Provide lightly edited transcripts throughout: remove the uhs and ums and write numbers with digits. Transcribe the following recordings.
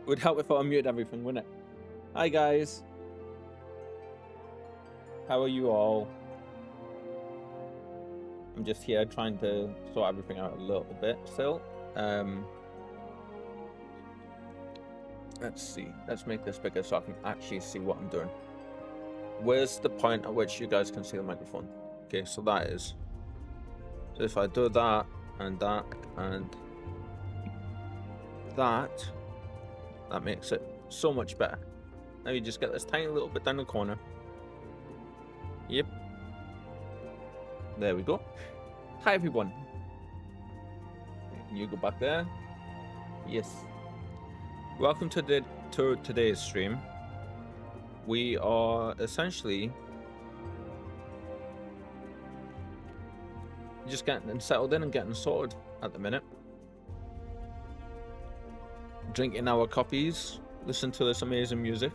would help if I unmuted everything, wouldn't it? Hi guys. How are you all? I'm just here trying to sort everything out a little bit still. Let's see. Let's make this bigger so I can actually see what I'm doing. Where's the point at which you guys can see the microphone? Okay, so that is. So if I do that and that and that, that makes it so much better. Now you just get this tiny little bit down the corner. Yep. There we go. Hi everyone. You go back there. Yes. Welcome to today's stream. We are essentially just getting settled in and getting sorted at the minute. Drinking our coffees, listen to this amazing music.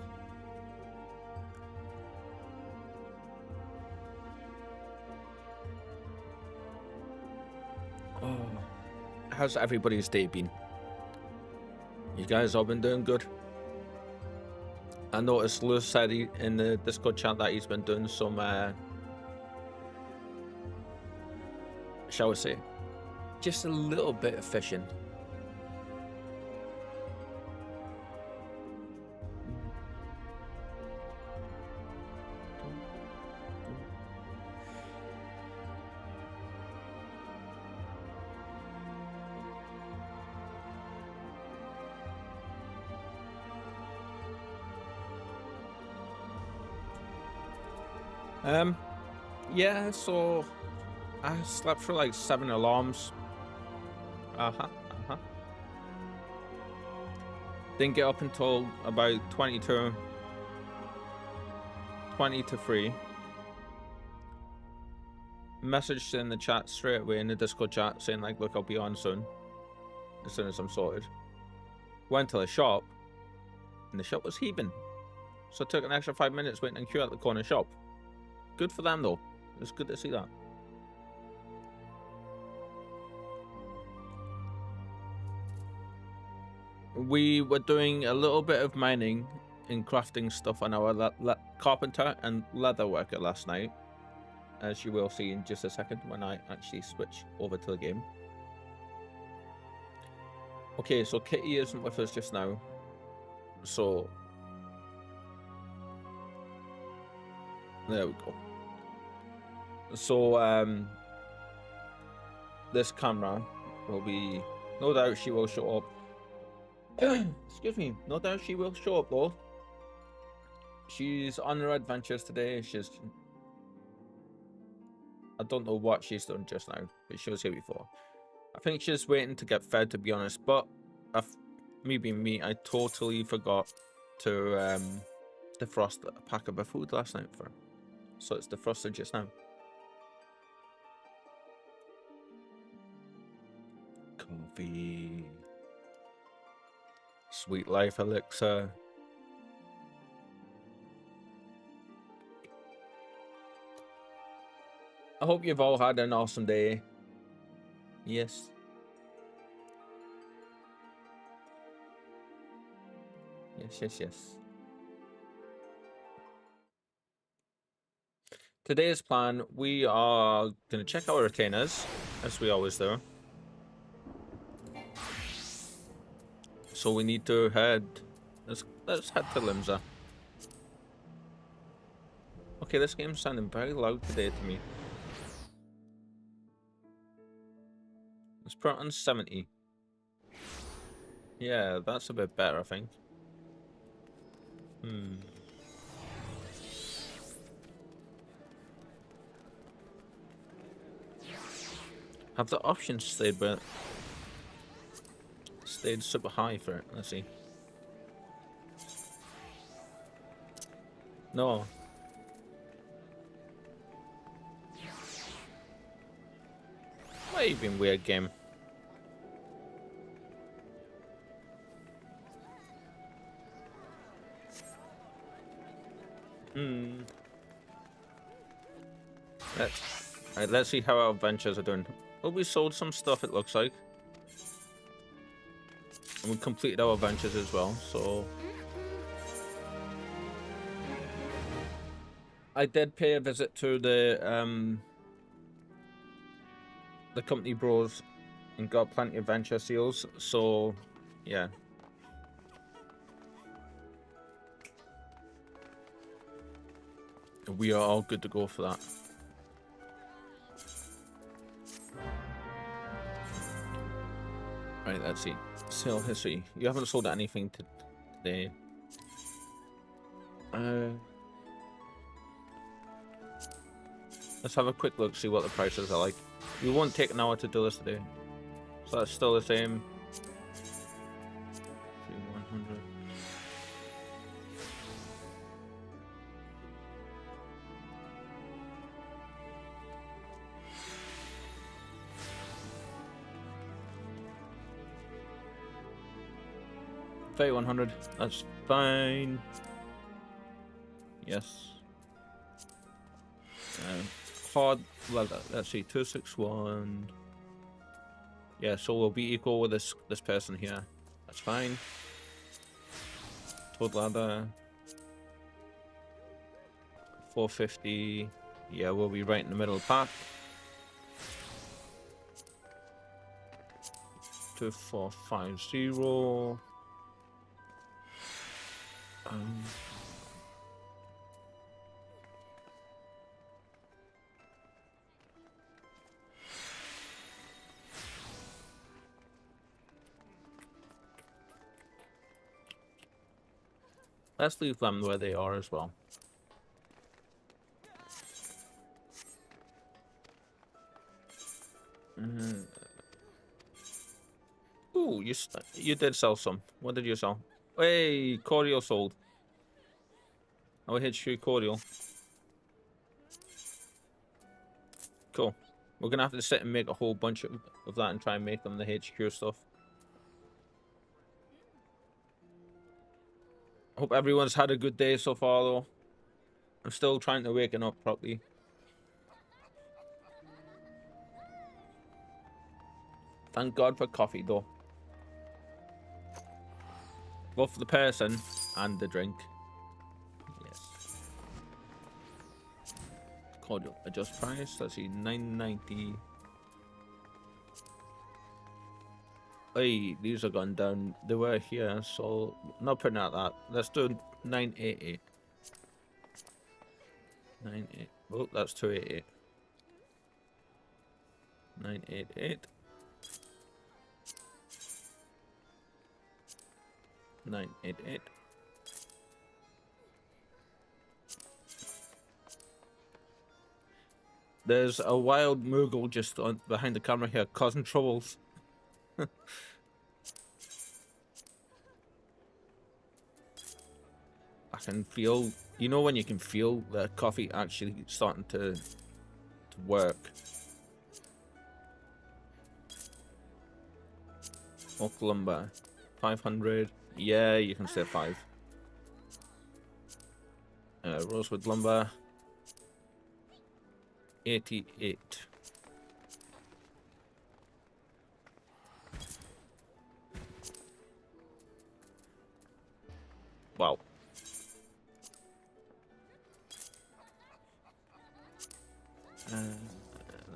Oh, how's everybody's day been? You guys all been doing good? I noticed Lewis said in the Discord chat that he's been doing some, shall we say, just a little bit of fishing. Yeah, so I slept for like 7 alarms. Didn't get up until about 20 to 3. Messaged in the chat straight away in the Discord chat saying like, look, I'll be on soon as I'm sorted. Went to the shop and the shop was heaving. So I took an extra 5 minutes waiting in queue at the corner shop. Good for them though. It's good to see that. We were doing a little bit of mining and crafting stuff on our carpenter and leather worker last night, as you will see in just a second when I actually switch over to the game. Okay, so Kitty isn't with us just now, so there we go. So this camera will be, no doubt she will show up. Excuse me, no doubt she will show up though. She's on her adventures today. I don't know what she's done just now, but she was here before. I think she's waiting to get fed, to be honest, but me being me, I totally forgot to defrost a pack of her food last night for her. So it's defrosted just now. Coffee. Sweet life elixir. I hope you've all had an awesome day. Yes. Yes. Today's plan, we are going to check our retainers, as we always do. So we need to head, let's head to Limsa. Okay, this game's sounding very loud today to me. Let's put it on 70. Yeah, that's a bit better, I think. Have the options stayed super high for it? Let's see. No. Why are you being weird, game? Let's see how our adventures are doing. Well, we sold some stuff, it looks like. And we completed our adventures as well, so I did pay a visit to the company bros and got plenty of venture seals, so yeah. We are all good to go for that. Right, let's see. Sale history. You haven't sold anything today. Let's have a quick look, see what the prices are like. We won't take an hour to do this today. So that's still the same. 100. $3,100. That's fine. Yes. Hard leather. Let's see, 261. Yeah, so we'll be equal with this person here. That's fine. Toad leather. 450. Yeah, we'll be right in the middle of the pack. 2450. Let's leave them where they are as well. Ooh, you did sell some. What did you sell? Hey, cordial sold. Our HQ cordial. Cool. We're gonna have to sit and make a whole bunch of that and try and make them the HQ stuff. Hope everyone's had a good day so far, though. I'm still trying to waken up properly. Thank God for coffee, though. Both for the person and the drink. Yes. Cordial. Adjust price. Let's see. $9.90. Hey, these are gone down. They were here, so not putting out that. Let's do $9.88. 98. Oh, that's $2.88. $9.88. 988. There's a wild Moogle just behind the camera here causing troubles. I can feel, you know, when you can feel the coffee actually starting to work. Oak lumber, 500. Yeah, you can say 5. Rosewood lumber, 88. Wow.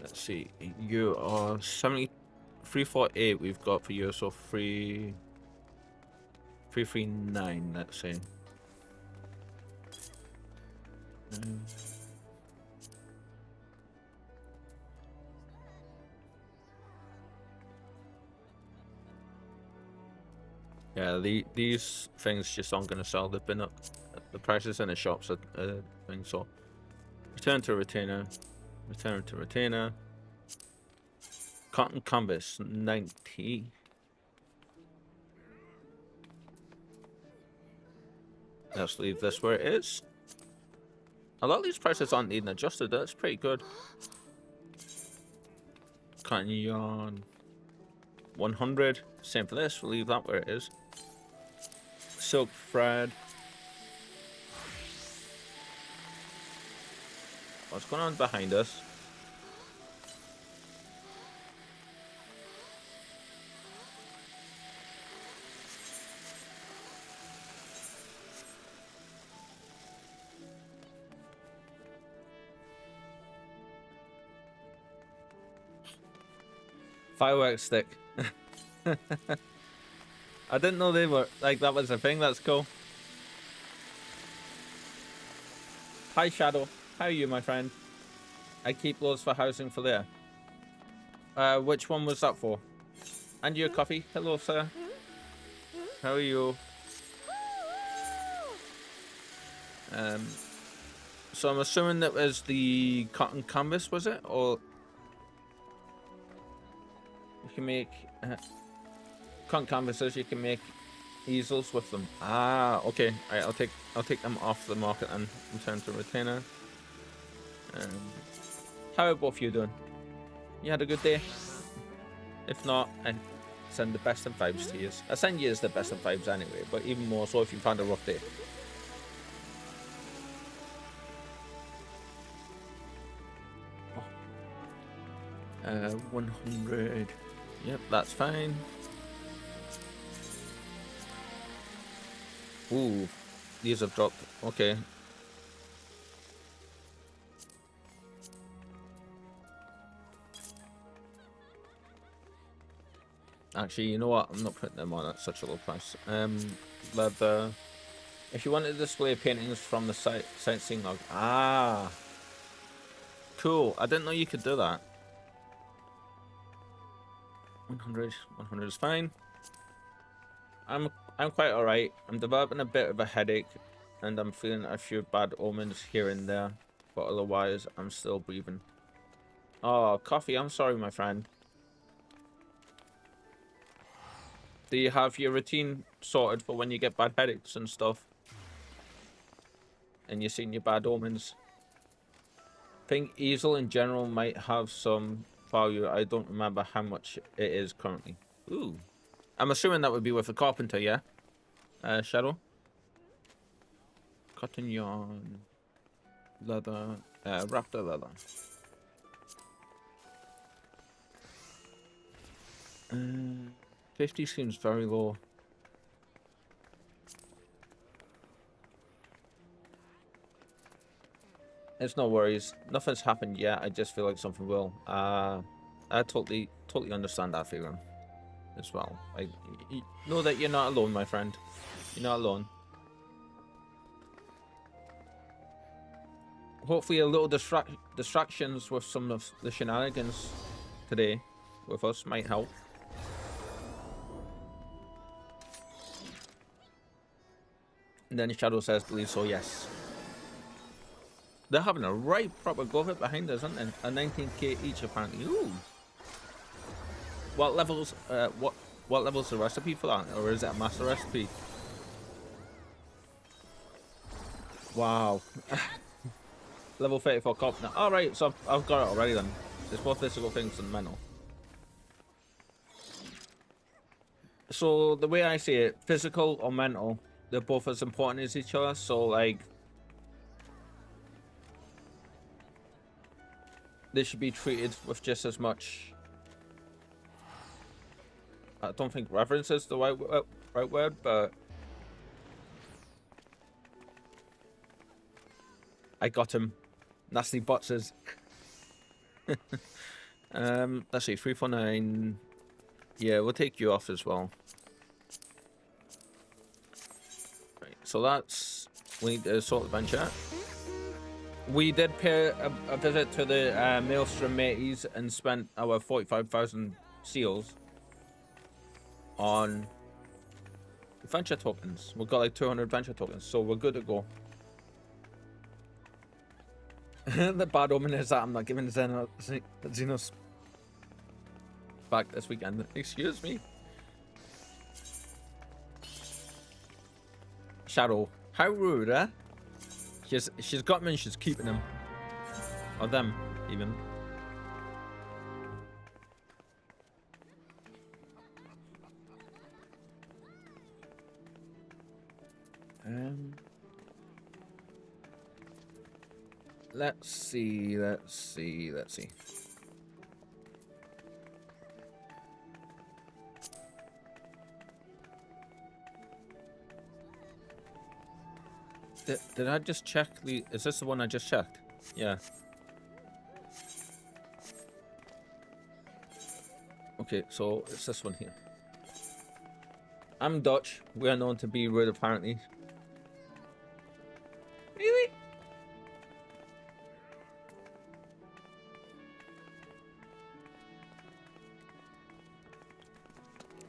Let's see. You are 348. We've got for you, so 339. Let's say. Yeah, these things just aren't going to sell. They've been up. The prices in the shops are thing. So, return to retainer. Return to retainer. Cotton canvas 90. Let's leave this where it is. A lot of these prices aren't even adjusted. That's pretty good. Cotton yarn 100. Same for this. We'll leave that where it is. Silk thread. What's going on behind us? Fireworks stick. I didn't know they were like that was a thing. That's cool. Hi Shadow, how are you, my friend? I keep those for housing for there. Which one was that for? And your coffee. Hello, sir. How are you? So I'm assuming that was the cotton canvas, was it? Or you can make cotton canvases. You can make easels with them. Ah, okay. All right, I'll take them off the market and return to retainer. How are both of you doing? You had a good day? If not, I send the best of vibes to you. I send you the best of vibes anyway, but even more so if you've had a rough day. Oh. 100. Yep, that's fine. Ooh, these have dropped. Okay. Actually, you know what? I'm not putting them on at such a low price. Leather. If you want to display paintings from the sightseeing log. Ah. Cool. I didn't know you could do that. 100 is fine. I'm quite alright. I'm developing a bit of a headache and I'm feeling a few bad omens here and there, but otherwise I'm still breathing. Oh, coffee, I'm sorry, my friend. Do you have your routine sorted for when you get bad headaches and stuff? And you're seeing your bad omens? I think easel in general might have some value. I don't remember how much it is currently. Ooh. I'm assuming that would be with a carpenter, yeah? Shadow? Cotton yarn. Leather. Raptor leather. 50 seems very low. It's no worries. Nothing's happened yet. I just feel like something will. I totally understand that feeling as well. You know that you're not alone, my friend. You're not alone. Hopefully a little distractions with some of the shenanigans today with us might help. And then Shadow says, believe so, yes. They're having a right proper go of it behind us, aren't they? A 19k each, apparently. Ooh. What levels, what level's the recipe for that? Or is it a master recipe? Wow. Level 34 cop now. Alright, so I've got it already then. It's more physical things than mental. So the way I see it, physical or mental, they're both as important as each other. So like, they should be treated with just as much. I don't think reverence is the right word, but I got him. Nasty boxes. Let's see, 349. Yeah, we'll take you off as well. Right, so that's, we need to sort the bench out. We did pay a visit to the Maelstrom mateys and spent our 45,000 seals on venture tokens. We've got like 200 venture tokens, so we're good to go. The bad omen is that I'm not giving Xenos back this weekend. Excuse me. Shadow, how rude, eh? She's got him and she's keeping him. Or them, even. Let's see. Did I just check the... Is this the one I just checked? Yeah. Okay, so it's this one here. I'm Dutch. We are known to be rude, apparently. Really?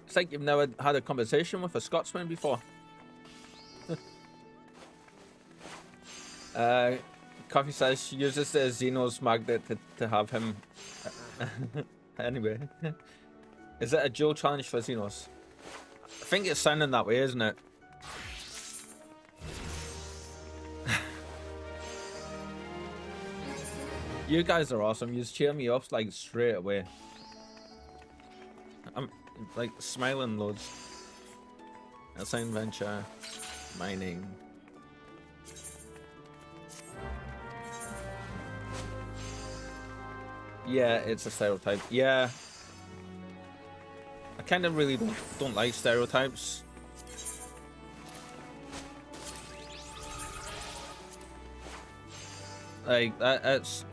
It's like you've never had a conversation with a Scotsman before. Coffee says she uses the Xenos magnet to have him. Anyway, is it a dual challenge for Xenos? I think it's sounding that way, isn't it? You guys are awesome. You just cheer me up like straight away. I'm like smiling loads. Assign venture, mining. Yeah, it's a stereotype. Yeah. I kind of really don't like stereotypes. Like, it's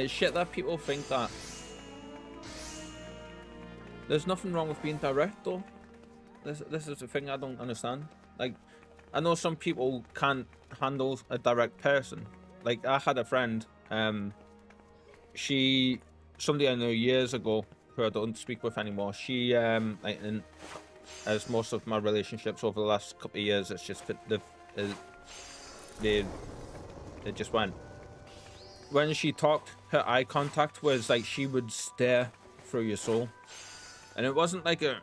shit that people think that. There's nothing wrong with being direct, though. This is the thing I don't understand. Like, I know some people can't handle a direct person. Like, I had a friend, somebody I knew years ago, who I don't speak with anymore. She, as most of my relationships over the last couple of years, it's just they just went. When she talked, her eye contact was like she would stare through your soul, and it wasn't like a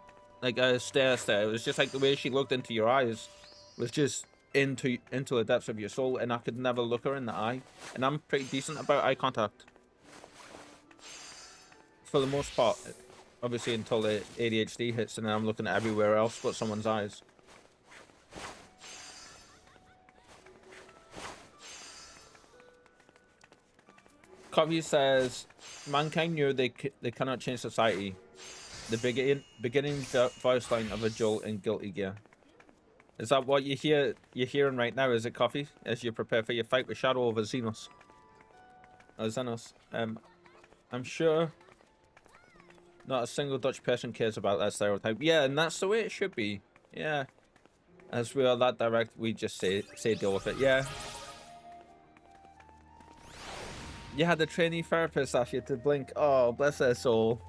stare. It was just like the way she looked into your eyes was just into the depths of your soul, and I could never look her in the eye. And I'm pretty decent about eye contact for the most part, obviously until the ADHD hits, and then I'm looking at everywhere else but someone's eyes. Covey says, mankind knew they cannot change society. The beginning voice line of a Joel in Guilty Gear. Is that what you're hearing right now? Is it, Coffee? As you prepare for your fight with Shadow over Xenos? Or Xenos? I'm sure not a single Dutch person cares about that stereotype. Yeah, and that's the way it should be. Yeah. As we are that direct, we just say deal with it. Yeah. You had a trainee therapist ask you to blink. Oh, bless their soul.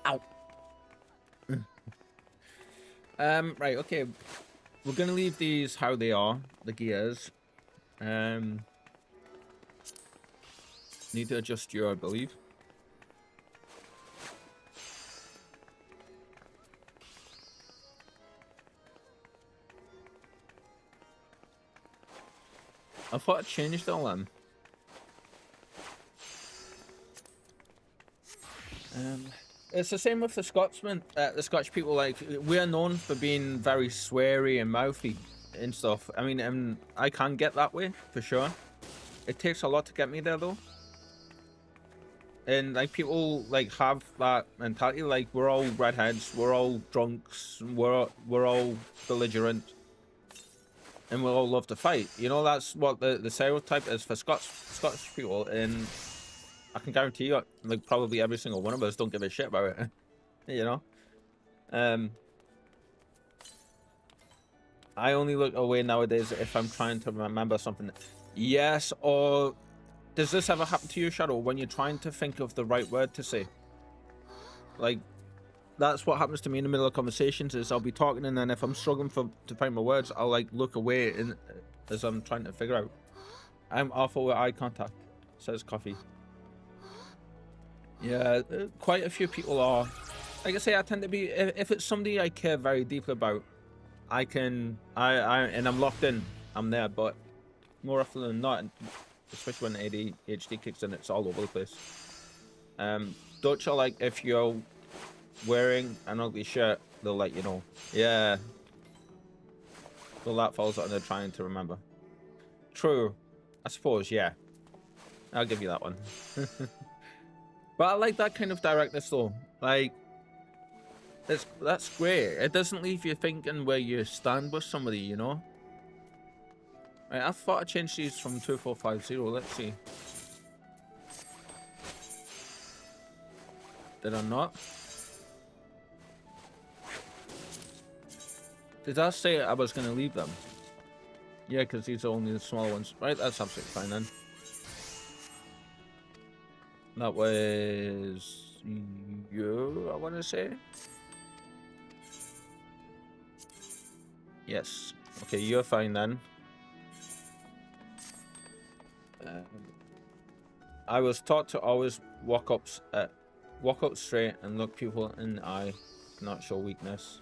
Ow. Right, okay. We're gonna leave these how they are, the gears. Need to adjust you, I believe. I thought I changed all them. It's the same with the Scotsmen. The Scottish people, like, we're known for being very sweary and mouthy and stuff. I mean, I can get that way for sure. It takes a lot to get me there, though. And like people like have that mentality, like we're all redheads, we're all drunks, we're all belligerent, and we all love to fight. You know, that's what the stereotype is for Scottish people, and I can guarantee you, like probably every single one of us don't give a shit about it. You know, I only look away nowadays if I'm trying to remember something. Yes, or does this ever happen to you, Shadow, when you're trying to think of the right word to say? Like, that's what happens to me in the middle of conversations, is I'll be talking, and then if I'm struggling to find my words, I'll like look away as I'm trying to figure out. I'm awful with eye contact, says Coffee. Yeah, quite a few people are. Like I say, I tend to be, if it's somebody I care very deeply about, and I'm locked in, I'm there, but more often than not, especially when ADHD kicks in, it's all over the place. Dutch are like, if you're wearing an ugly shirt, they'll let you know. Yeah. Well, that falls under trying to remember. True. I suppose, yeah. I'll give you that one. But I like that kind of directness though. Like, that's great. It doesn't leave you thinking where you stand with somebody, you know? Right, I thought I changed these from 2450. Let's see. Did I not? Did I say I was going to leave them? Yeah, because these are only the small ones. Right, that's absolutely fine then. That was you, I want to say. Yes. Okay, you're fine then. I was taught to always walk up straight and look people in the eye, not show weakness.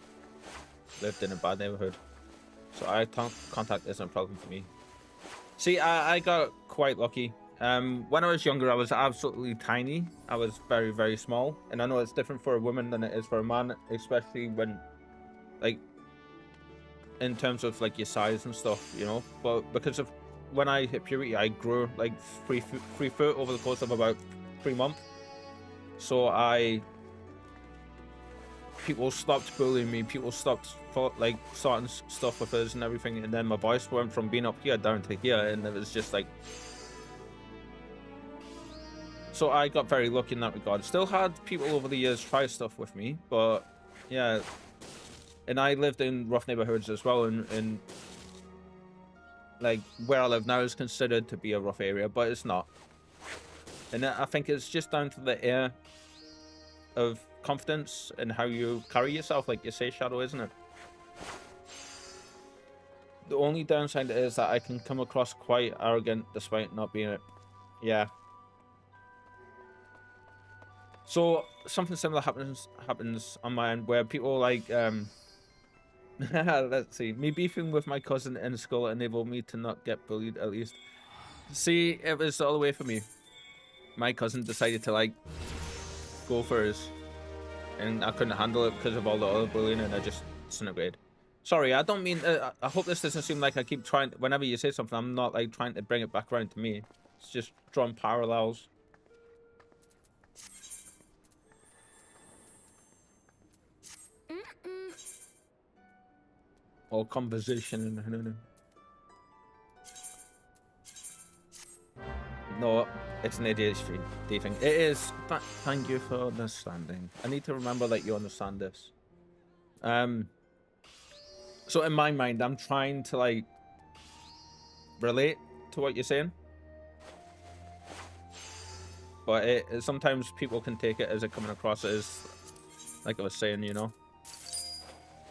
Lived in a bad neighborhood, so eye contact isn't a problem for me. See, I got quite lucky. When I was younger, I was absolutely tiny. I was very, very small, and I know it's different for a woman than it is for a man, especially when, like, in terms of like your size and stuff, you know. But because of when I hit puberty, I grew like 3 foot over the course of about 3 months. So people stopped bullying me. People stopped like starting stuff with us and everything. And then my voice went from being up here down to here, and it was just like. So I got very lucky in that regard. Still had people over the years try stuff with me, but yeah. And I lived in rough neighborhoods as well, and like where I live now is considered to be a rough area, but it's not. And I think it's just down to the air of confidence and how you carry yourself, like you say, Shadow, isn't it? The only downside is that I can come across quite arrogant despite not being it. Yeah. So something similar happens on my end, where people like let's see, me beefing with my cousin in school enabled me to not get bullied, at least. See, it was all the way for me. My cousin decided to like go for his, and I couldn't handle it because of all the other bullying, and I just disintegrated. Sorry, I don't mean. I hope this doesn't seem like I keep trying. Whenever you say something, I'm not like trying to bring it back around to me. It's just drawing parallels. Or conversation. No, it's an ADHD thing. It is. Thank you for understanding. I need to remember that you understand this. So in my mind, I'm trying to like relate to what you're saying, but sometimes people can take it as it coming across as, like I was saying, you know.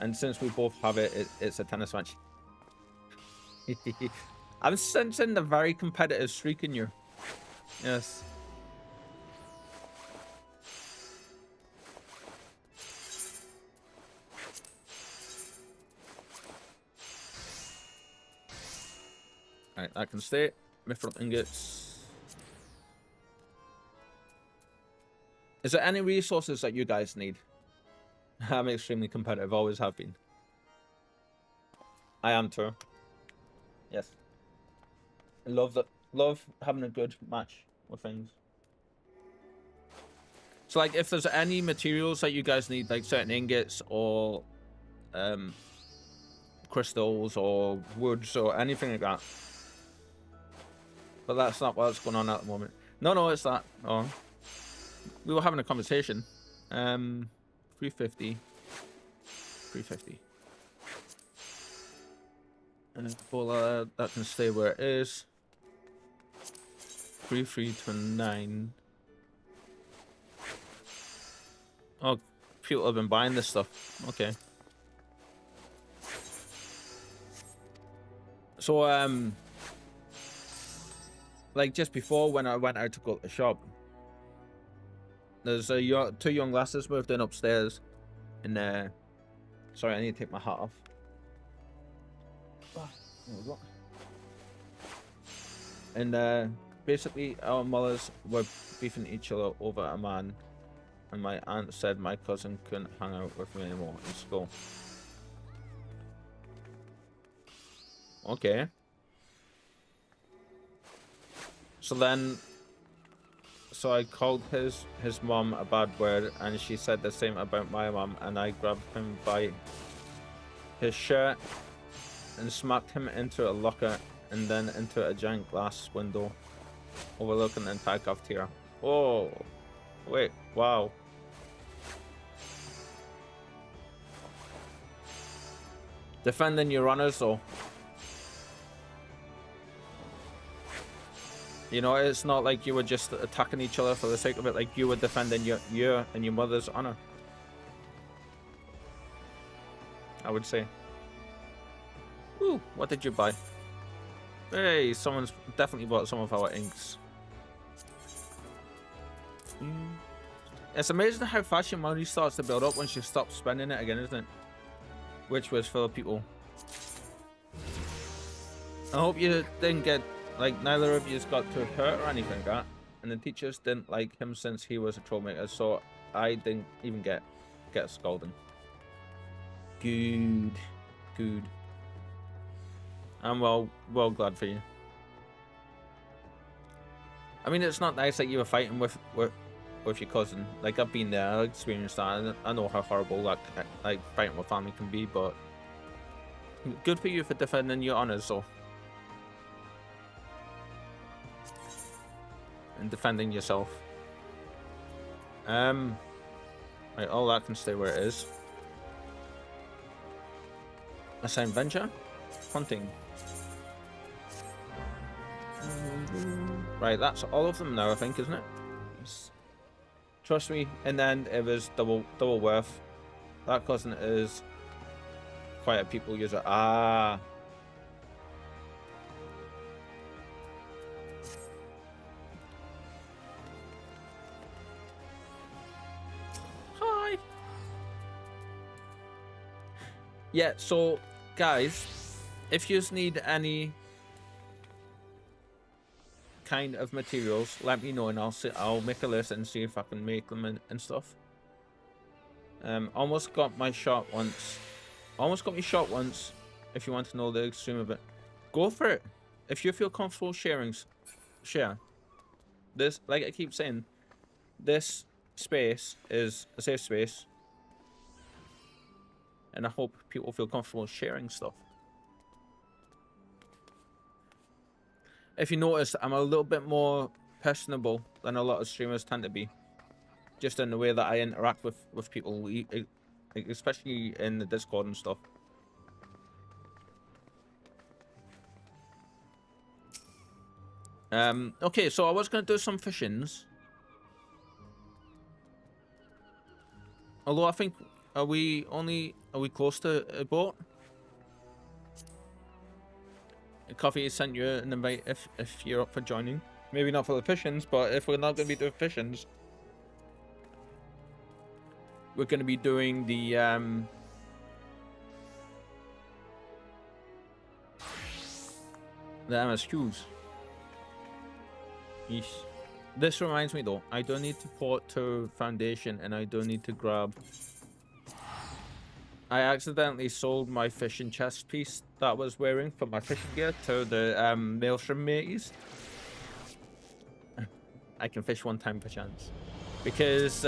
And since we both have it, it's a tennis match. I'm sensing the very competitive streak in you. Yes. Alright, that can stay. Mithril ingots. Is there any resources that you guys need? I'm extremely competitive, always have been. I am too. Yes. I love having a good match with things. So like if there's any materials that you guys need, like certain ingots or crystals or woods or anything like that. But that's not what's going on at the moment. No, it's that. Oh. We were having a conversation. 350. And that can stay where it is. 3329. Oh, people have been buying this stuff. Okay. So like just before when I went out to go to the shop, there's two young lasses moved in upstairs, and sorry, I need to take my hat off. And basically our mothers were beefing each other over a man, and my aunt said my cousin couldn't hang out with me anymore in school. Okay. So so I called his mom a bad word, and she said the same about my mom, and I grabbed him by his shirt and smacked him into a locker and then into a giant glass window overlooking the entire cafeteria. Oh, wait, wow. Defending your honors, though. You know, it's not like you were just attacking each other for the sake of it, like you were defending your and your mother's honor. I would say. Ooh, what did you buy? Hey, someone's definitely bought some of our inks. It's amazing how fast your money starts to build up once you stop spending it again, isn't it? Which was for people. I hope you didn't get, like, neither of you got too hurt or anything like that. And the teachers didn't like him since he was a troublemaker, so I didn't even get a scolding. Good. Good. I'm well glad for you. I mean, it's not nice that you were fighting with your cousin. Like, I've been there, I've experienced that. I know how horrible that, like, fighting with family can be, but good for you for defending your honors, so. And defending yourself. Right, all that can stay where it is. Assign venture. Hunting. Right, that's all of them now, I think, isn't it? Trust me, in the end, it was double worth. That cousin is quite a people user. Ah. Hi. Yeah, so, guys, if you need any kind of materials, let me know and I'll make a list and see if I can make them and stuff. Almost got my shot once. Almost got me shot once. If you want to know the extreme of it, go for it. If you feel comfortable sharing, share. This, like I keep saying, this space is a safe space, and I hope people feel comfortable sharing stuff. If you notice, I'm a little bit more personable than a lot of streamers tend to be. Just in the way that I interact with people, especially in the Discord and stuff. Okay, so I was going to do some fishings. Although I think, are we close to a boat? Coffee sent you an invite if you're up for joining. Maybe not for the fishings, but if we're not going to be doing fishings, we're going to be doing the MSQs. Yeesh. This reminds me though, I do need to port to Foundation and I do need to grab. I accidentally sold my fishing chest piece that I was wearing for my fishing gear to the Maelstrom mateys. I can fish one time per chance. Because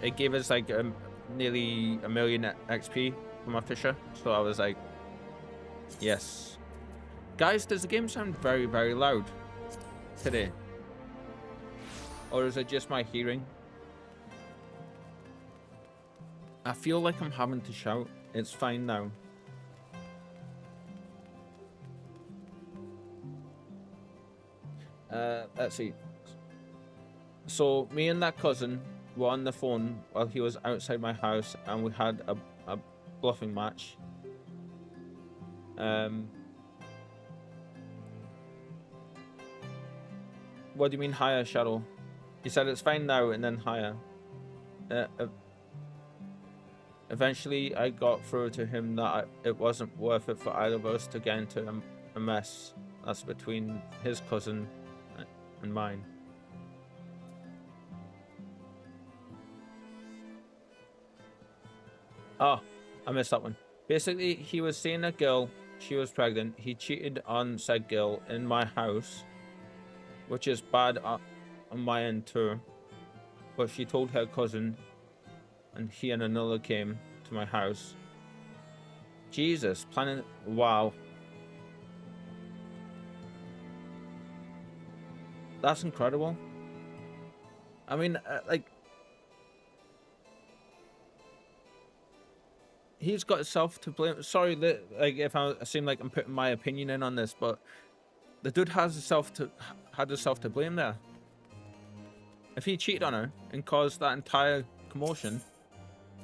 it gave us like nearly 1 million XP for my fisher. So I was like, yes. Guys, does the game sound very, very loud today? Or is it just my hearing? I feel like I'm having to shout. It's fine now. Let's see. So me and that cousin were on the phone while he was outside my house, and we had a bluffing match. What do you mean higher, Shadow? He said it's fine now and then higher. Eventually, I got through to him that it wasn't worth it for either of us to get into a mess that's between his cousin and mine. Oh, I missed that one. Basically, he was seeing a girl. She was pregnant. He cheated on said girl in my house, which is bad. on my end too. But she told her cousin, and he and another came to my house. Jesus, planning. Wow. That's incredible. I mean, like, he's got himself to blame. Sorry, like, if I seem like I'm putting my opinion in on this, but the dude had himself to blame there. If he cheated on her and caused that entire commotion,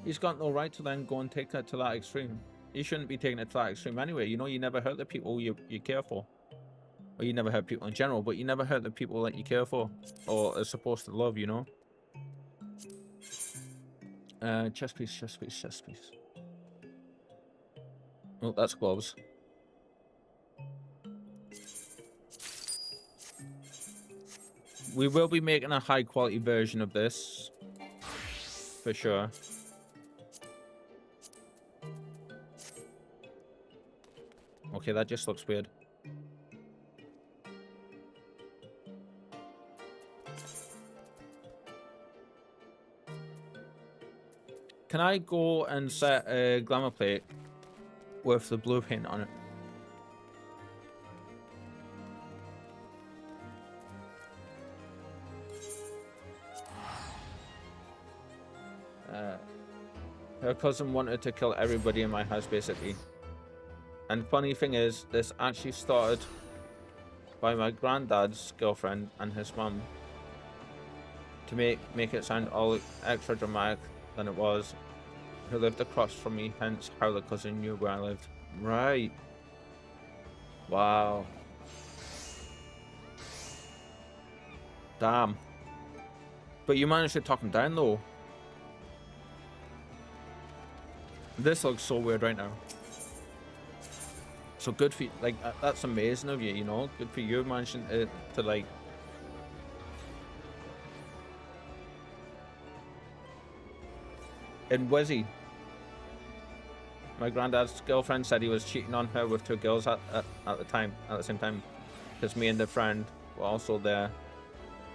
he's got no right to then go and take that to that extreme. You shouldn't be taking it to that extreme anyway. You know, you never hurt the people you care for. Or you never hurt people in general, but you never hurt the people that you care for or are supposed to love, you know? Chess piece, chess piece, chess piece. Oh, that's gloves. We will be making a high quality version of this. For sure. Okay, that just looks weird. Can I go and set a glamour plate with the blue paint on it? Her cousin wanted to kill everybody in my house, basically. And funny thing is, this actually started by my granddad's girlfriend and his mum to make it sound all extra dramatic than it was, who lived across from me, hence how the cousin knew where I lived. Right. Wow. Damn. But you managed to talk him down though. This looks so weird right now. So good for you. Like, that's amazing of you, you know? Good for you managing to like... And Wizzy, my granddad's girlfriend, said he was cheating on her with 2 girls at the same time. Because me and the friend were also there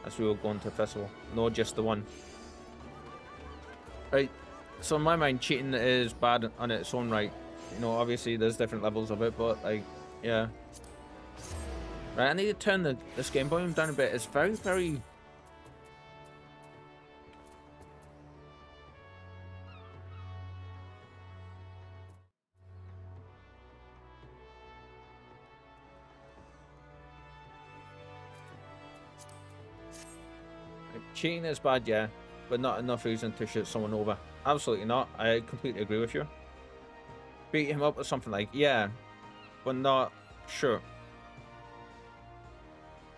as we were going to the festival. No, just the one. Right. So in my mind, cheating is bad on its own right. You know, obviously there's different levels of it, but like, yeah. Right, I need to turn this game volume down a bit. It's very, very... Cheating is bad, yeah, but not enough reason to shoot someone over. Absolutely not. I completely agree with you. Beat him up or something, like, yeah, but not sure.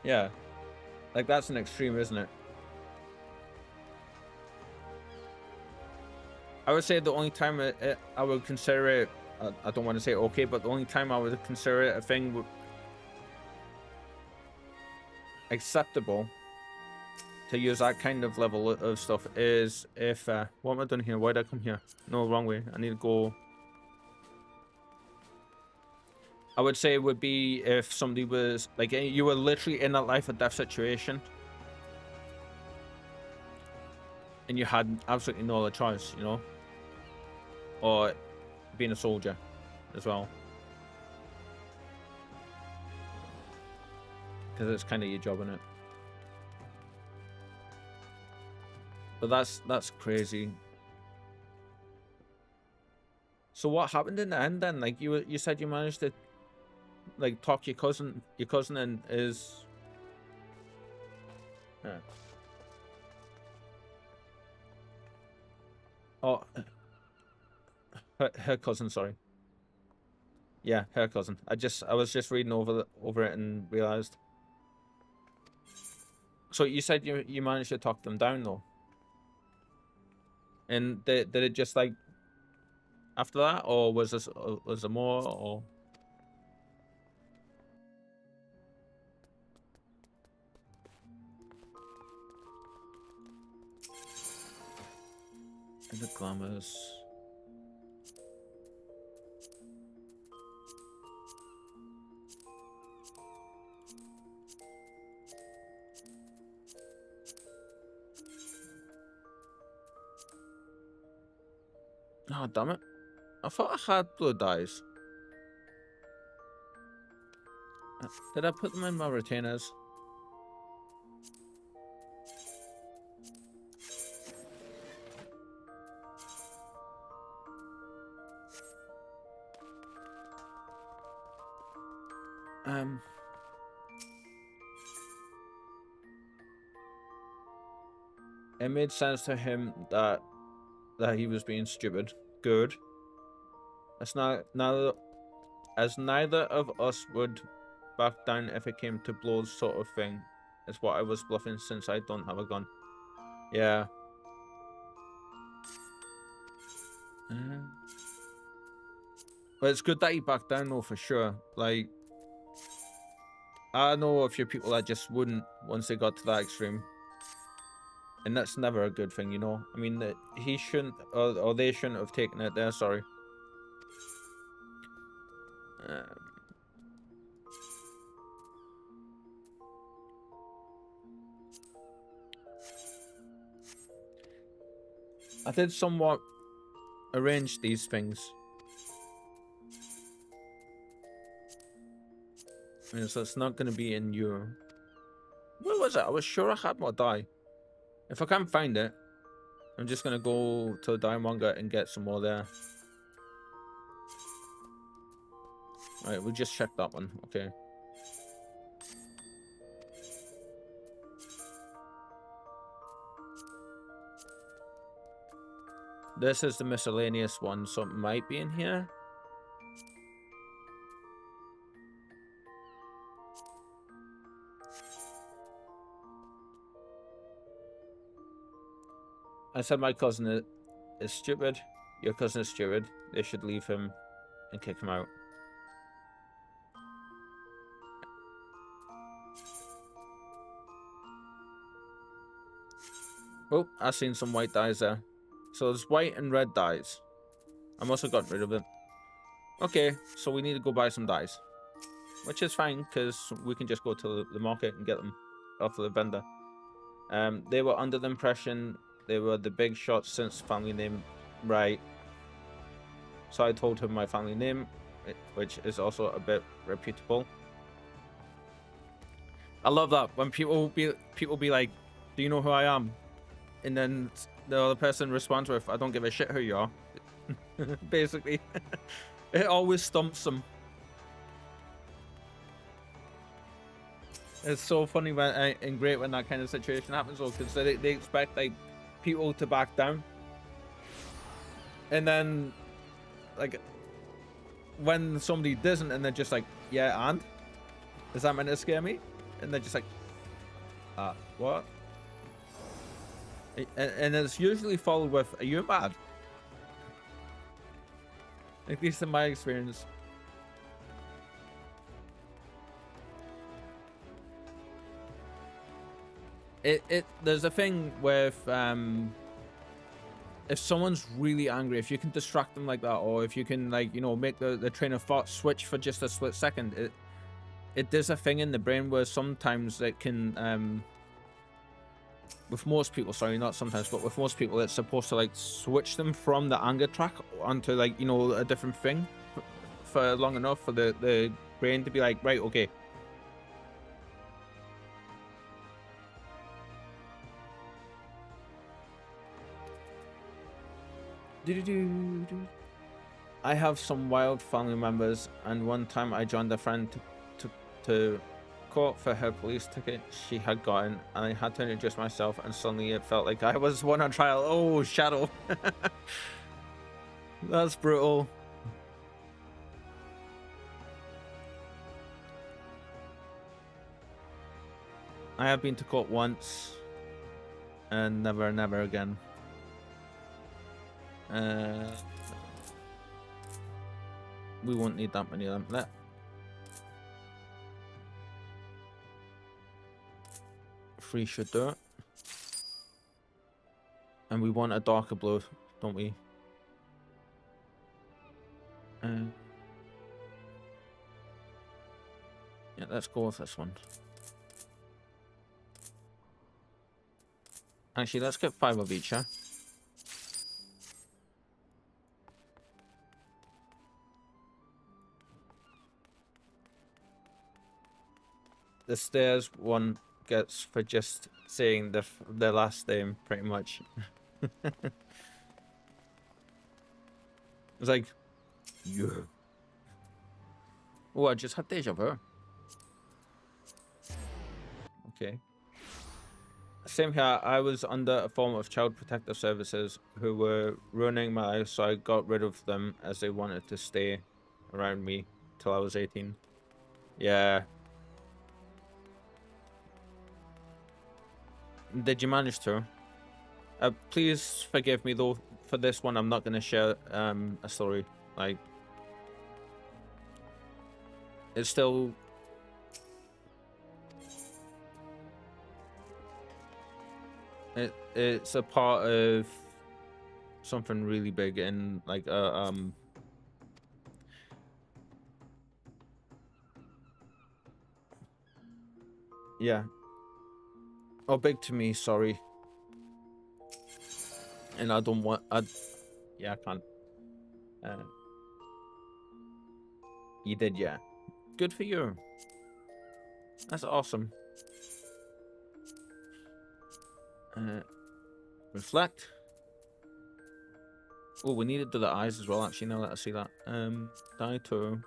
Yeah, like, that's an extreme, isn't it? I would say the only time I would consider it, I don't want to say okay, but the only time I would consider it a thing acceptable to use that kind of level of stuff is if what am I doing here? Why did I come here? No, wrong way. I need to go. I would say it would be if somebody was like, you were literally in a life or death situation and you had absolutely no other choice, you know, or being a soldier as well, because it's kind of your job, isn't it? But that's crazy. So what happened in the end then? Like, you said you managed to like talk your cousin and his... Yeah. Oh, her cousin, sorry. Yeah, her cousin. I was just reading over it and realized. So you said you managed to talk them down though. And did it just like after that, or was there more, or? In the glamours. Oh, damn it. I thought I had blood dyes. Did I put them in my retainers? It made sense to him that he was being stupid. Good. It's not as neither of us would back down if it came to blows, sort of thing. Is what I was bluffing since I don't have a gun. Yeah. But it's good that he backed down though, for sure. Like, I know a few people that just wouldn't once they got to that extreme. And that's never a good thing, you know? I mean, that he shouldn't, or they shouldn't have taken it there, sorry. I did somewhat arrange these things. And so it's not going to be in your... Where was it? I was sure I had more dye. If I can't find it, I'm just going to go to the dye monger and get some more there. Alright, we'll just check that one. Okay. This is the miscellaneous one, so it might be in here. I said my cousin is stupid. Your cousin is stupid. They should leave him and kick him out. Oh, I've seen some white dyes there. So there's white and red dyes. I must have got rid of them. Okay, so we need to go buy some dyes. Which is fine, because we can just go to the market and get them off of the vendor. They were under the impression they were the big shots since family name, right? So I told him my family name, which is also a bit reputable. I love that when people be like, "Do you know who I am?" And then the other person responds with, "I don't give a shit who you are." Basically, it always stumps them. It's so funny when and great when that kind of situation happens, though, because they expect like people to back down, and then like when somebody doesn't, and they're just like, "Yeah, and is that meant to scare me?" And they're just like, "What?" And it's usually followed with, "Are you mad?" At least in my experience. There's a thing with if someone's really angry, if you can distract them like that, or if you can, like, you know, make the train of thought switch for just a split second, it does a thing in the brain where sometimes it can with most people, sorry, not sometimes, but with most people, it's supposed to like switch them from the anger track onto, like, you know, a different thing for long enough for the brain to be like, right, okay. I have some wild family members, and one time I joined a friend to court for her police ticket she had gotten, and I had to introduce myself, and suddenly it felt like I was one on trial. Oh, Shadow. That's brutal. I have been to court once, and never again. We won't need that many of them. Three should do it. And we want a darker blue, don't we? Yeah, let's go with this one. Actually, let's get 5 of each, yeah? the stairs one gets for just saying the last name, pretty much. It's like, yeah. Oh, I just had deja vu. Okay. Same here. I was under a form of child protective services who were ruining my life, so I got rid of them as they wanted to stay around me till I was 18. Yeah. Did you manage to? Please forgive me though. For this one, I'm not gonna share a story. Like, it's still. It's a part of something really big and like yeah. Oh, big to me, sorry. And I don't want yeah, I can't. You did, yeah. Good for you. That's awesome. Reflect. Oh, we need to do the eyes as well, actually. Now let us see that. Die to.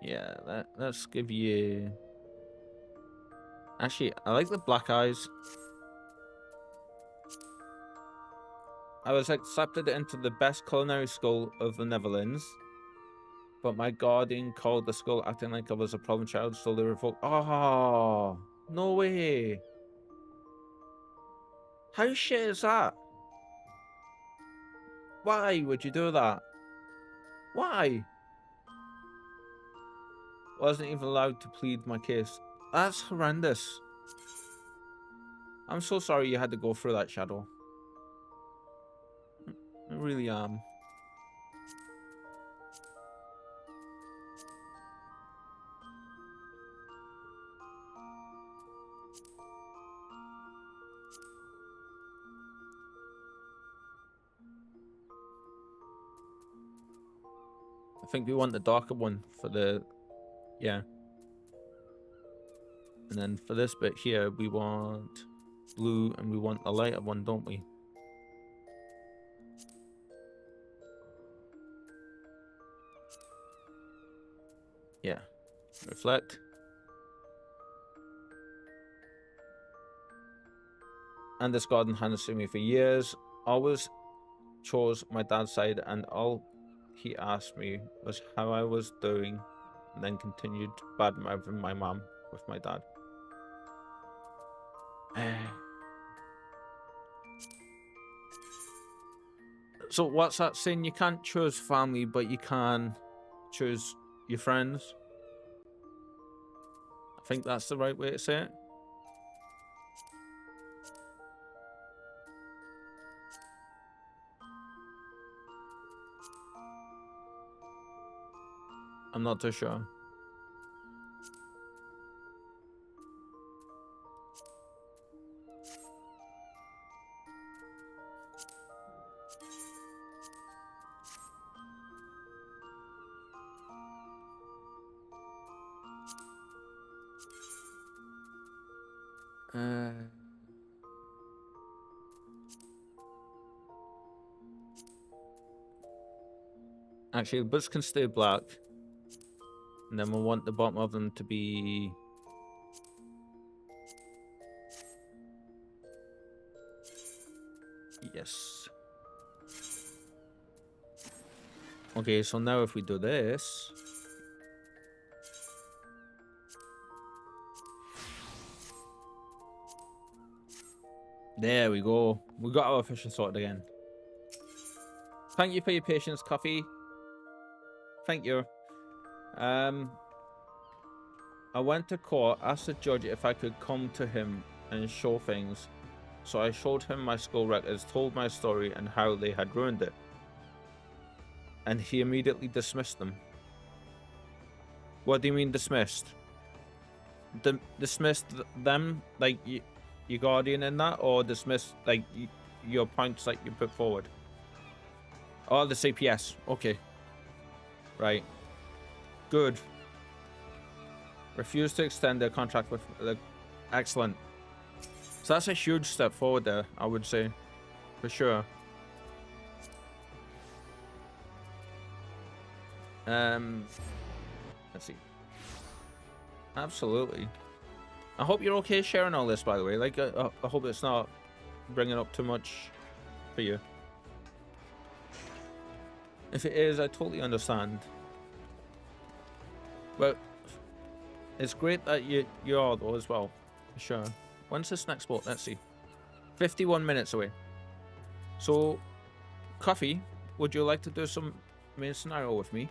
Yeah, let's give you. Actually, I like the black eyes. I was accepted into the best culinary school of the Netherlands, but my guardian called the school acting like I was a problem child, so they revoked. Oh, no way. How shit is that? Why would you do that? Why? Wasn't even allowed to plead my case. That's horrendous. I'm so sorry you had to go through that, Shadow. I really am. I think we want the darker one for the... Yeah. And then for this bit here, we want blue and we want a lighter one, don't we? Yeah. Reflect. And this garden hands to me for years. Always chose my dad's side, and all he asked me was how I was doing, and then continued badmouthing my mom with my dad. So what's that saying? You can't choose family, but you can choose your friends. I think that's the right way to say it. I'm not too sure. Actually, the boots can stay black. And then we'll want the bottom of them to be... Yes. Okay, so now if we do this... There we go. We got our official sorted again. Thank you for your patience, Coffee. Thank you. I went to court, asked the judge if I could come to him and show things. So I showed him my school records, told my story and how they had ruined it. And he immediately dismissed them. What do you mean dismissed? Dismissed them, like your guardian in that, or dismissed like your points that you put forward? Oh, the CPS. Okay. Right. Good. Refuse to extend their contract with the... Excellent. So that's a huge step forward there, I would say. For sure. Let's see. Absolutely. I hope you're okay sharing all this, by the way. Like, I hope it's not bringing up too much for you. If it is, I totally understand. But it's great that you are, though, as well. For sure. When's this next boat? Let's see. 51 minutes away. So, Coffee, would you like to do some main scenario with me?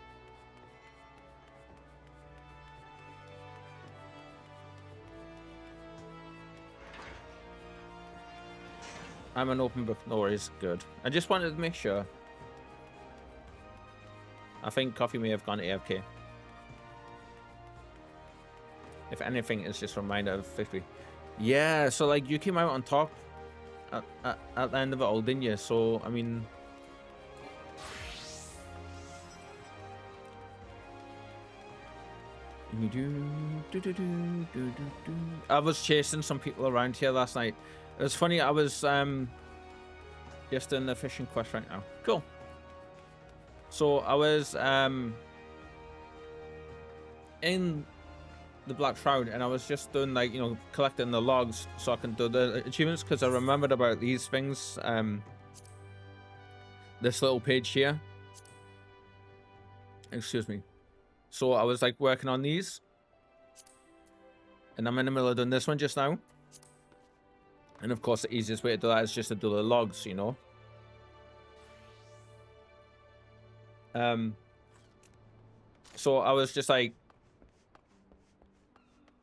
I'm an open book. No worries. Good. I just wanted to make sure. I think Coffee may have gone AFK. If anything, it's just a reminder of victory. Yeah, so like you came out on top at the end of it all, didn't you? So, I mean... I was chasing some people around here last night. It was funny, I was just in the fishing quest right now. Cool. So I was in the Black Shroud and I was just doing like, you know, collecting the logs so I can do the achievements because I remembered about these things. This little page here. Excuse me. So I was like working on these. And I'm in the middle of doing this one just now. And of course the easiest way to do that is just to do the logs, you know. So I was just like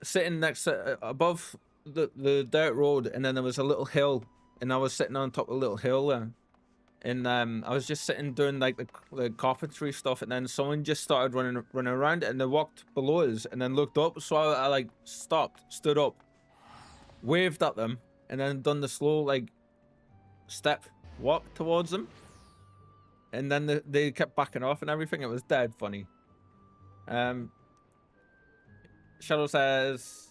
sitting next to above the dirt road, and then there was a little hill, and I was sitting on top of a little hill there, and I was just sitting doing like the carpentry stuff, and then someone just started running around, and they walked below us, and then looked up. So I like stopped, stood up, waved at them, and then done the slow like step walk towards them. And then they kept backing off and everything. It was dead funny. Shadow says...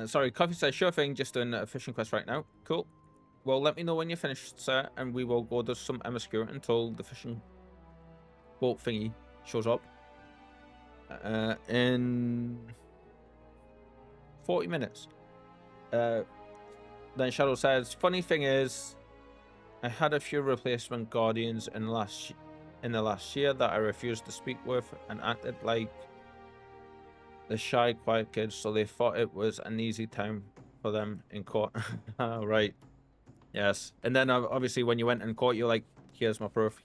sorry, Coffee says, sure thing, just doing a fishing quest right now. Cool. Well, let me know when you're finished, sir, and we will go do some MSQ until the fishing boat thingy shows up. In 40 minutes. Then Shadow says, funny thing is... I had a few replacement guardians in the last year that I refused to speak with and acted like the shy, quiet kids, so they thought it was an easy time for them in court. Right. Yes. And then obviously when you went in court, you're like, here's my proof,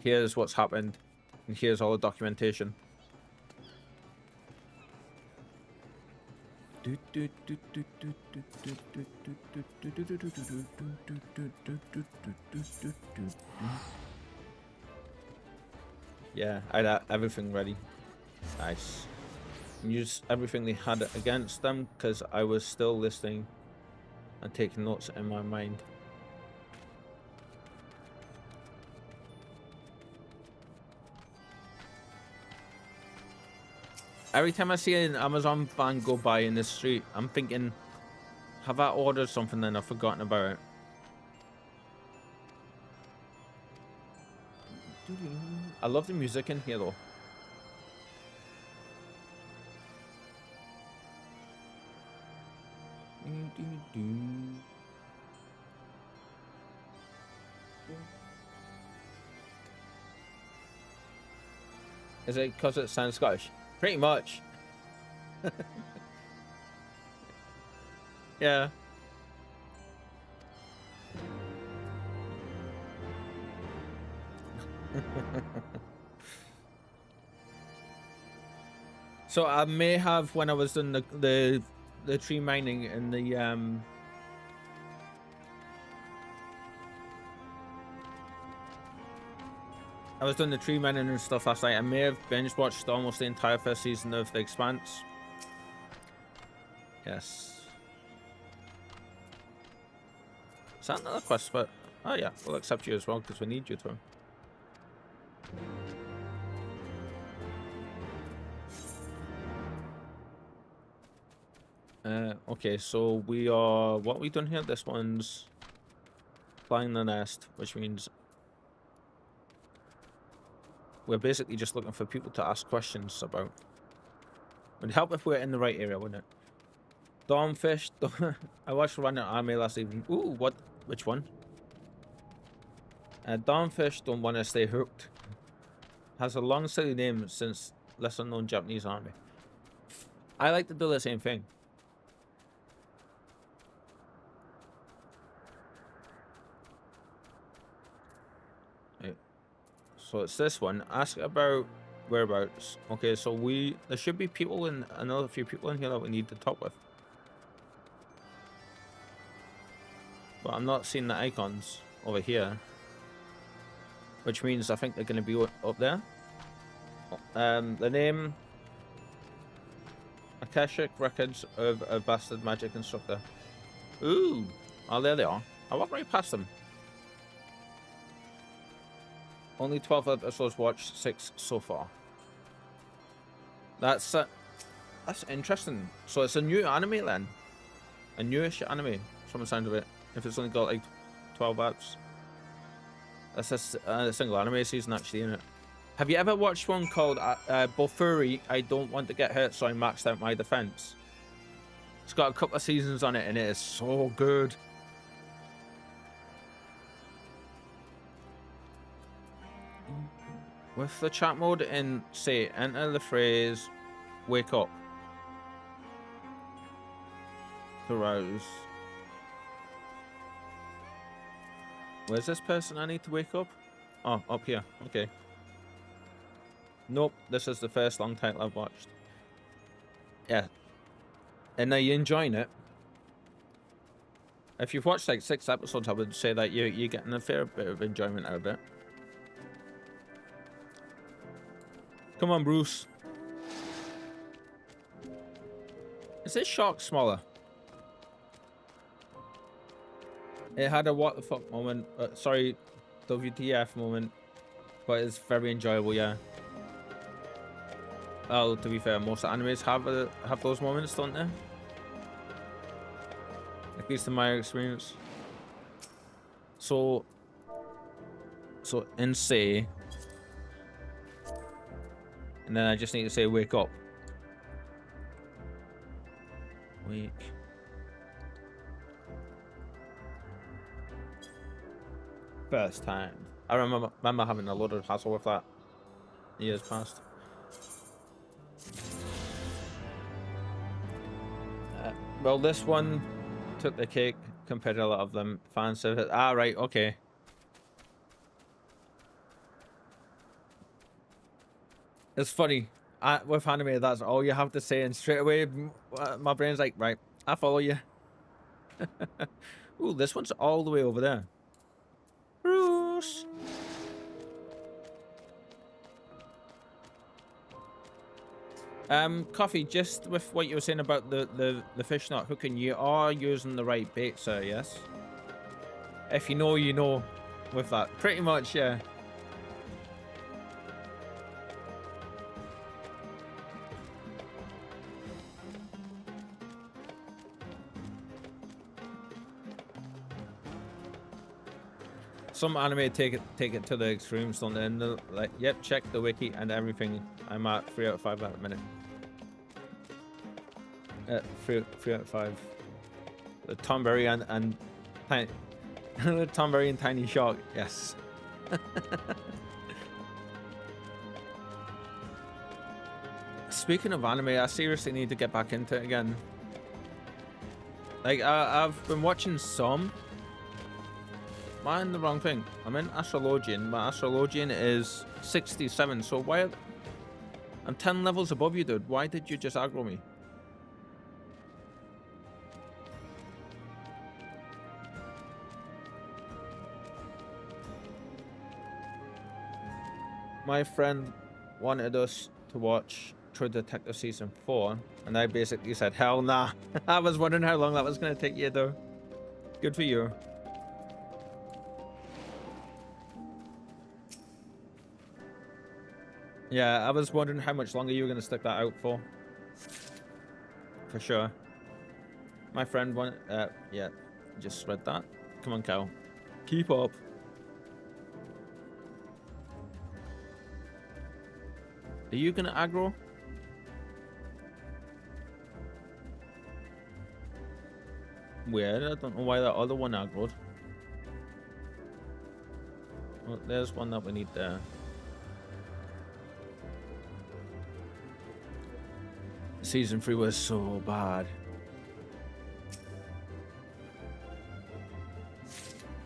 here's what's happened, and here's all the documentation. Yeah, I had everything ready. Nice. Used everything they had against them because I was still listening and taking notes in my mind. Every time I see an Amazon van go by in the street, I'm thinking, have I ordered something and I've forgotten about it? I love the music in here though. Is it because it sounds Scottish? Pretty much. Yeah. So I may have, when I was doing the tree mining and the I was doing the tree mining and stuff last night. I may have binge watched almost the entire first season of The Expanse. Yes. Is that another quest? But oh yeah, we'll accept you as well because we need you to. Okay, so we are... What we done here? This one's flying the nest, which means we're basically just looking for people to ask questions about. Would help if we're in the right area, wouldn't it? Dawnfish. I watched Run Anime last evening. Ooh, what? Which one? Dawnfish don't want to stay hooked. Has a long silly name since lesser known Japanese anime. I like to do the same thing. Right. So it's this one. Ask about whereabouts. Okay, so there should be people in another few people in here that we need to talk with. But I'm not seeing the icons over here. Which means I think they're going to be up there. The name... Akashic Records of a Bastard Magic Instructor. Ooh! Oh, there they are. I walked right past them. Only 12 episodes watched, 6 so far. That's interesting. So it's a new anime then? A newish anime, from the sound of it. If it's only got like 12 apps. That's a single anime season actually, isn't it? Have you ever watched one called Bofuri, I Don't Want to Get Hurt, so I Maxed Out My Defense? It's got a couple of seasons on it and it is so good. With the chat mode in, say, enter the phrase, wake up. To rouse. Where's this person I need to wake up? Oh, up here. Okay. Nope, this is the first long title I've watched. Yeah. And are you enjoying it? If you've watched like 6 episodes, I would say that you're getting a fair bit of enjoyment out of it. Come on, Bruce. Is this shark smaller? It had a what the fuck moment. Sorry, WTF moment. But it's very enjoyable, yeah. Oh, to be fair, most animes have those moments, don't they? At least in my experience. So in say, and then I just need to say wake up. Wake. First time. I remember having a lot of hassle with that years past. Well, this one took the cake compared to a lot of them. Fan service. Ah, right, okay. It's funny. With anime, that's all you have to say, and straight away, my brain's like, right, I follow you. Ooh, this one's all the way over there. Bruce. Coffee, just with what you were saying about the fish not hooking, you are using the right bait, sir, yes? If you know, you know with that. Pretty much, yeah. Some anime take it to the extremes, don't they? And they're like, yep, check the wiki and everything. I'm at 3 out of 5 at the minute. 3 out of 5. The Tomberry and tiny, the Tomberry and Tiny Shark. Yes. Speaking of anime, I seriously need to get back into it again. Like I've been watching some. Am I in the wrong thing? I'm in Astrologian. My Astrologian is 67. So why? I'm 10 levels above you, dude. Why did you just aggro me? My friend wanted us to watch True Detective Season 4, and I basically said, hell nah. I was wondering how long that was going to take you, though. Good for you. Yeah, I was wondering how much longer you were going to stick that out for. For sure. My friend won. Yeah, just read that. Come on, Cal. Keep up. Are you gonna aggro? Weird. I don't know why that other one aggroed. Well, there's one that we need there. Season 3 was so bad.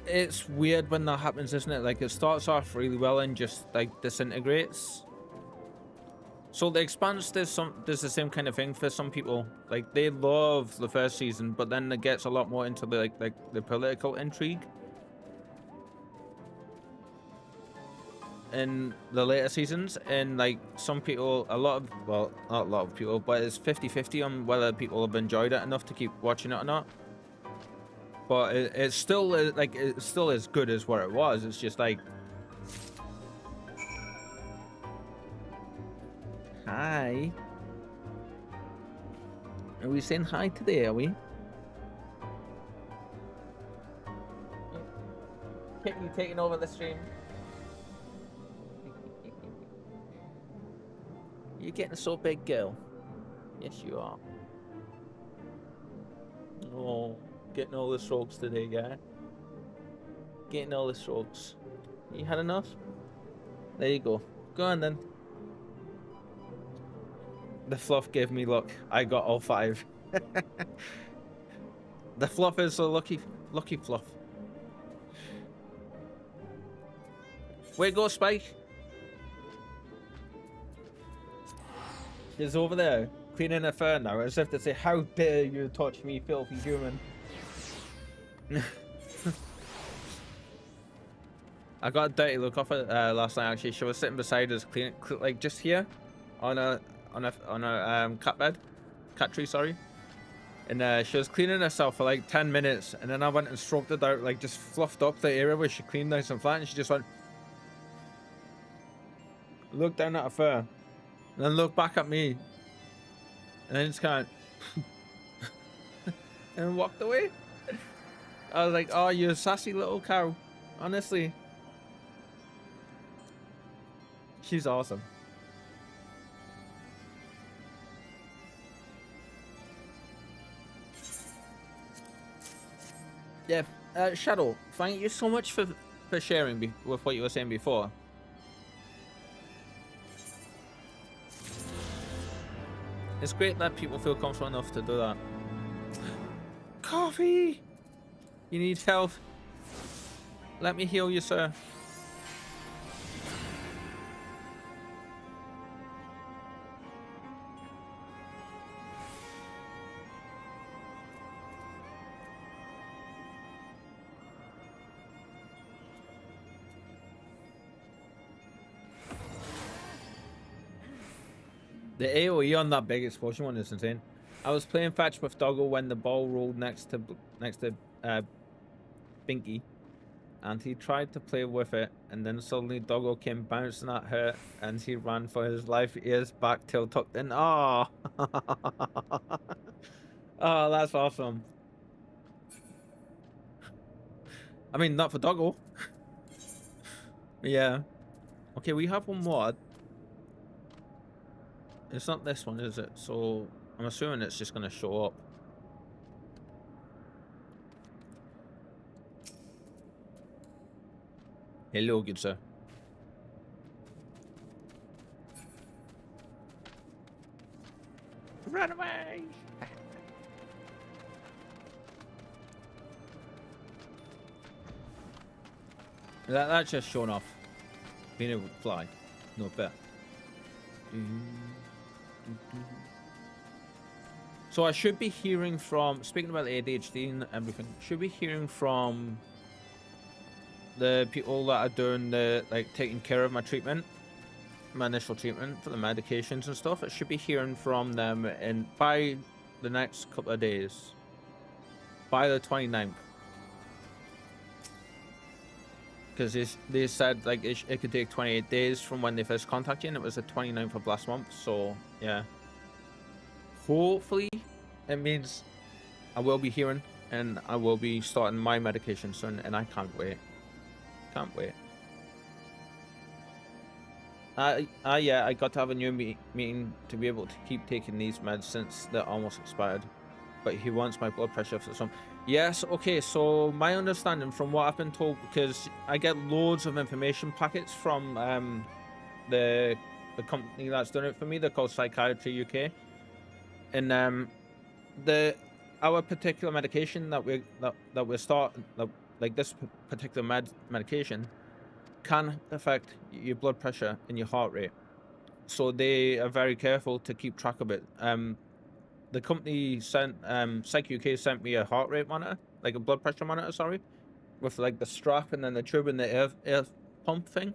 It's weird when that happens, isn't it? Like, it starts off really well and just like disintegrates. So the Expanse, there's the same kind of thing for some people. Like, they love the first season, but then it gets a lot more into the like the political intrigue in the later seasons. And like some people, well, not a lot of people, but it's 50-50 on whether people have enjoyed it enough to keep watching it or not. But it's still like, it's still as good as what it was. It's just like, hi. Are we saying hi today, are we? You taking over the stream? You're getting so big, girl. Yes, you are. Oh, getting all the strokes today, guy. Getting all the strokes. You had enough? There you go. Go on then. The fluff gave me luck. I got all 5. The fluff is a lucky fluff. Where go, Spike? She's over there cleaning her fur now, as if to say, "How dare you touch me, filthy human!" I got a dirty look off her last night. Actually, she was sitting beside us, cleaning, like just here, on a cat tree, sorry. And she was cleaning herself for like 10 minutes, and then I went and stroked it out, like just fluffed up the area where she cleaned nice and flat, and she just went, looked down at her fur, and then looked back at me, and then just kind of and walked away. I was like, "Oh, you sassy little cow." Honestly, she's awesome. Yeah, Shadow, thank you so much for sharing with what you were saying before. It's great that people feel comfortable enough to do that. Coffee! You need help? Let me heal you, sir. The AoE on that big explosion one is insane. I was playing fetch with Doggo when the ball rolled next to Binky, and he tried to play with it, and then suddenly Doggo came bouncing at her, and he ran for his life, ears back, tail tucked in. Oh, oh, that's awesome. I mean, not for Doggo. Yeah. Okay, we have one more. It's not this one, is it? So I'm assuming it's just gonna show up. Hello, good sir. Run away! That's just showing off being able to fly. No bet. So I should be hearing from, speaking about the ADHD and everything, should be hearing from the people that are doing the, like, taking care of my treatment, my initial treatment for the medications and stuff. I should be hearing from them by the next couple of days, by the 29th. Because they said, like, it could take 28 days from when they first contacted you, and it was the 29th of last month. So yeah, hopefully it means I will be hearing, and I will be starting my medication soon, and I can't wait. Can't wait. Yeah, I got to have a new meeting to be able to keep taking these meds since they're almost expired. But he wants my blood pressure for some. Yes, okay, so my understanding from what I've been told, because I get loads of information packets from the company that's done it for me. They're called Psychiatry UK, and our particular medication that we're starting, like this particular medication, can affect your blood pressure and your heart rate. So they are very careful to keep track of it. The company sent Psych UK sent me a heart rate monitor, like a blood pressure monitor, sorry, with like the strap and then the tube and the air pump thing.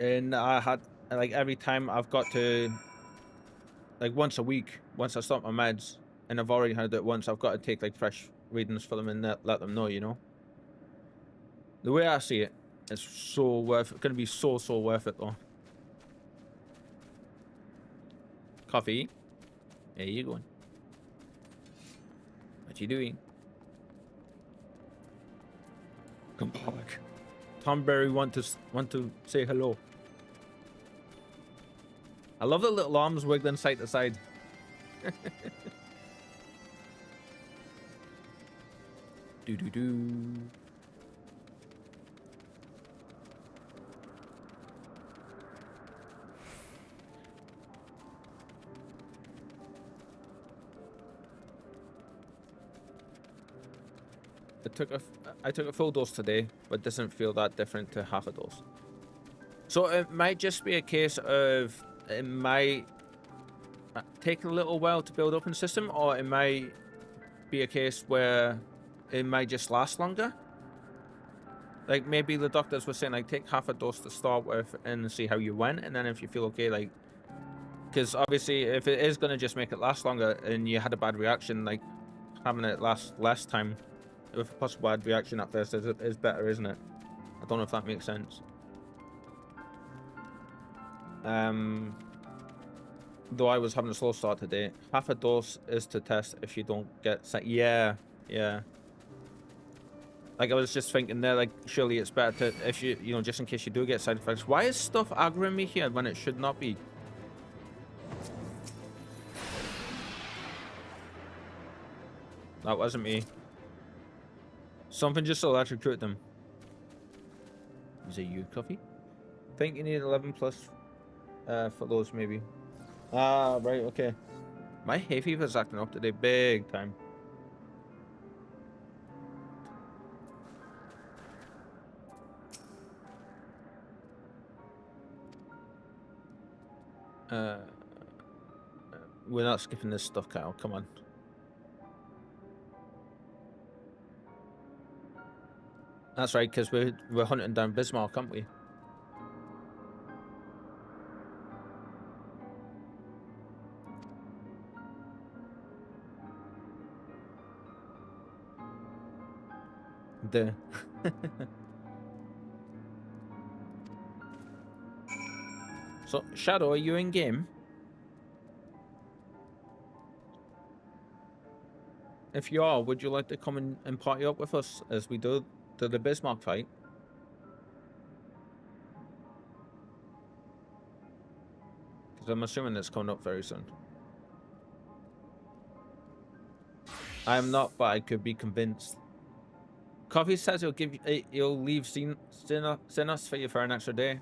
And I had, like, every time I've got to, like, once a week, once I start my meds, and I've already had it once, I've got to take like fresh readings for them and let them know, you know. The way I see it, it's so worth it. Gonna be so worth it though. Coffee. There you going. What you doing? Come back. Tom Berry want to say hello. I love the little arms wiggling side to side. Do do do. I took a full dose today, but doesn't feel that different to half a dose. So it might just be a case of it might take a little while to build up in the system, or it might be a case where it might just last longer. Like maybe the doctors were saying like take half a dose to start with and see how you went, and then if you feel okay, like, because obviously if it is going to just make it last longer and you had a bad reaction, like having it last less time with a possible bad reaction at first is better, isn't it? I don't know if that makes sense. Though I was having a slow start today. Half a dose is to test if you don't get sick. Yeah. Like I was just thinking there, like surely it's better to, if you know, just in case you do get side effects. Why is stuff aggroing me here when it should not be? That wasn't me. Something just electrocuted them. Is it you, Coffee? Think you need 11 plus for those, maybe. Ah, right, okay. My hay fever's acting up today big time. We're not skipping this stuff, Kyle. Come on. That's right, because we're hunting down Bismarck, aren't we? So, Shadow, are you in game? If you are, would you like to come and party up with us as we do the Bismarck fight? Because I'm assuming it's coming up very soon. I'm not, but I could be convinced. Coffee says he'll leave Sinus for you for an extra day.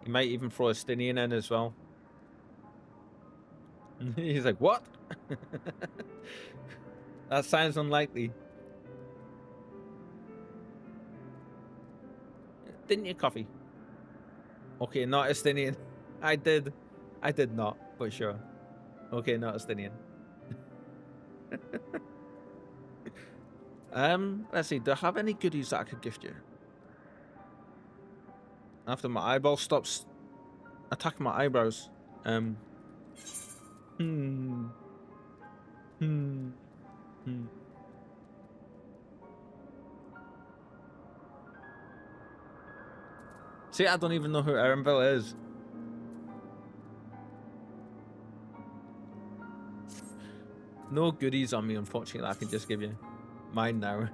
He might even throw a Stinian in as well. He's like, what? That sounds unlikely. Didn't you, Coffee? Okay, not a Stinian. I did not, but sure. Okay, not a Stinian. Let's see, do I have any goodies that I could gift you? After my eyeball stops attacking my eyebrows. See, I don't even know who Aaronville is. No goodies on me, unfortunately. I can just give you mine now.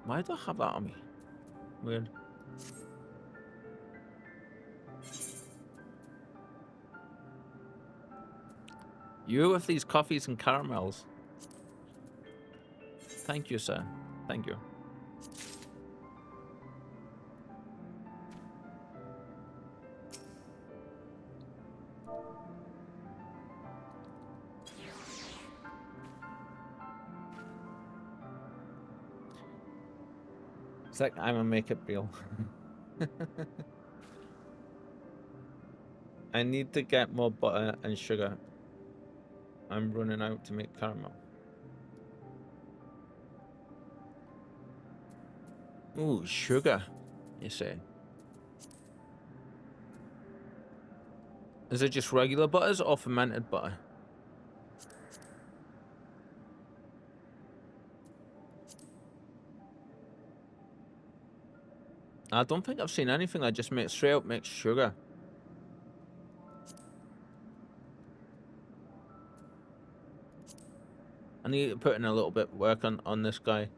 Why do I have that on me? Weird. You with these coffees and caramels. Thank you, sir. Thank you. It's like I'm gonna make it real. I need to get more butter and sugar. I'm running out to make caramel. Ooh, sugar, you say? Is it just regular butters or fermented butter? I don't think I've seen anything that just makes straight up makes sugar. I need to put in a little bit of work on this guy.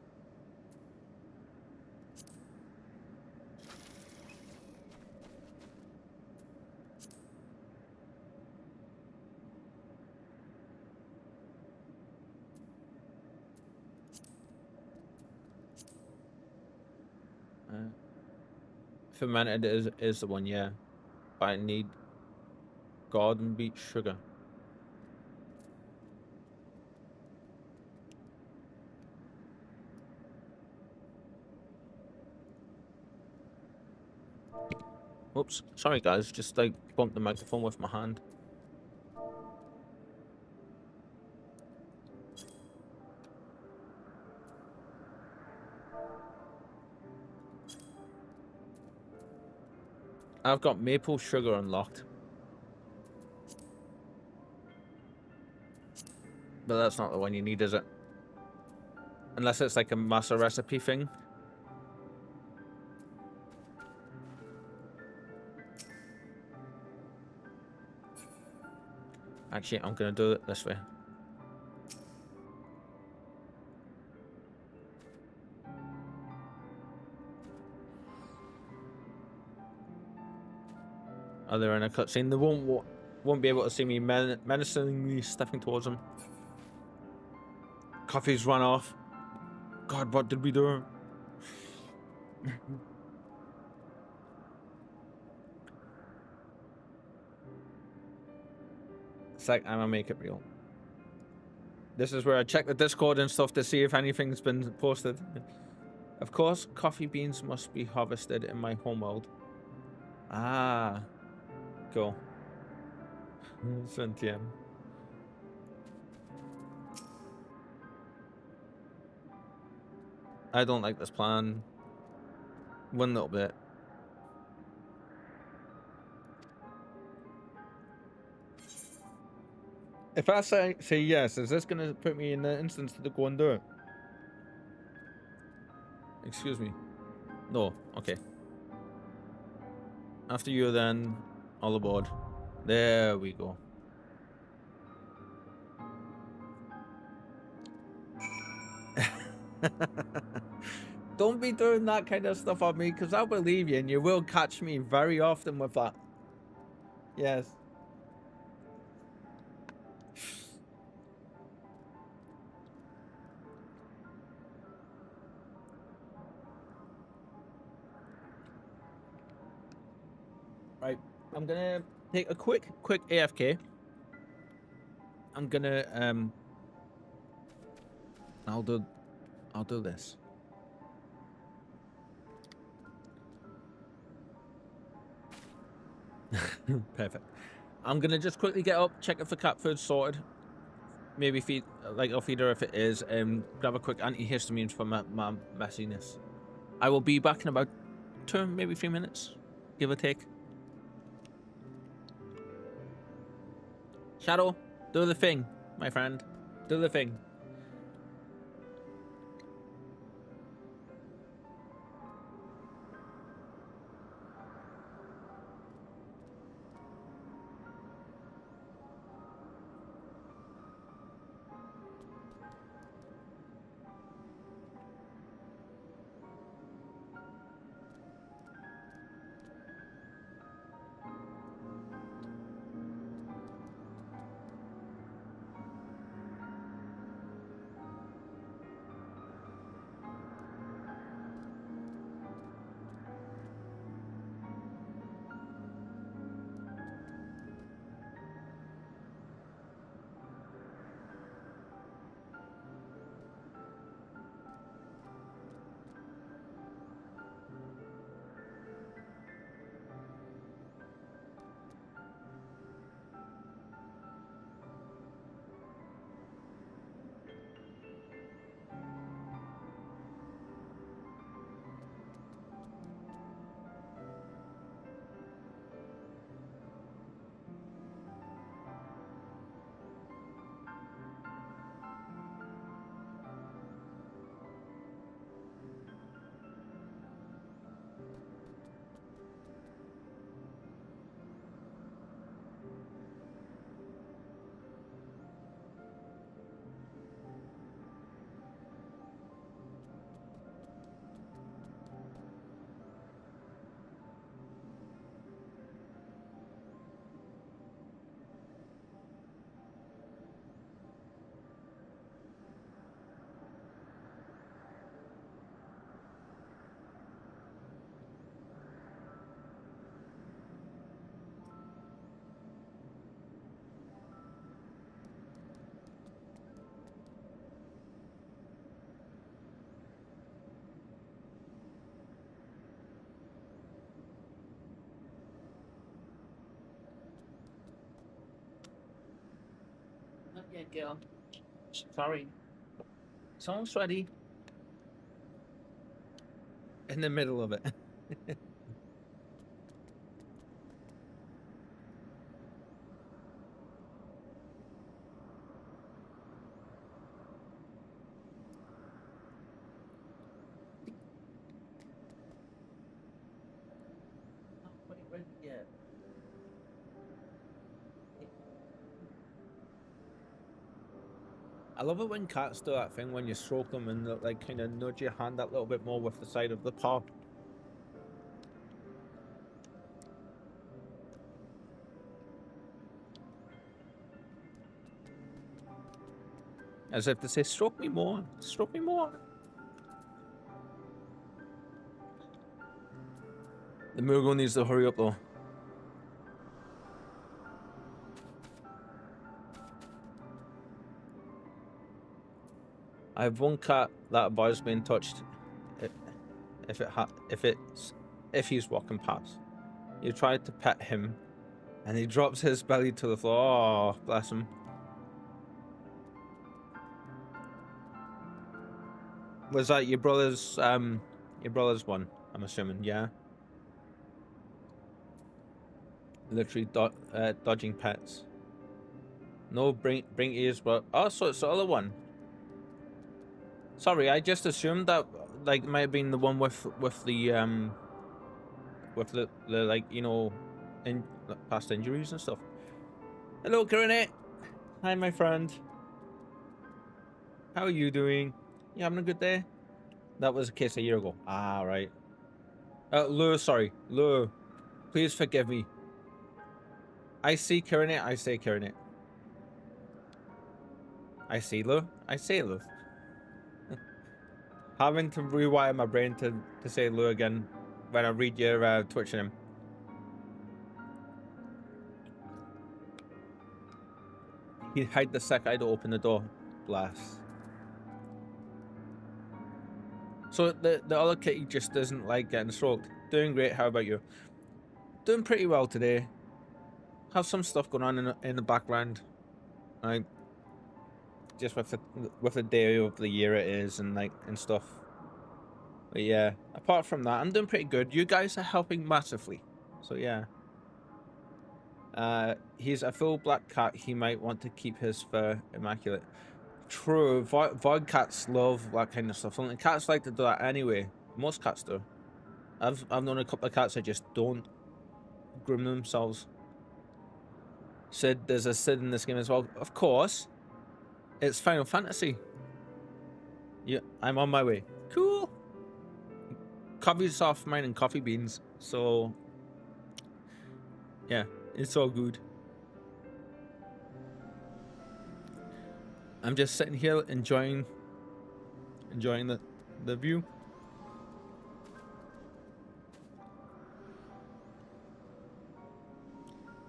Fermented is the one, yeah. But I need garden beet sugar. Oops, sorry guys, just like bumped the microphone with my hand. I've got maple sugar unlocked. But that's not the one you need, is it? Unless it's like a master recipe thing. Actually, I'm gonna do it this way. Oh, they're in a cutscene. They won't be able to see me menacingly stepping towards them. Coffee's run off. God, what did we do? It's like, I'm gonna make it real. This is where I check the Discord and stuff to see if anything's been posted. Of course, coffee beans must be harvested in my homeworld. Ah. Cool. Sentiem. I don't like this plan. One little bit. If I say yes, is this gonna put me in the instance to go and do it? Excuse me. No, okay. After you then, all aboard. There we go. Don't be doing that kind of stuff on me, because I'll believe you, and you will catch me very often with that. Yes. Right, I'm gonna take a quick AFK. I'm gonna I'll do this. Perfect. I'm gonna just quickly get up, check if the cat food's sorted. Maybe feed, like, I'll feed her if it is, and grab a quick antihistamine for my messiness. I will be back in about 2, maybe 3 minutes, give or take. Shadow, do the thing, my friend. Do the thing. right, girl. Sorry. It's almost ready. In the middle of it. Not quite ready yet. I love it when cats do that thing when you stroke them and like kind of nudge your hand that little bit more with the side of the paw. As if to say, stroke me more, stroke me more. The Moogle needs to hurry up though. I have one cat that avoids being touched if he's walking past. You try to pet him and he drops his belly to the floor. Oh, bless him. Was that your brother's one, I'm assuming, yeah? Literally dodging pets. No bring ears, but oh, so it's the other one. Sorry, I just assumed that like might have been the one with the like, you know, past injuries and stuff. Hello, Corinne. Hi, my friend. How are you doing? You having a good day? That was a case a year ago. Ah, right. Lou, sorry, Lou. Please forgive me. I see Corinne. I say Corinne. I see Lou. I say Lou. Having to rewire my brain to say Lou again when I read your Twitch name. He'd hide the second I'd open the door. Bless. So the other kitty just doesn't like getting stroked. Doing great. How about you? Doing pretty well today. Have some stuff going on in the background. Like just with the day of the year it is and like and stuff. But yeah, apart from that, I'm doing pretty good. You guys are helping massively. So yeah. He's a full black cat. He might want to keep his fur immaculate. True. Void cats love that kind of stuff. And cats like to do that anyway. Most cats do. I've known a couple of cats that just don't groom themselves. Sid, there's a Sid in this game as well. Of course. It's Final Fantasy. Yeah, I'm on my way. Cool. Coffee's off mine and coffee beans. So yeah, it's all good. I'm just sitting here enjoying the view.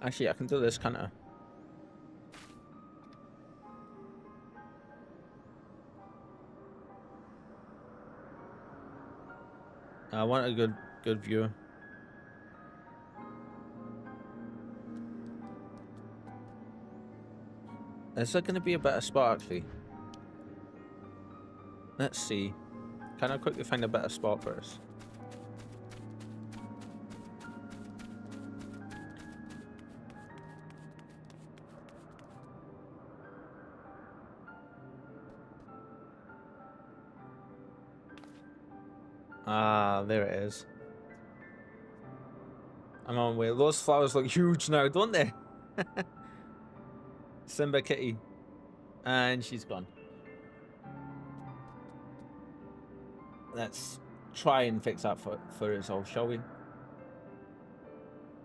Actually, I can do this, can't I? I want a good view. Is there going to be a better spot, actually? Let's see. Can I quickly find a better spot for us? Ah, there it is. I'm on my way. Those flowers look huge now, don't they? Simba kitty. And she's gone. Let's try and fix that for us all, shall we?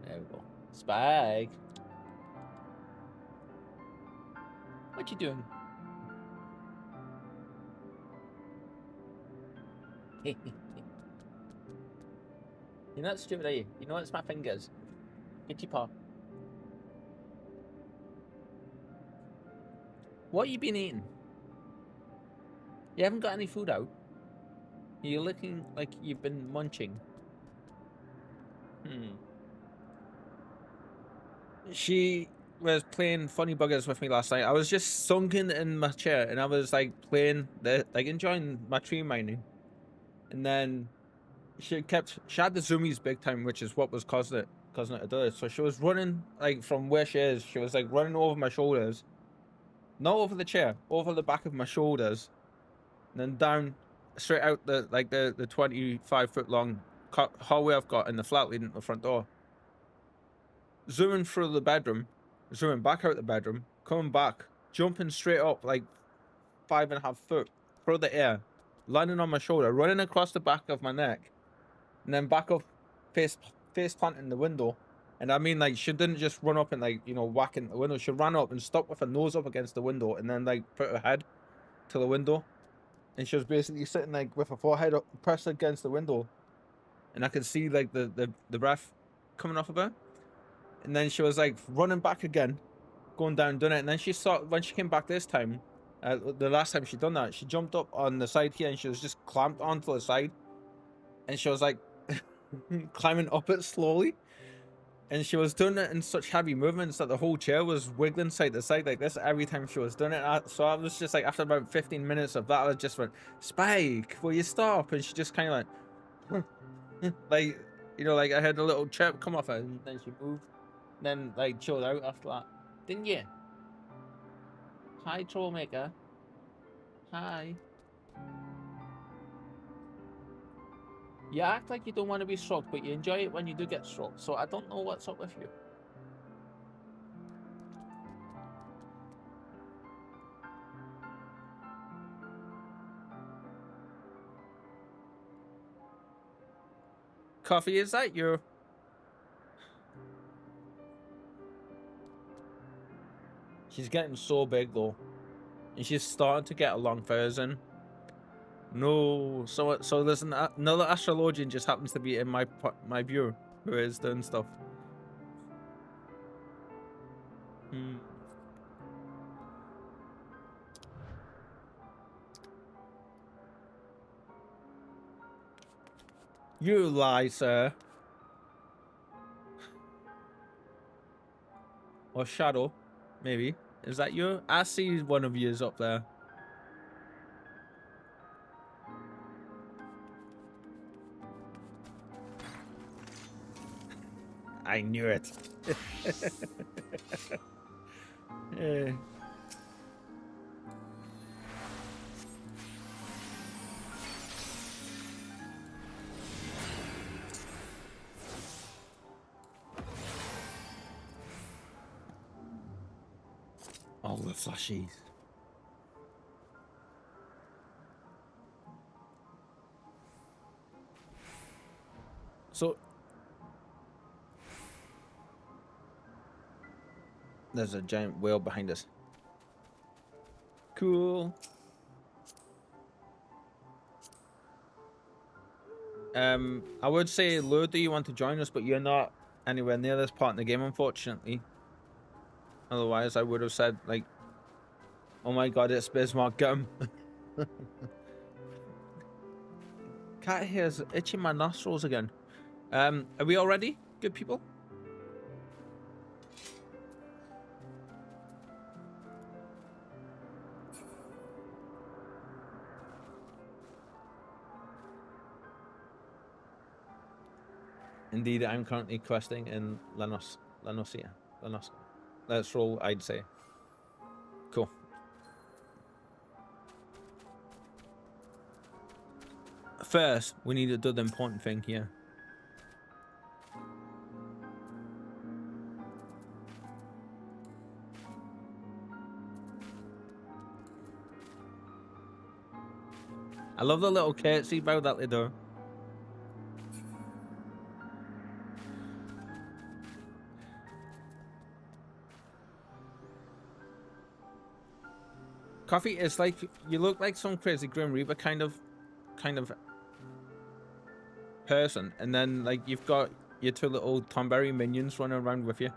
There we go. Spike. What you doing? You're not stupid, are you? You know it's my fingers. Get your paw. What you been eating? You haven't got any food out? You're looking like you've been munching. She was playing Funny Buggers with me last night, I was just sunken in my chair and I was like playing enjoying my tree mining. And then she had the zoomies big time, which is what was causing it to do it. So she was running like from where she is, she was like running over my shoulders. Not over the chair, over the back of my shoulders. And then down straight out the 25-foot long hallway I've got in the flat leading to the front door. Zooming through the bedroom, zooming back out the bedroom, coming back, jumping straight up like 5.5 foot through the air, landing on my shoulder, running across the back of my neck, and then back up, face planting the window. And I mean, like, she didn't just run up and like, you know, whack into the window. She ran up and stopped with her nose up against the window, and then like put her head to the window, and she was basically sitting like with her forehead up, pressed against the window, and I could see like the breath coming off of her. And then she was like running back again, going down, doing it. And then she saw, when she came back this time, the last time she done that, she jumped up on the side here and she was just clamped onto the side. And she was like climbing up it slowly. And she was doing it in such heavy movements that the whole chair was wiggling side to side like this every time she was doing it. So I was just like, after about 15 minutes of that, I just went, Spike, will you stop? And she just kind of like, like, you know, like I had a little chirp come off her, and then she moved. Then like chilled out after that, didn't you? Hi, Trollmaker. Hi. You act like you don't want to be stroked, but you enjoy it when you do get stroked. So I don't know what's up with you. Coffee, is that you? She's getting so big though, and she's starting to get a long furs in. No, so there's another astrologian just happens to be in my view who is doing stuff. You lie, sir. Or Shadow, maybe. Is that you? I see one of you is up there. I knew it. Yeah. All the flashies. So there's a giant whale behind us. Cool. I would say, Lou, do you want to join us? But you're not anywhere near this part in the game, unfortunately. Otherwise, I would have said, like, oh my god, it's Bismarck, get him. Cat here's itching my nostrils again. Are we all ready, good people? Indeed, I'm currently questing in Lanosia. Let's roll, I'd say. Cool. First, we need to do the important thing here. I love the little curtsy bow that they do. Coffee is like, you look like some crazy Grim Reaper kind of person, and then like you've got your two little Tomberry minions running around with you.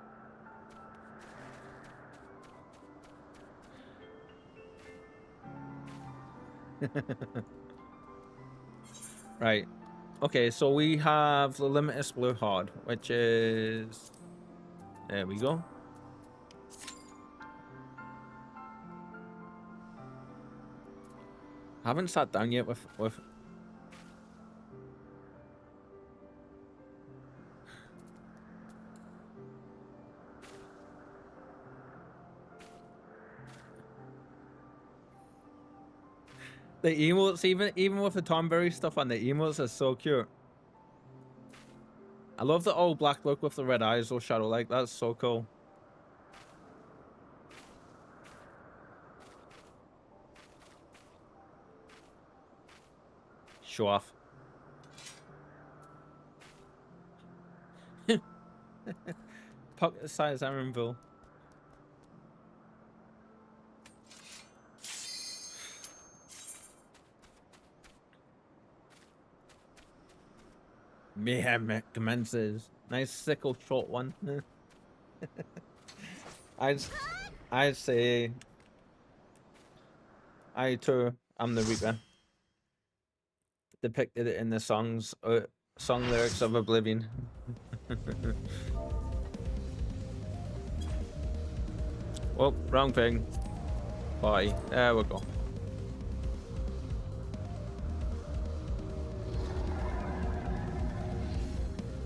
Right. Okay, so we have the Limitless Blue Horde, which is, there we go. haven't sat down yet with the emotes. Even with the Tomberry stuff on, the emotes are so cute. I love the all black look with the red eyes or shadow. Like, that's so cool. Show off. Pocket size Aaronville. Mayhem commences. Nice sickle short one. I'd say I too am the Reaper. Depicted it in the song lyrics of Oblivion. Oh, wrong thing. Bye. There we go.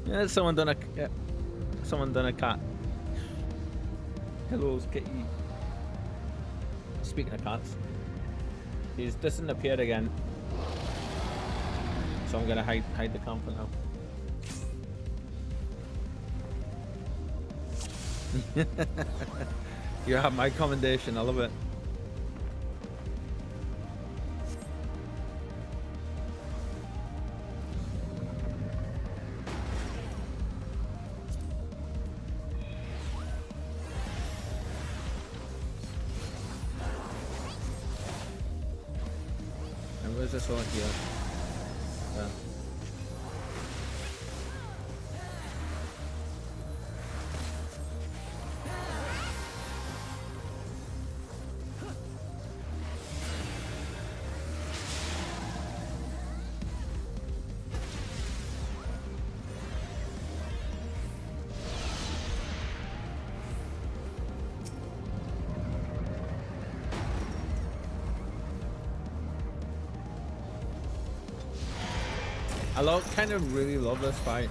Yeah, someone done a cat. Hello, kitty. Speaking of cats, he's disappeared again. So I'm gonna hide the camper now. You have my commendation. I love it. And where's this one here? Yeah. I kind of really love this fight.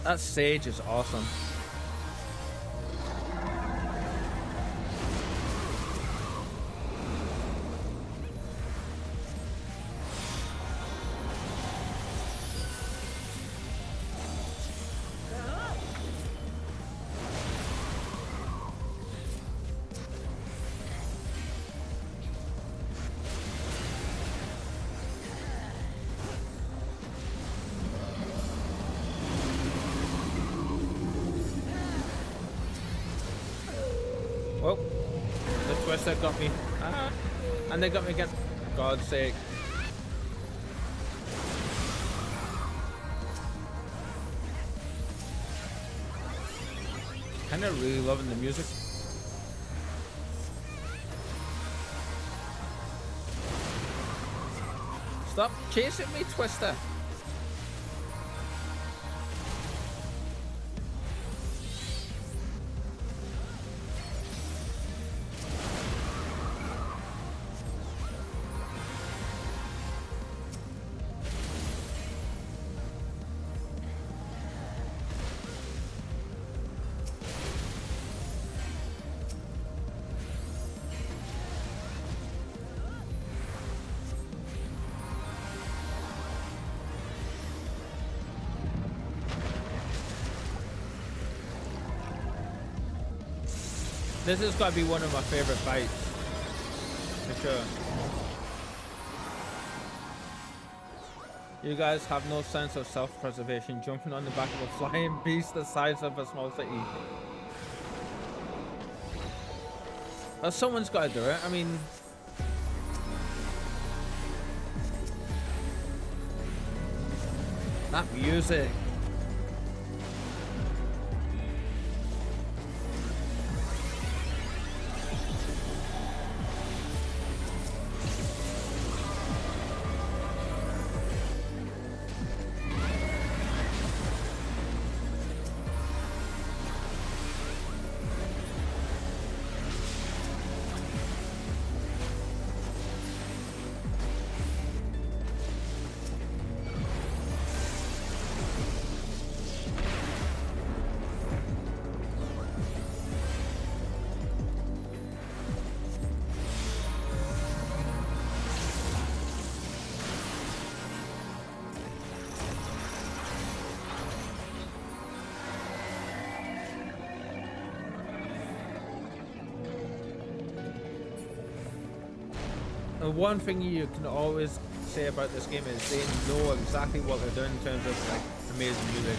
That sage is awesome. Oh, the twister got me. Ah, and they got me again. For God's sake. Kinda really loving the music. Stop chasing me, Twister. This has got to be one of my favorite fights, for sure. You guys have no sense of self-preservation, jumping on the back of a flying beast the size of a small city. Someone's got to do it. I mean, that music. And one thing you can always say about this game is they know exactly what they're doing in terms of like amazing music.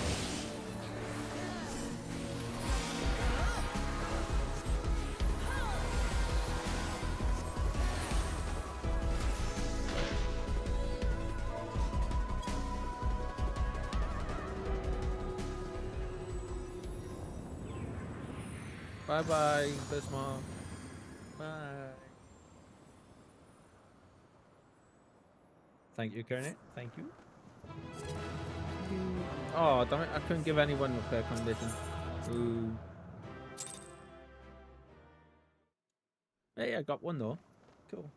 Bye bye, Bismarck. Bye. Thank you, Kernet. Thank you. Oh, damn it. I couldn't give anyone a fair condition. Ooh. Hey, I got one though. Cool.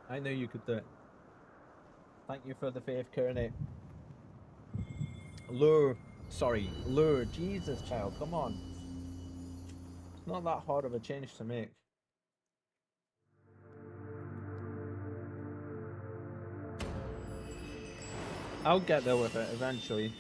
I knew you could do it. Thank you for the faith, Kernet. Lure. Sorry, lure. Jesus, child. Come on. It's not that hard of a change to make. I'll get there with it eventually.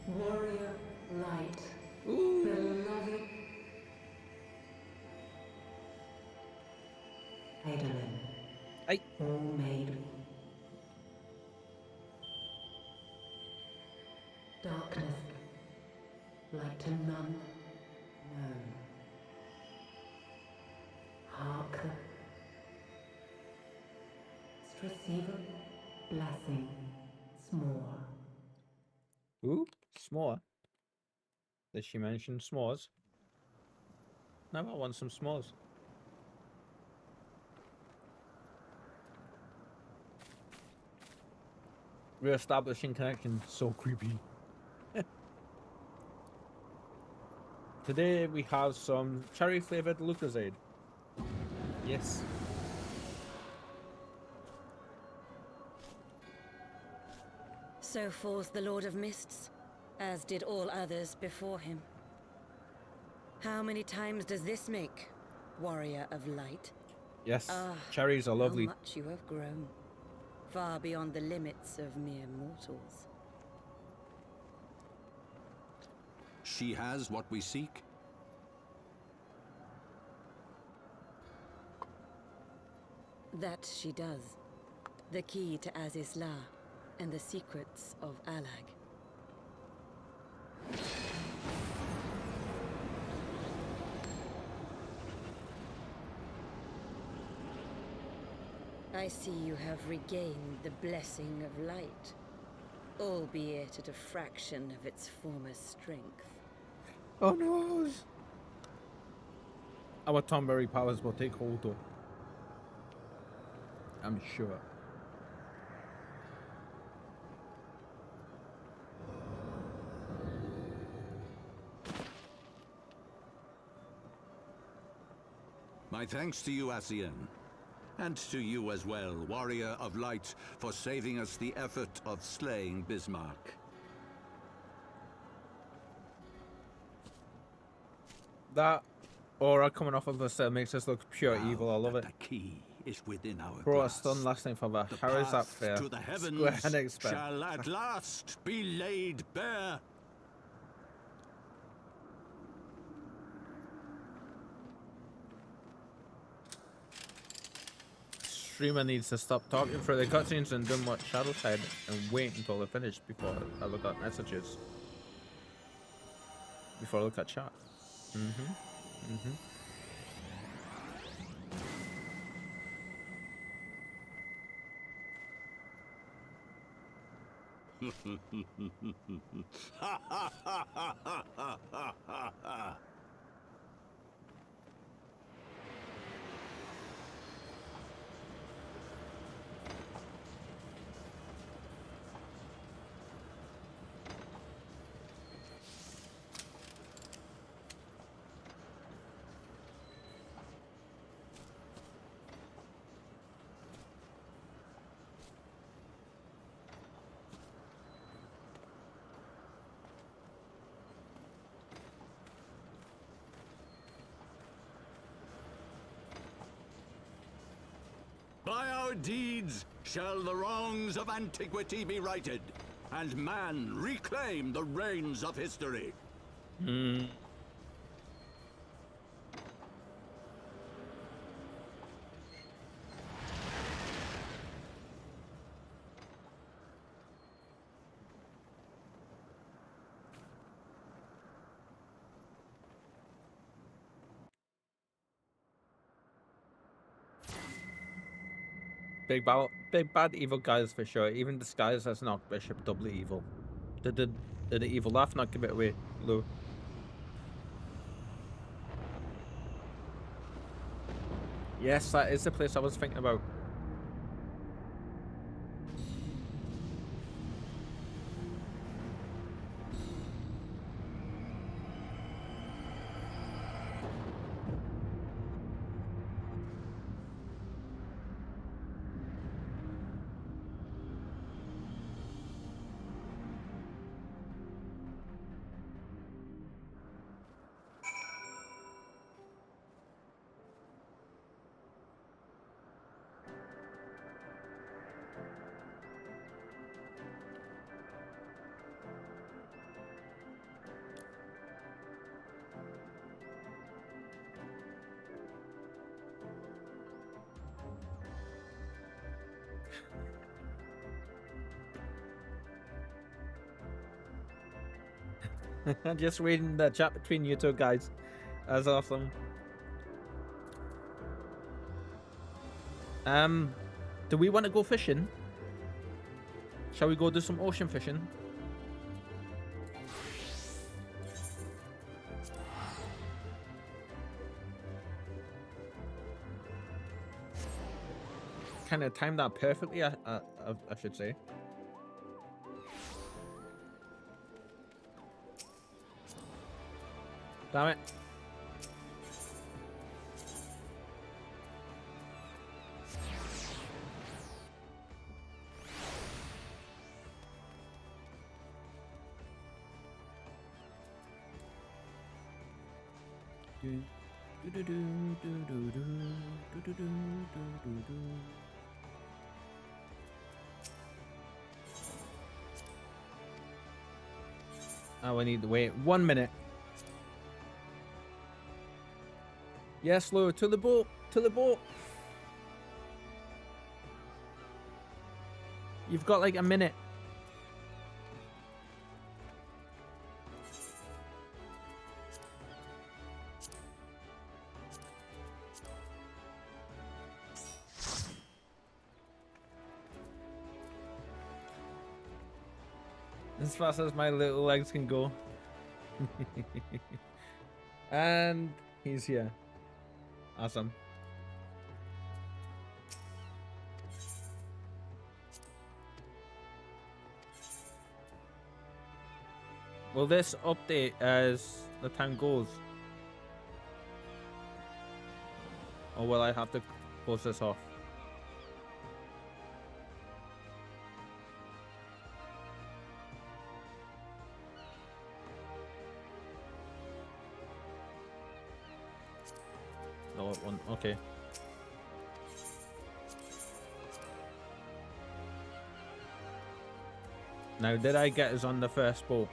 Warrior light. Ooh. Beloved Eidolon. Hey. All made. Darkness. Light to none known. Hark. Receiver. Blessing. S'more. Ooh, s'more. Did she mention s'mores? No, I want some s'mores. Re-establishing connection. So creepy. Today we have some cherry flavored Lucozade. Yes. So falls the Lord of Mists, as did all others before him. How many times does this make, Warrior of Light? Yes, Ah, cherries are lovely. how much you have grown, far beyond the limits of mere mortals. She has what we seek? That she does. The key to Azizla and the secrets of Alag. I see you have regained the blessing of light, albeit at a fraction of its former strength. Oh no! Our Tomberry powers will take hold though. I'm sure. My thanks to you, Asian. And to you as well, Warrior of Light, for saving us the effort of slaying Bismarck. That aura coming off of us makes us look pure evil. I love it. The key is within our Bro, a grasp. stun lasting forever. The How is that path fair? to the heavens Square Enix fair. shall at last be laid bare. Streamer needs to stop talking for the cutscenes and doing what Shadow said and wait until they're finished before I look at messages. Before I look at chat. By our deeds shall the wrongs of antiquity be righted, and man reclaim the reins of history. Big bad evil guys for sure. Even disguised as an Archbishop, doubly evil. Did the evil laugh not give it away, Lou? Yes, that is the place I was thinking about. Just reading the chat between you two guys. That's awesome. Do we want to go fishing? Shall we go do some ocean fishing? Kind of timed that perfectly, I should say. Damn it. Oh, I need to wait 1 minute. Yes, Lou, to the boat, to the boat. You've got like a minute. As fast as my little legs can go. And he's here. Awesome. Will this update as the time goes? Or will I have to close this off? No, it won't. Okay. Now, did I get us on the first boat?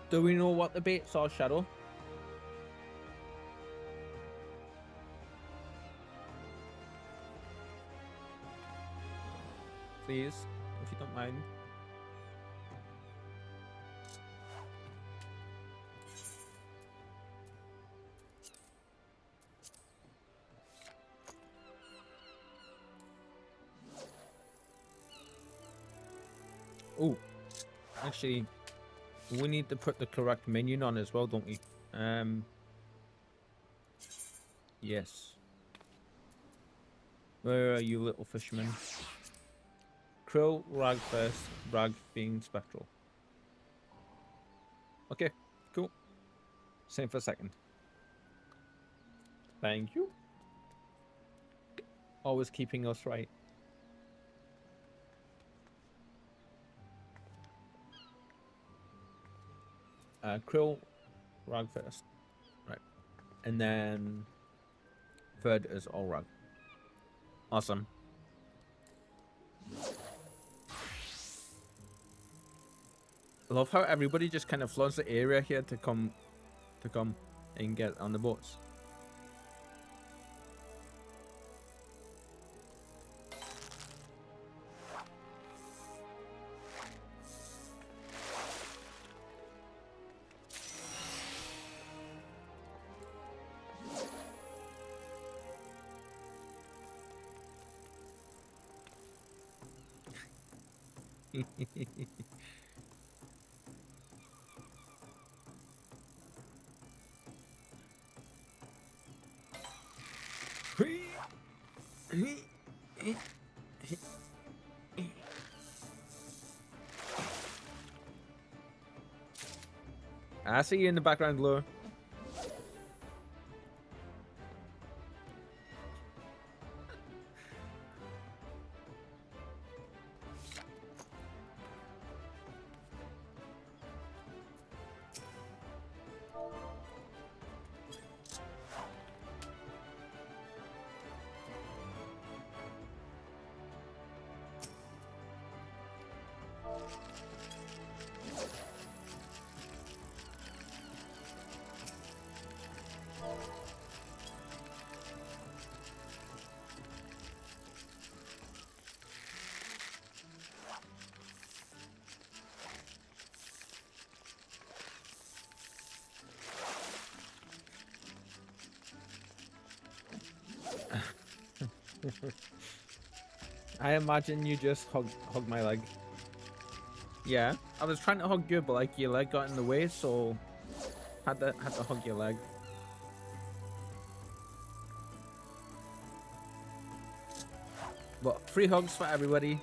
Do we know what the baits are, Shadow? Please, if you don't mind. Oh, actually, we need to put the correct minion on as well, don't we? Yes. Where are you, little fisherman? Krill, Rag first, Rag being spectral. Okay, cool. Same for a second. Thank you. Always keeping us right. Krill, Rag first. Right. And then third is all Rag. Awesome. I love how everybody just kind of floods the area here to come and get on the boats. I see you in the background, Lure. I imagine you just hug my leg. Yeah, I was trying to hug you, but like your leg got in the way, so had to hug your leg. But 3 hugs for everybody.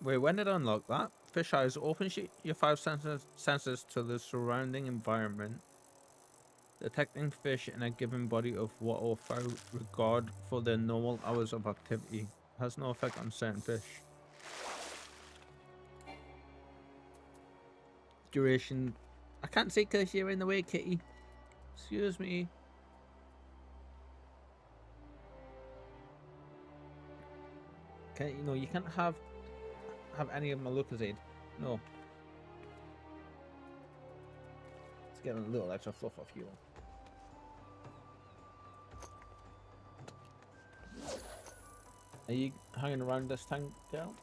Wait, when did I unlock that? Fish eyes. Open your 5 senses to the surrounding environment. Detecting fish in a given body of water without regard for their normal hours of activity. Has no effect on certain fish. Duration. I can't see because you're in the way, kitty. Excuse me. You can't have any of my Lucozade. No. Let's get a little extra fluff off you. Are you hanging around this tank, girl?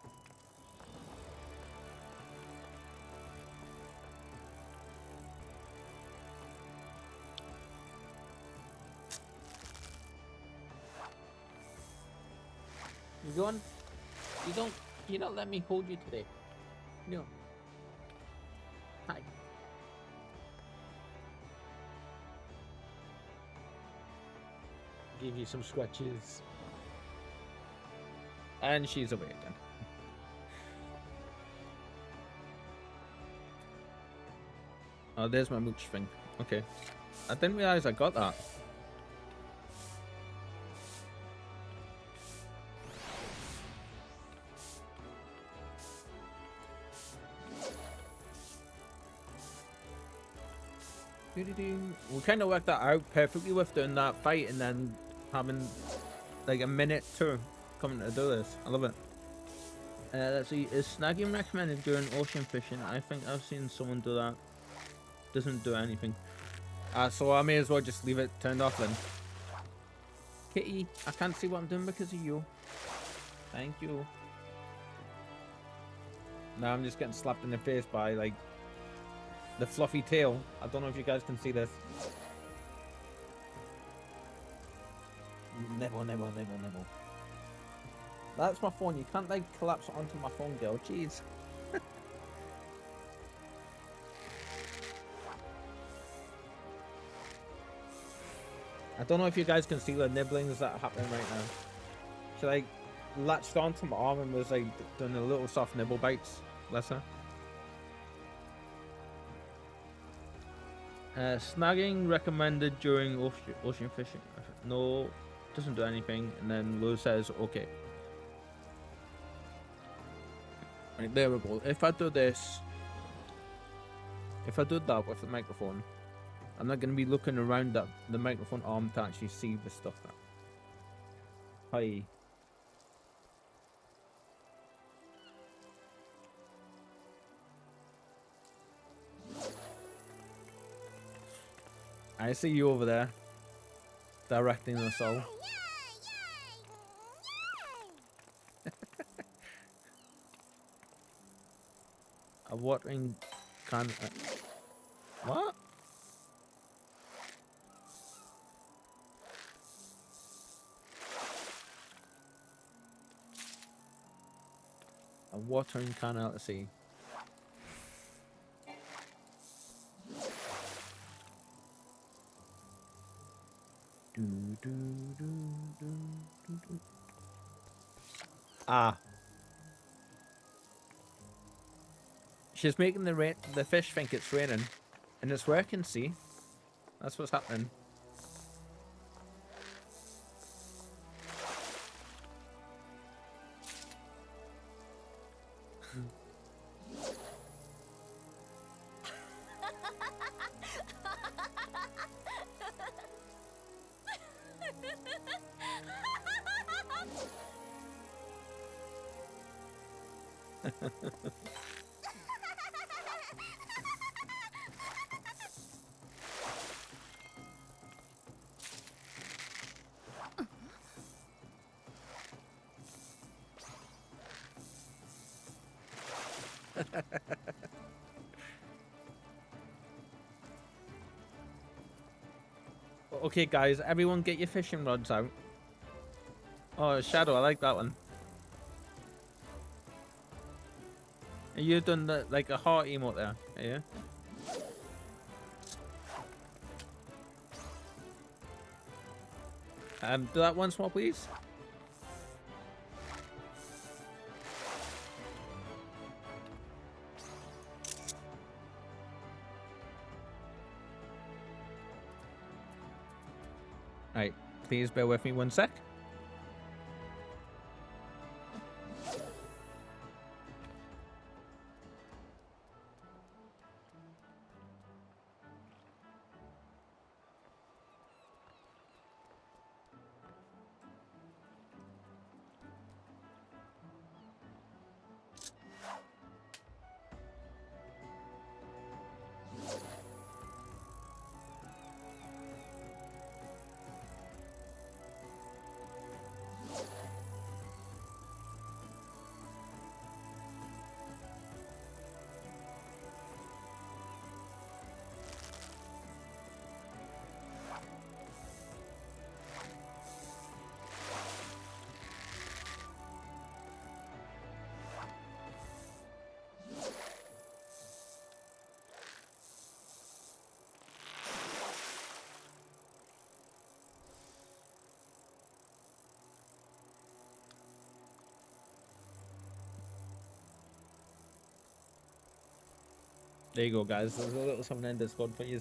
You going? You don't let me hold you today. No. Hi. Give you some scratches. And she's away again. Oh, there's my mooch thing. Okay. I didn't realize I got that. We kind of worked that out perfectly with doing that fight and then having like a minute to coming to do this. I love it. Let's see, is snagging recommended during ocean fishing? I think I've seen someone do that. Doesn't do anything. So I may as well just leave it turned off then. Kitty, I can't see what I'm doing because of you. Thank you. Now I'm just getting slapped in the face by like the fluffy tail. I don't know if you guys can see this. Nibble, nibble, nibble, nibble. That's my phone. You can't like collapse it onto my phone, girl. Jeez. I don't know if you guys can see the nibblings that are happening right now. She like latched onto my arm and was like doing a little soft nibble bites. Bless her. Snagging recommended during ocean fishing. No, doesn't do anything. And then Lou says, okay. Right, there we go. If I do this, if I do that with the microphone, I'm not going to be looking around at the microphone arm to actually see the stuff. Hi. I see you over there, directing us all. A watering can. What? A watering can out to sea. Ah. She's making the fish think it's raining. And it's working, see? That's what's happening. Okay, guys, everyone get your fishing rods out. Oh, Shadow, I like that one. Are you done the, like a heart emote there? Yeah. Do that once more, please. Right, please bear with me 1 sec. There you go, guys. There's a little something in Discord for you.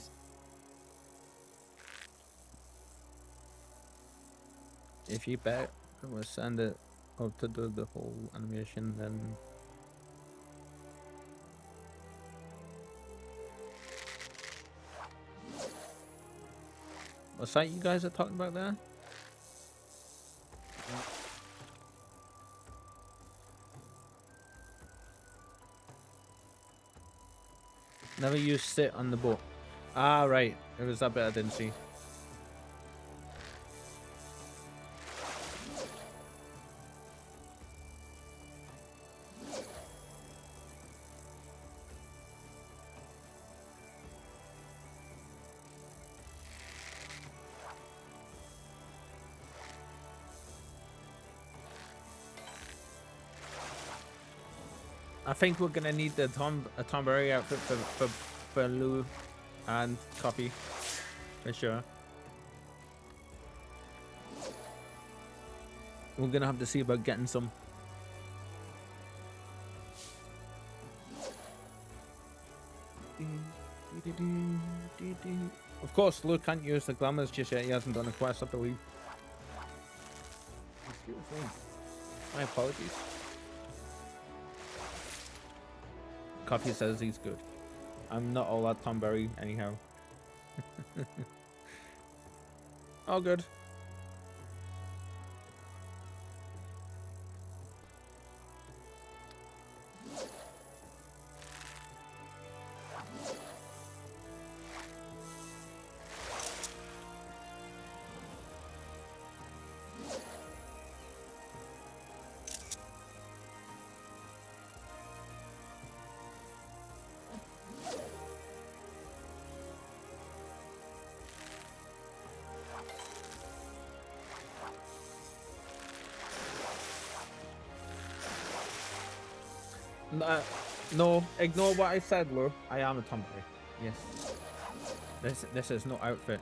If you bet, we'll send it up to do the whole animation, then. What's that you guys are talking about there? Never use sit on the boat. Ah, right. It was that bit I didn't see. I think we're gonna need the Tomberry outfit for Lou and Coffee for sure. We're gonna have to see about getting some. Of course, Lou can't use the glamours just yet. He hasn't done a quest, I believe. Excuse me. My apologies. Coffee says he's good. I'm not all that Tomberry anyhow. All good. No, ignore what I said, Lou. I am a Tomberry. Yes. This is no outfit.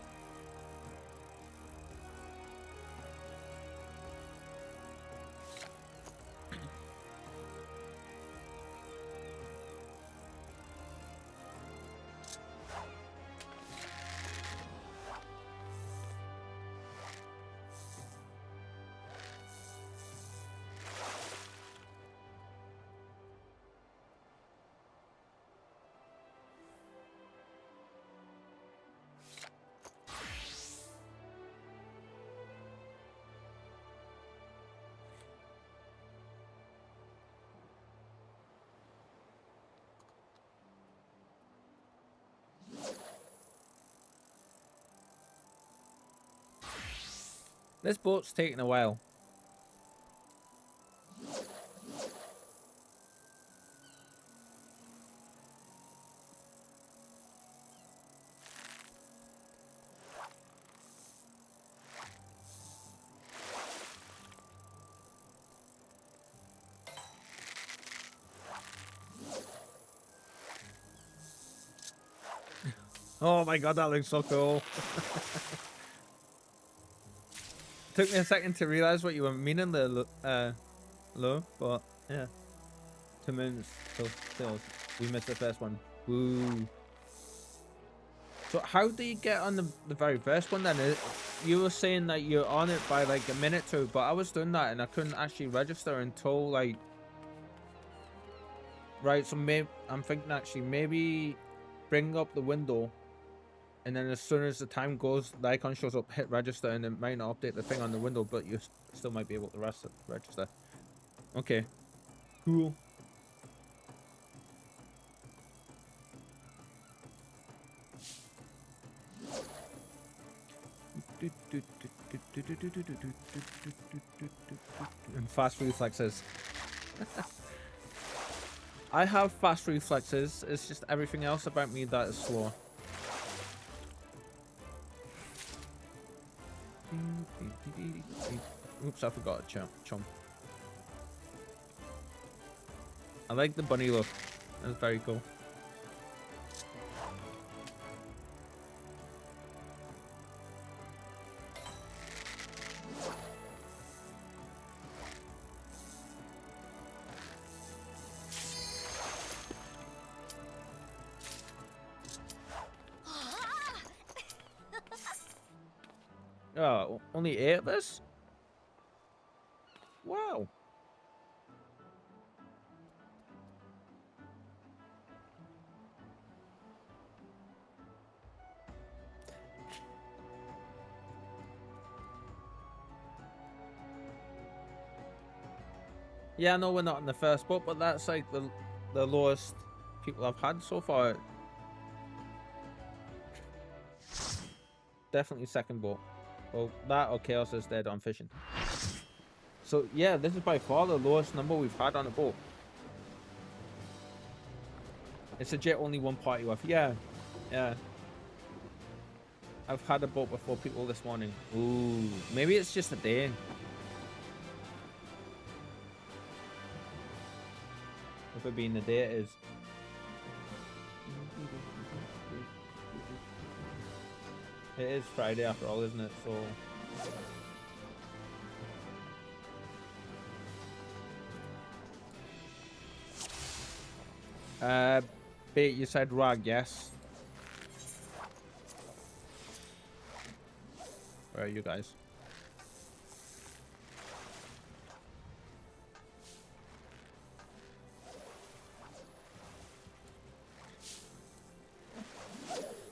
This boat's taking a while. Oh my god, that looks so cool. Took me a second to realize what you were meaning there, Lo, but yeah. 2 minutes till we missed the first one. Woo. So how do you get on the very first one then? You were saying that you're on it by like a minute or two, but I was doing that and I couldn't actually register until like... Right, so maybe I'm thinking actually maybe bring up the window, and then as soon as the time goes, the icon shows up, hit register, and it might not update the thing on the window, but you still might be able to register. Okay. Cool. And fast reflexes. I have fast reflexes, it's just everything else about me that is slow. Oops, I forgot a chomp. I like the bunny look. That's very cool. Oh, only 8 of us? Yeah, I know we're not in the first boat, but that's like the lowest people I've had so far. Definitely second boat. Well, that or Chaos is dead on fishing. So yeah, this is by far the lowest number we've had on a boat. It's legit only one party worth. Yeah, yeah. I've had a boat with 4 people this morning. Ooh, maybe it's just a day. If it being the day, it is. It is Friday after all, isn't it? So. Bait, you said rag, yes. Where are you guys?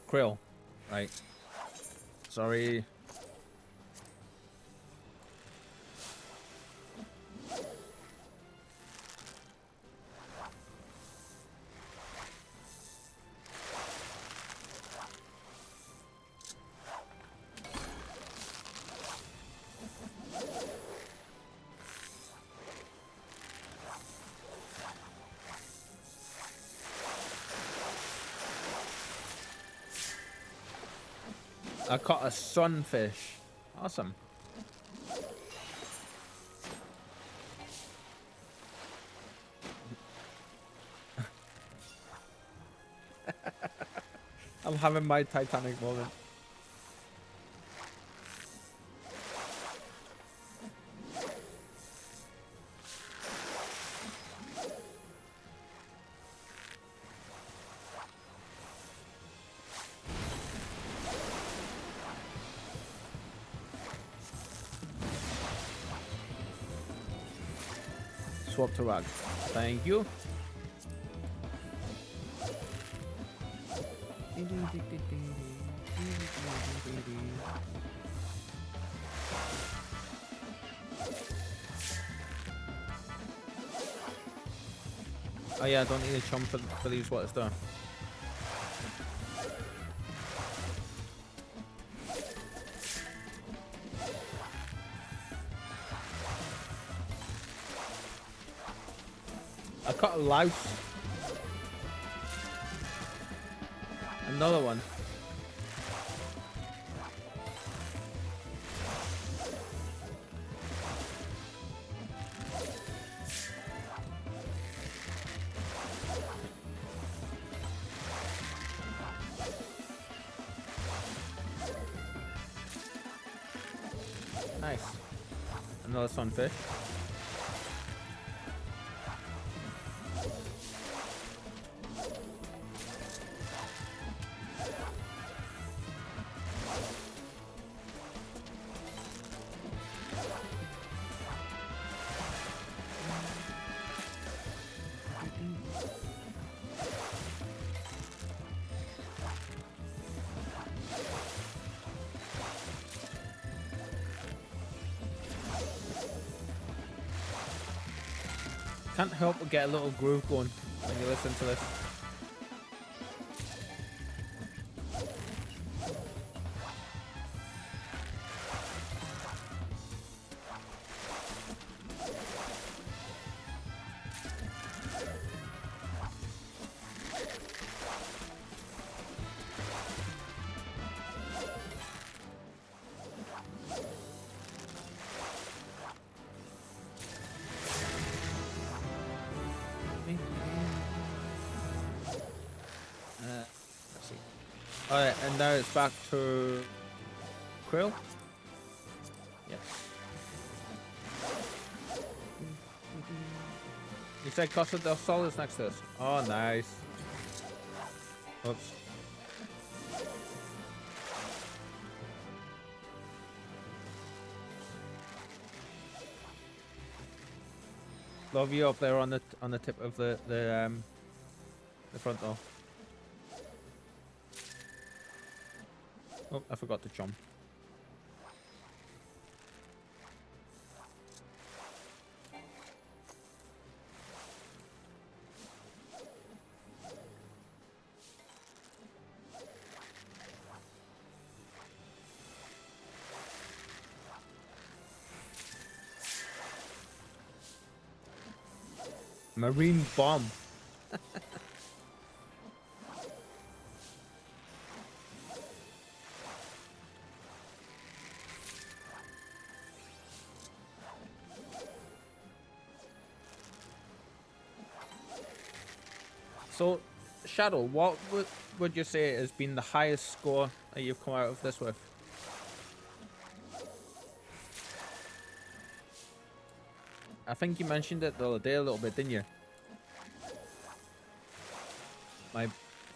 Krill. Right. Sorry. I caught a sunfish. Awesome. I'm having my Titanic moment. Swap to rag. Thank you. Oh yeah, I don't need a chum for these waters though. I caught a louse. Another one. Nice. Another sunfish. Can't help but get a little groove going when you listen to this. Alright, and now it's back to Krill. Yes. You said Costa del Sol is next to us. Oh, nice. Oops. Love you up there on the tip of the front door. Oh, I forgot to jump. Marine bomb. So, Shadow, what would you say has been the highest score that you've come out of this with? I think you mentioned it the other day a little bit, didn't you?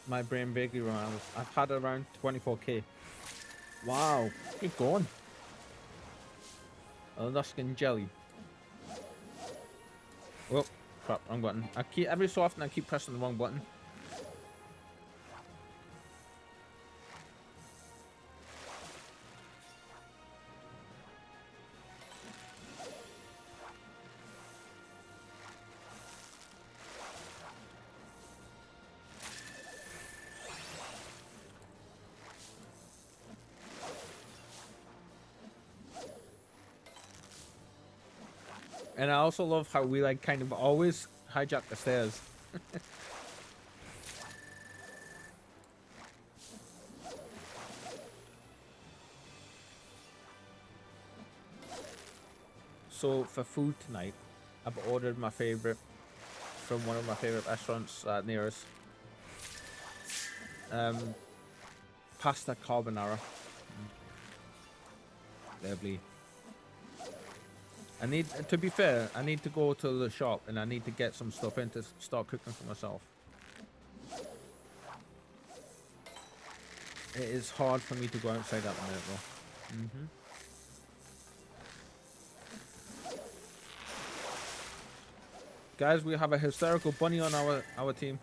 My brain vaguely remembers. I've had around 24k. Wow, keep going. Alaskan jelly. Oh, crap, wrong button. I keep every so often I keep pressing the wrong button. And I also love how we like kind of always hijack the stairs. So for food tonight, I've ordered my favorite from one of my favorite restaurants near us. Pasta carbonara. Lovely. I need, to be fair, I need to go to the shop and I need to get some stuff in to start cooking for myself. It is hard for me to go outside at the minute though. Guys, we have a hysterical bunny on our team.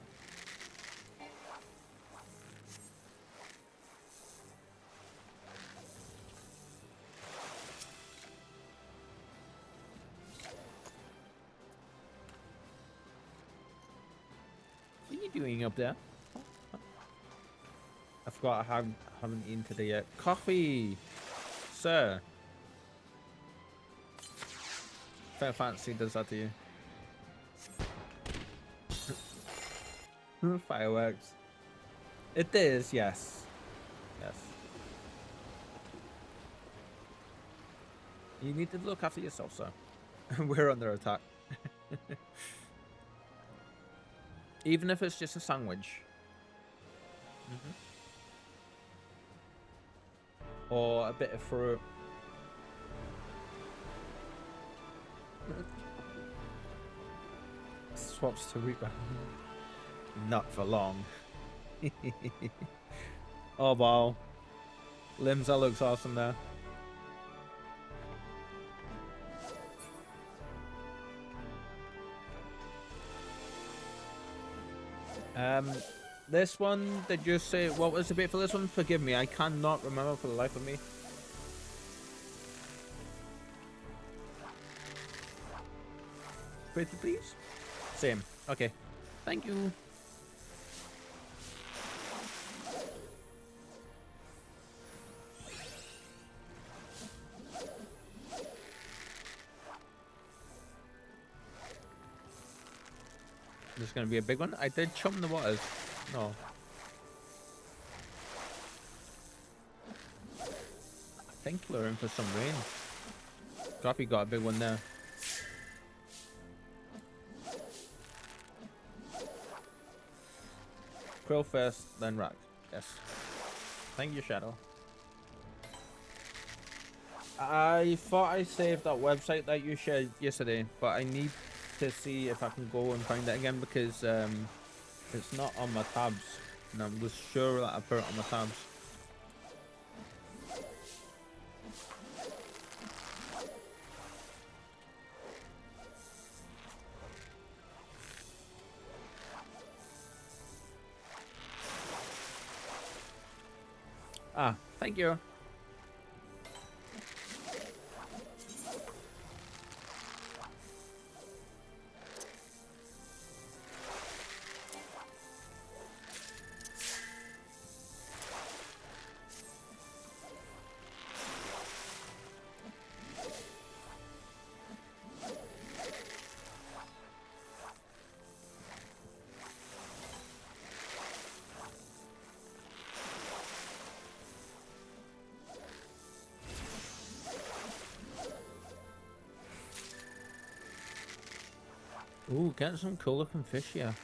What are you doing up there? I forgot I haven't eaten today yet. Coffee, sir. Fair Fantasy does that to you. Fireworks. It is, yes. Yes. You need to look after yourself, sir. We're under attack. Even if it's just a sandwich. Or a bit of fruit. Swaps to Reaper. Not for long. Oh wow. Limbs, that looks awesome there. This one, did you say, what was the bait for this one? Forgive me, I cannot remember for the life of me. Pretty please? Same. Okay. Thank you. This is going to be a big one. I did chum the waters. No. I think we're in for some rain. Coffee got a big one there. Krill first, then Rack. Yes. Thank you, Shadow. I thought I saved that website that you shared yesterday, but I need to see if I can go and find it again because it's not on my tabs, and I was sure that I put it on my tabs. Ah, thank you. Ooh, getting some cool looking fish here.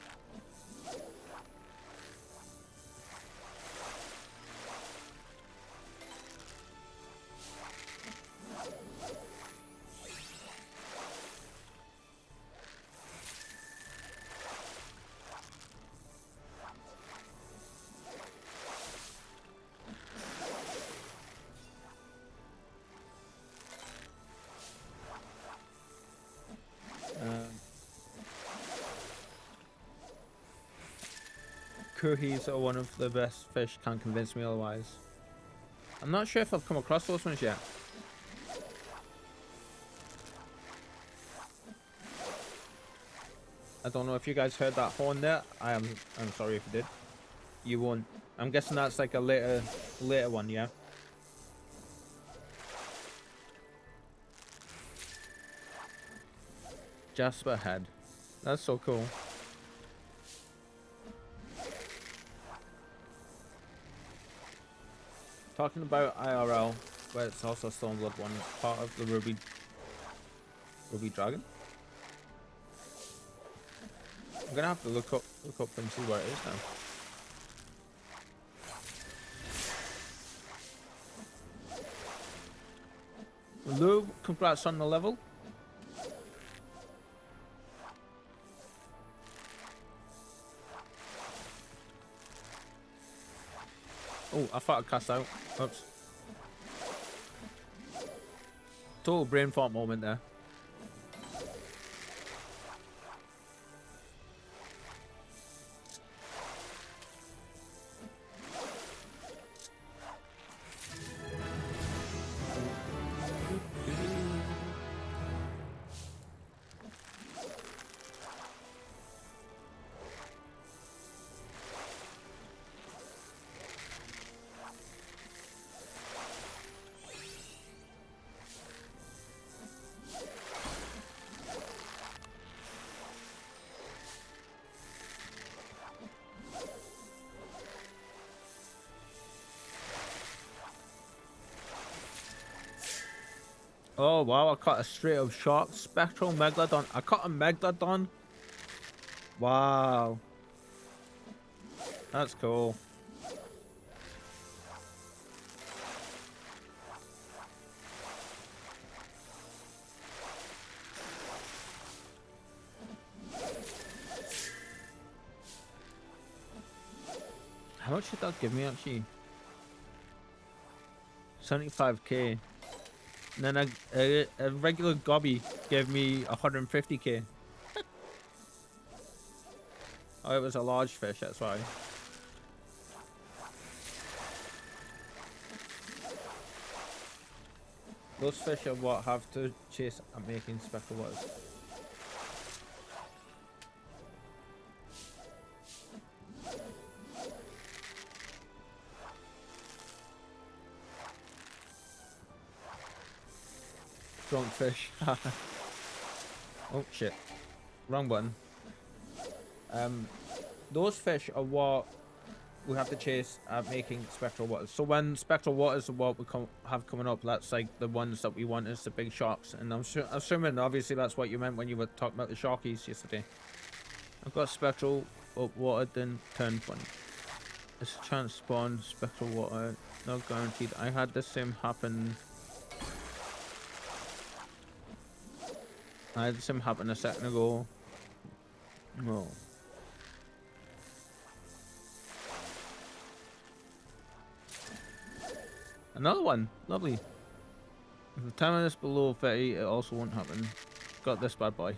Kuhis are one of the best fish, can't convince me otherwise. I'm not sure if I've come across those ones yet. I don't know if you guys heard that horn there. I'm sorry if you did. You won't. I'm guessing that's like a later one, yeah. Jasper head. That's so cool. Talking about IRL, where it's also Stormblood one, part of the Ruby Dragon. I'm gonna have to look up and see where it is now. Lou, congrats on the level. Oh, I thought I cast out. Oops. Total brain fart moment there. Oh wow, I caught a straight up shark. Spectral Megalodon. I caught a Megalodon. Wow. That's cool. How much did that give me actually? 75k. And then a regular gobby gave me 150k. Oh, it was a large fish, that's why. Those fish are what have to chase at making speckled waters. Drunk fish. Oh shit. Wrong button. Those fish are what we have to chase at making spectral waters. So when spectral waters are what we have coming up, that's like the ones that we want is the big sharks. And I'm assuming obviously that's what you meant when you were talking about the sharkies yesterday. I've got spectral water, then turn 20. It's a chance spawn spectral water. Not guaranteed. I had the same happen. I had some happen a second ago. No. Another one. Lovely. If the timer is below 30, it also won't happen. Got this bad boy.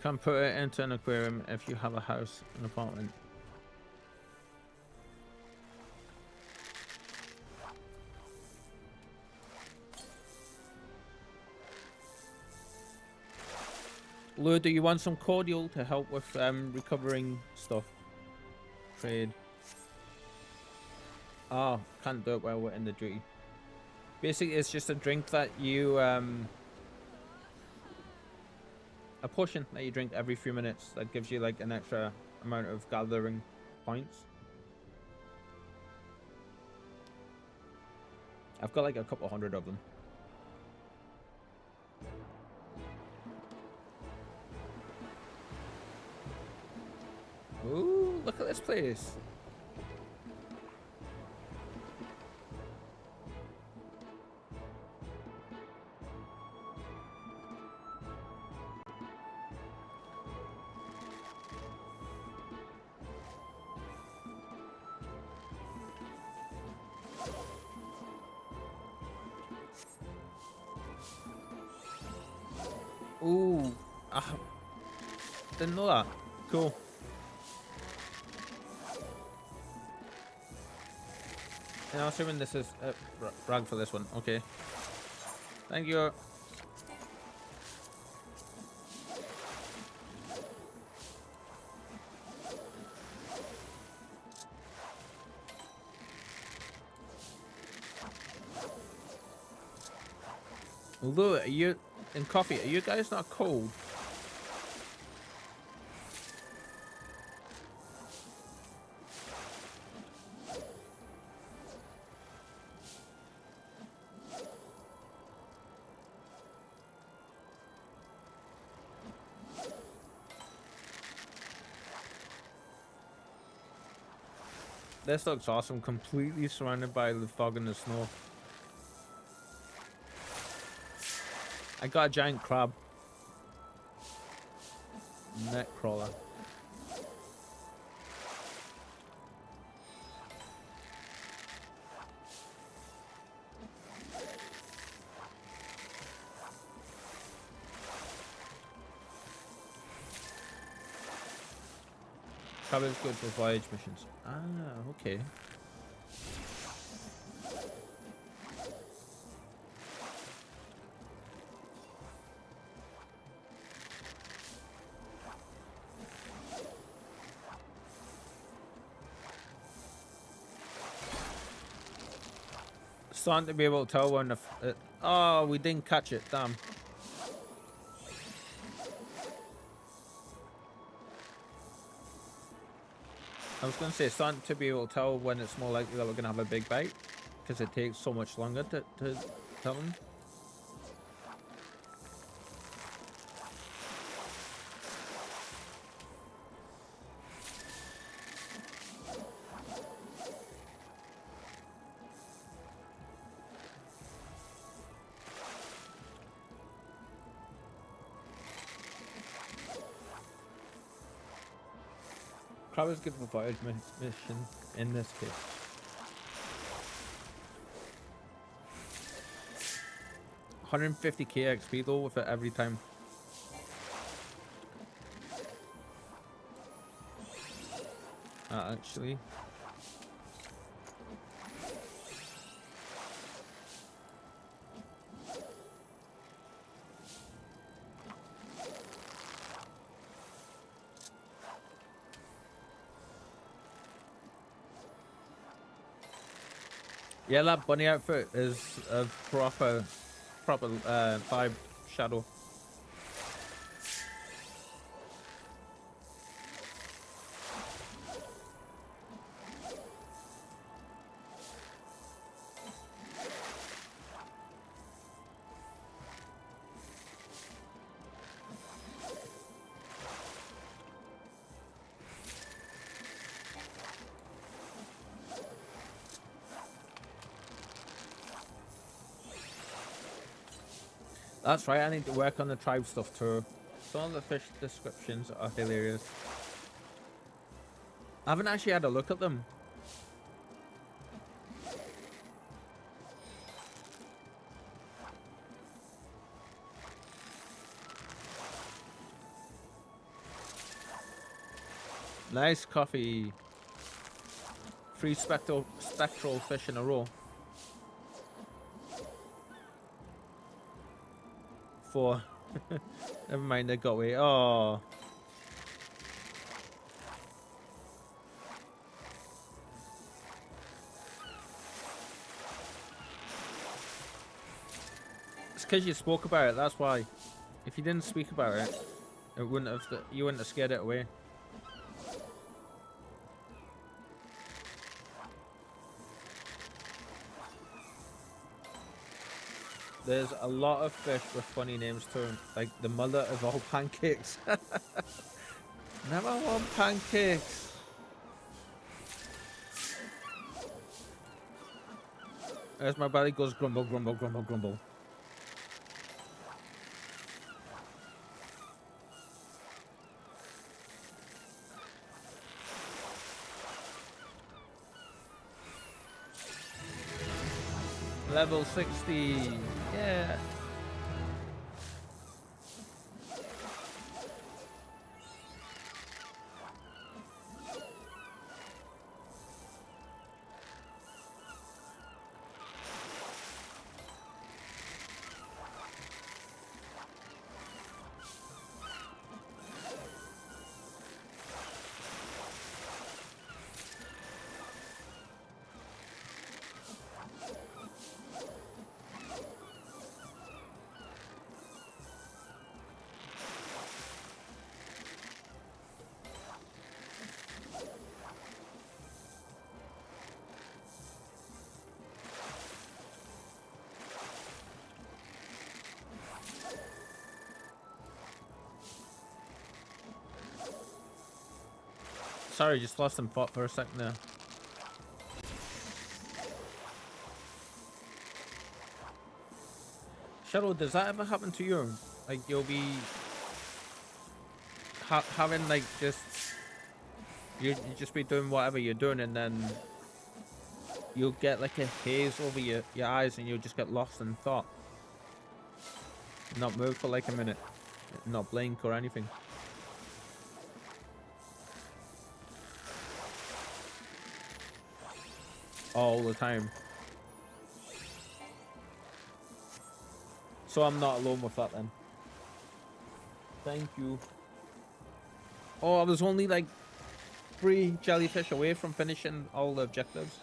Can put it into an aquarium if you have a house, an apartment. Lou, do you want some cordial to help with recovering stuff? Trade. Oh, can't do it while we're in the duty. Basically, it's just a drink that you, a potion that you drink every few minutes that gives you like an extra amount of gathering points. I've got like a couple hundred of them. Ooh, look at this place. Ooh, didn't know that. Cool. And I'm assuming this is rag for this one. Okay. Thank you. Although, are you in coffee? Are you guys not cold? This looks awesome, completely surrounded by the fog and the snow. I got a giant crab. Neck crawler. Crab is good for voyage missions. Ah, okay. Starting to be able to tell when the oh, we didn't catch it, damn. I was going to say, starting to be able to tell when it's more likely that we're going to have a big bite, because it takes so much longer to tell them. Crab is good for voyage mission in this case. $150k XP though with it every time. Actually. Yeah, that bunny outfit is a proper vibe shadow. That's right, I need to work on the tribe stuff too. Some of the fish descriptions are hilarious. I haven't actually had a look at them. Nice coffee. 3 spectral fish in a row. 4. Never mind, they got away. Oh. because you spoke about it. That's why. If you didn't speak about it, it wouldn't have. You wouldn't have scared it away. There's a lot of fish with funny names too, like the mother of all pancakes. Never want pancakes. As my belly goes grumble, grumble, grumble, grumble. Level 60. Yeah. Sorry, just lost some thought for a second there. Shadow, does that ever happen to you? Like you'll be having like just you just be doing whatever you're doing, and then you'll get like a haze over your eyes, and you'll just get lost in thought, not move for like a minute, not blink or anything. All the time. So I'm not alone with that then. Thank you. Oh, I was only like 3 jellyfish away from finishing all the objectives.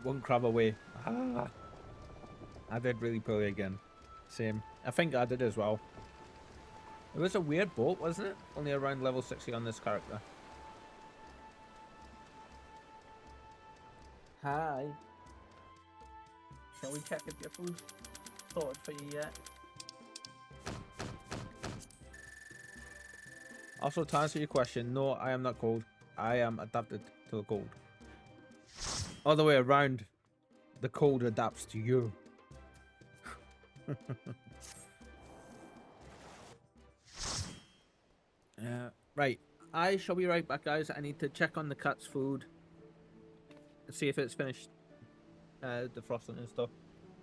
One crab away. Ah, I did really poorly again. Same. I think I did as well. It was a weird boat, wasn't it? Only around level 60 on this character. Hi. Shall we check if your food's sorted for you yet? Also, to answer your question, no, I am not cold. I am adapted to the cold. Other way around, the cold adapts to you. Right, I shall be right back, guys. I need to check on the cat's food and see if it's finished defrosting and stuff,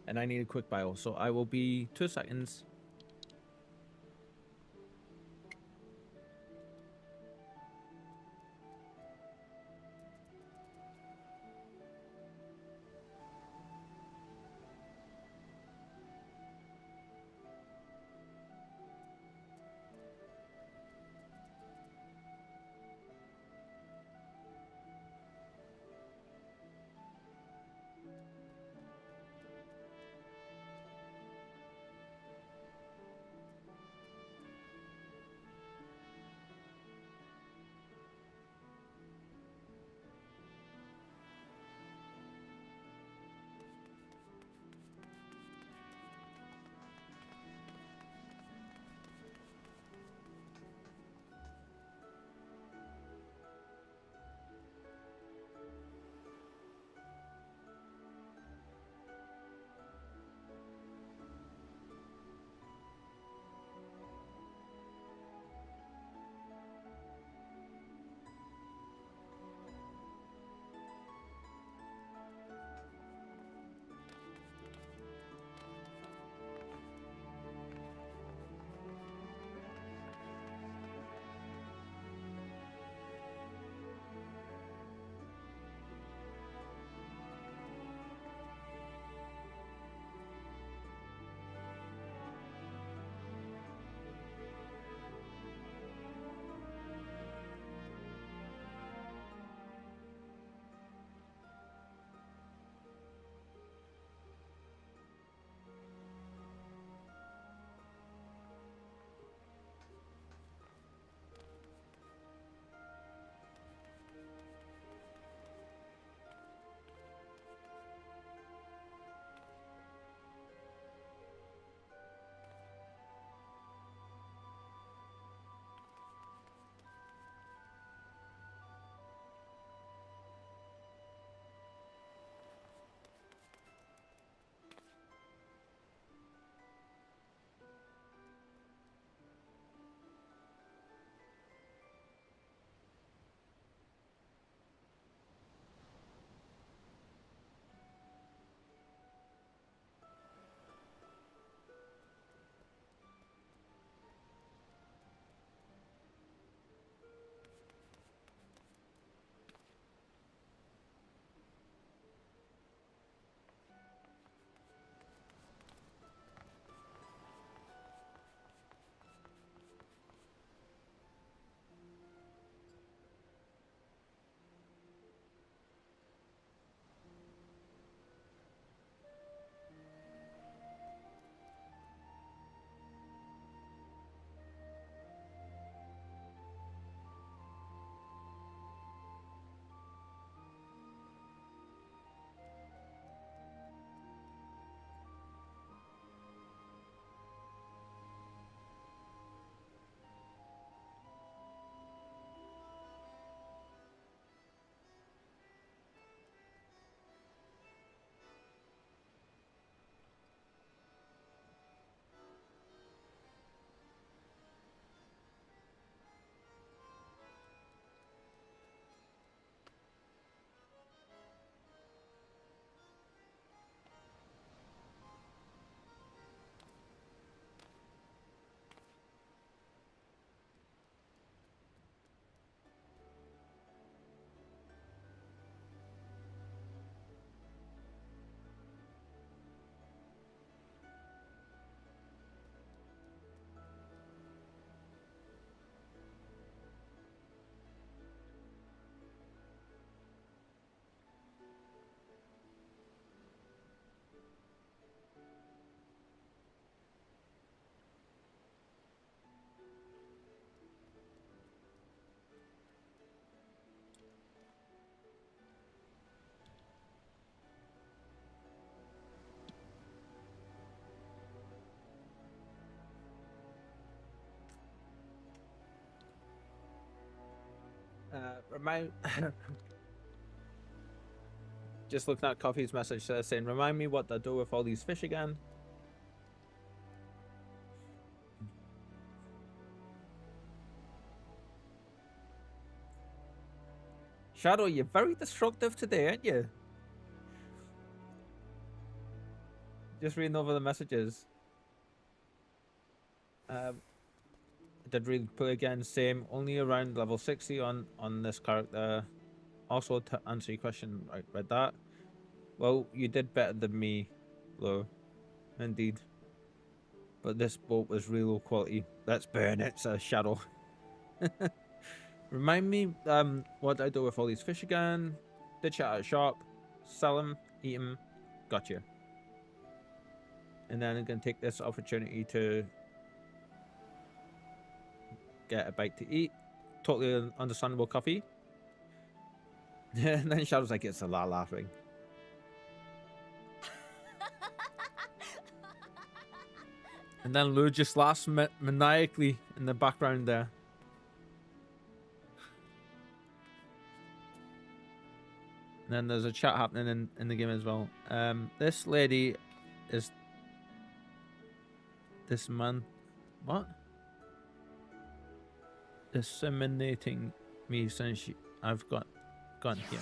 and I need a quick bio, so I will be 2 seconds. Remind. Just looking at Coffee's message saying, "Remind me what to do with all these fish again." Shadow, you're very destructive today, aren't you? Just reading over the messages. Did read play again, same, only around level 60 on this character. Also, to answer your question, I read that. Well, you did better than me, though. Indeed. But this boat was real low quality. Let's burn it, says Shadow. Remind me, what I do with all these fish again. Ditch it at a shop. Sell them, eat them. Gotcha. And then I'm going to take this opportunity to get a bite to eat. Totally understandable, Coffee. And then Shadow's like, it's a lot laughing. And then Lou just laughs maniacally in the background there. And then there's a chat happening in the game as well. This lady is this man. What? Disseminating me since I've gone here.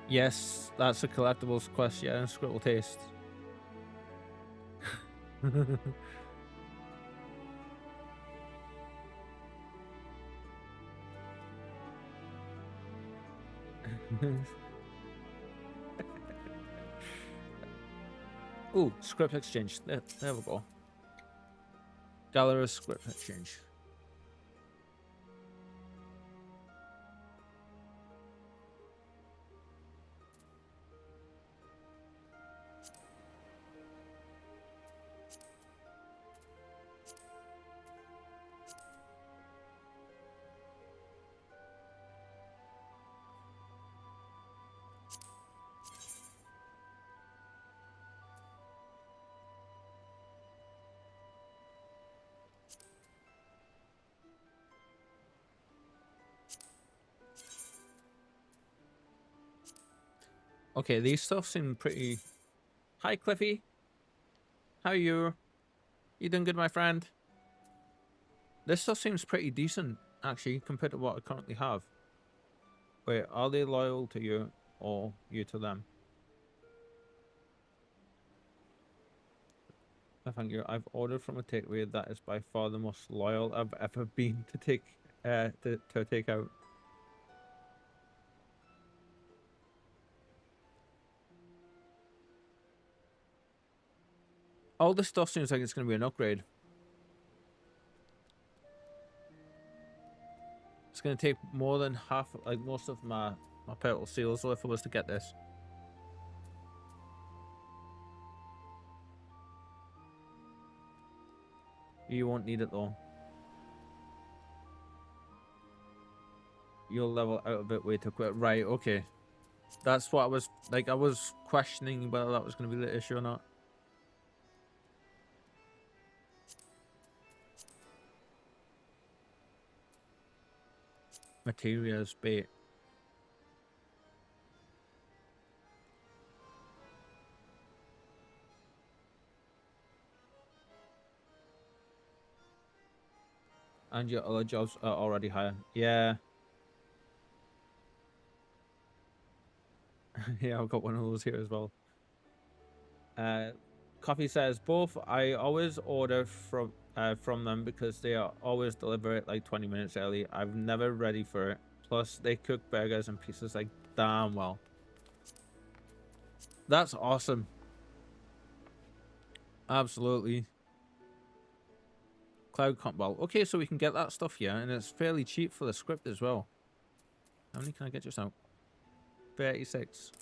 Yes, that's a collectibles quest, yeah, and Scribble Taste. Ooh, script exchange. There we go. Gallerist script exchange. Okay, these stuff seem pretty... Hi, Cliffy. How are you? You doing good, my friend? This stuff seems pretty decent, actually, compared to what I currently have. Wait, are they loyal to you, or you to them? Thank you. I've ordered from a takeaway that is by far the most loyal I've ever been to take out. All this stuff seems like it's going to be an upgrade. It's going to take more than half, like most of my purple seals, if I was to get this. You won't need it though. You'll level out a bit way too quick. Right, okay. That's what I was, like, I was questioning whether that was going to be the issue or not. Materials bait. And your other jobs are already higher. Yeah. Yeah, I've got one of those here as well. Coffee says both. I always order from them because they are always deliver it like 20 minutes early. I'm never ready for it. Plus, they cook burgers and pizzas like damn well. That's awesome. Absolutely. Cloud comp. Well, okay, so we can get that stuff here, and it's fairly cheap for the script as well. How many can I get just now? 36.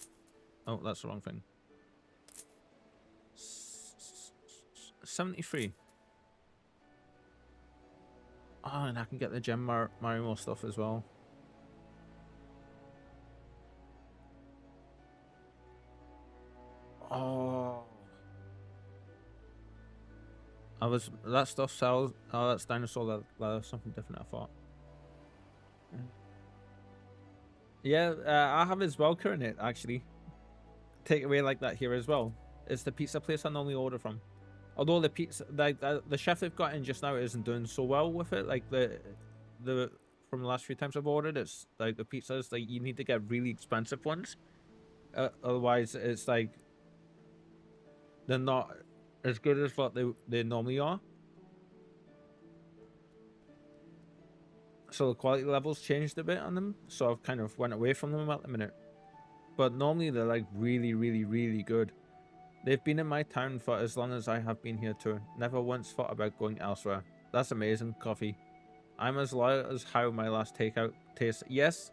Oh, that's the wrong thing. 73. Oh, and I can get the Gem Marimo stuff as well. Oh. That stuff sells. Oh, that's dinosaur leather, something different, I thought. Yeah, I have as well, current it, actually. Take away like that here as well. It's the pizza place I normally order from. Although the pizza, the chef they've got in just now isn't doing so well with it. Like the from the last few times I've ordered, it's like the pizzas, like you need to get really expensive ones. Otherwise, it's like they're not as good as what they normally are. So the quality levels changed a bit on them. So I've kind of went away from them at the minute. But normally they're like really, really, really good. They've been in my town for as long as I have been here too. Never once thought about going elsewhere. That's amazing, coffee. I'm as loyal as how my last takeout tastes. Yes,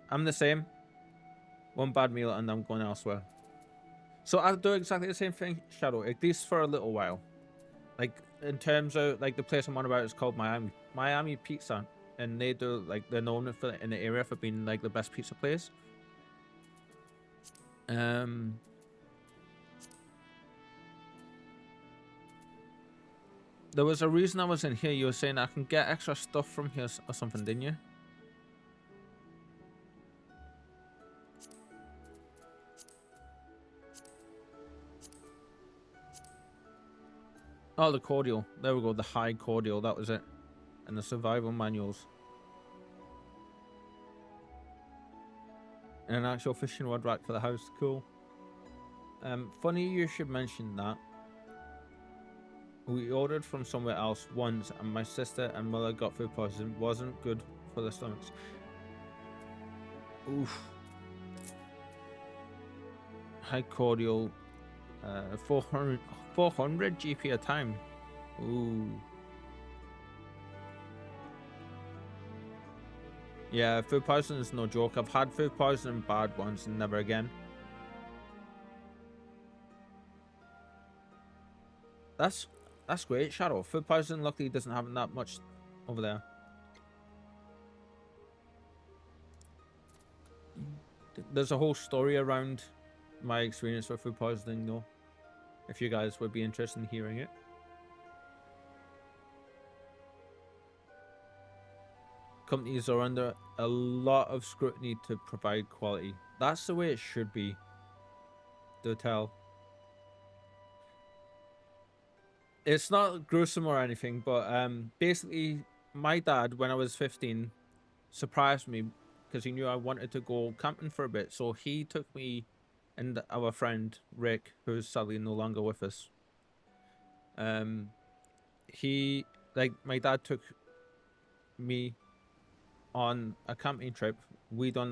I'm the same. One bad meal and I'm going elsewhere. So I do exactly the same thing, Shadow, at least for a little while. Like in terms of like the place I'm on about is called Miami Pizza, and they do like they're known for in the area for being like the best pizza place. There was a reason I was in here. You were saying I can get extra stuff from here or something, didn't you? Oh, the cordial. There we go. The high cordial. That was it. And the survival manuals. And an actual fishing rod rack for the house. Cool. Funny you should mention that. We ordered from somewhere else once, and my sister and mother got food poisoning. Wasn't good for their stomachs. Oof. High cordial. 400 GP a time. Ooh. Yeah, food poisoning is no joke. I've had food poisoning bad once and never again. That's great, Shadow. Food poisoning luckily doesn't happen that much over there. There's a whole story around my experience with food poisoning though, if you guys would be interested in hearing it. Companies are under a lot of scrutiny to provide quality. That's the way it should be. Do tell. It's not gruesome or anything, but basically my dad, when I was 15, surprised me because he knew I wanted to go camping for a bit. So he took me and our friend Rick, who's sadly no longer with us. My dad took me on a camping trip. We were going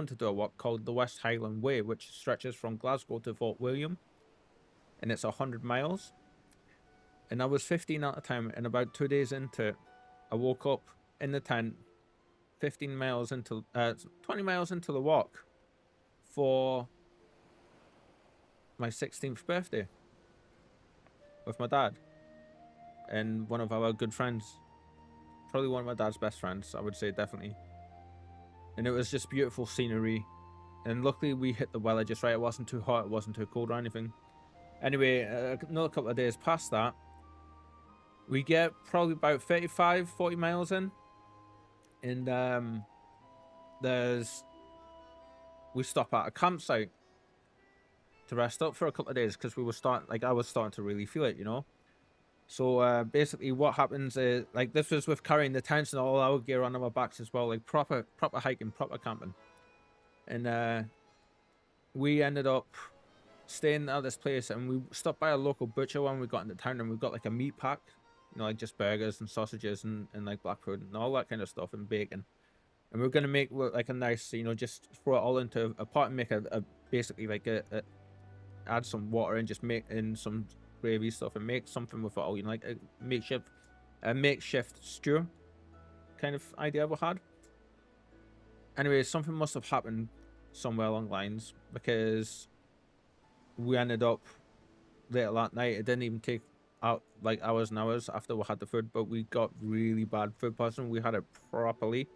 to do a walk called the West Highland Way, which stretches from Glasgow to Fort William. And it's 100 miles. And I was 15 at the time, and about 2 days into it, I woke up in the tent 20 miles into the walk for my 16th birthday with my dad and one of our good friends. Probably one of my dad's best friends, I would say, definitely. And it was just beautiful scenery. And luckily we hit the weather just right. It wasn't too hot, it wasn't too cold or anything. Anyway, another couple of days past that, we get probably about 40 miles in. And we stop at a campsite to rest up for a couple of days because I was starting to really feel it, you know. So basically what happens is, like, this was with carrying the tents and all our gear on our backs as well, like proper hiking, proper camping. And we ended up staying at this place, and we stopped by a local butcher when we got into town, and we got like a meat pack, you know, like just burgers and sausages and like black pudding and all that kind of stuff, and bacon. And we were gonna make like a nice, you know, just throw it all into a pot and make basically like add some water and just make in some gravy stuff and make something with it all, you know, like a makeshift stew kind of idea we had. Anyway, something must have happened somewhere along the lines, because we ended up later that night. It didn't even take out like hours and hours after we had the food, but we got really bad food poisoning. We had it properly.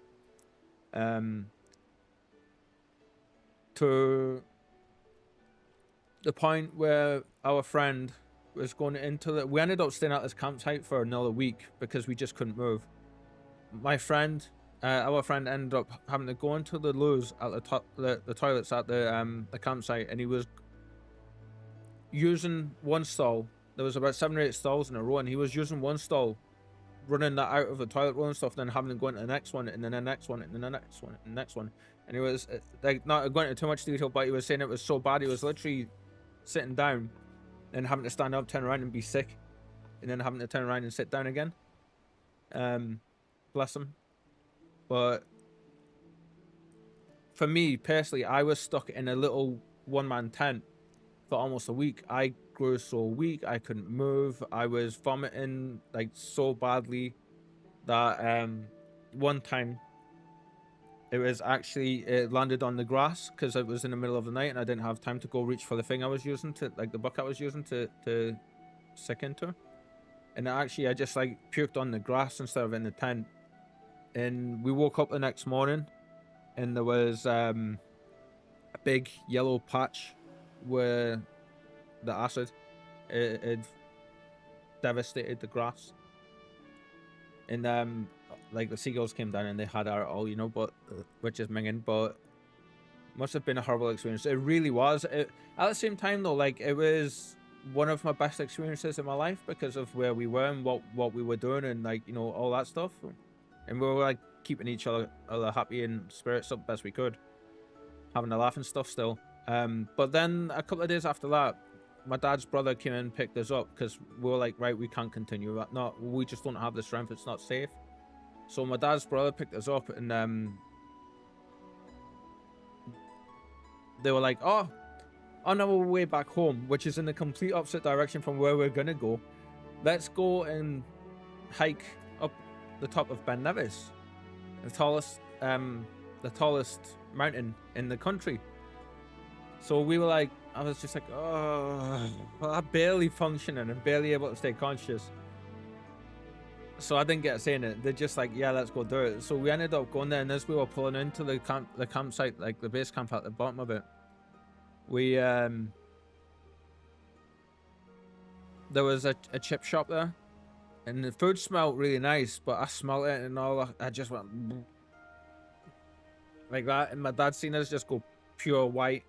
To the point where our friend was going into the... We ended up staying at this campsite for another week because we just couldn't move. My friend, our friend ended up having to go into the loos at the toilets at the campsite, and he was using one stall. There was about 7 or 8 stalls in a row, and he was using one stall, running that out of the toilet roll and stuff, then having to go into the next one, and then the next one, and then the next one, and the next one. And he was like, not going into too much detail, but he was saying it was so bad he was literally sitting down and having to stand up, turn around and be sick, and then having to turn around and sit down again. Bless him. But for me personally, I was stuck in a little one-man tent for almost a week. I grew so weak, I couldn't move. I was vomiting like so badly that one time it landed on the grass because it was in the middle of the night and I didn't have time to go reach for the thing I was using to, like the bucket I was using to sick into. And I just like puked on the grass instead of in the tent. And we woke up the next morning and there was a big yellow patch where the acid it devastated the grass. And like the seagulls came down and they had our all, you know, but which is minging, but must have been a horrible experience. It really was. At the same time though, like it was one of my best experiences in my life because of where we were and what we were doing and like, you know, all that stuff. And we were like keeping each other happy and spirits up best we could, having a laugh and stuff still. But then a couple of days after that, my dad's brother came in and picked us up because we were like, right, we can't continue. We just don't have the strength. It's not safe. So my dad's brother picked us up and they were like, oh, on our way back home, which is in the complete opposite direction from where we're going to go, let's go and hike up the top of Ben Nevis, the tallest mountain in the country. So we were like, I was just like, oh, I'm barely functioning and barely able to stay conscious. So I didn't get saying it. They're just like, yeah, let's go do it. So we ended up going there, and as we were pulling into the campsite, like the base camp at the bottom of it, we there was a chip shop there, and the food smelled really nice, but I smelled it and all. I just went like that, and my dad seen us just go pure white,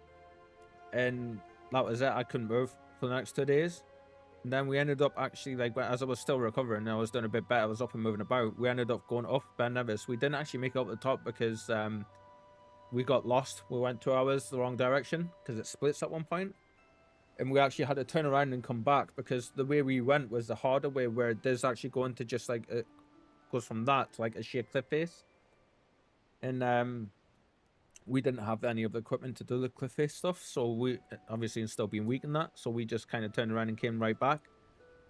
and that was it. I couldn't move for the next 2 days. And then we ended up actually, like, as I was still recovering and I was doing a bit better, I was up and moving about, we ended up going up Ben Nevis. We didn't actually make it up the top because we got lost. We went 2 hours the wrong direction because it splits at one point. And we actually had to turn around and come back because the way we went was the harder way, where it does actually go into just like, it goes from that to like a sheer cliff face. And we didn't have any of the equipment to do the cliff face stuff, so we obviously still being weak in that, so we just kind of turned around and came right back.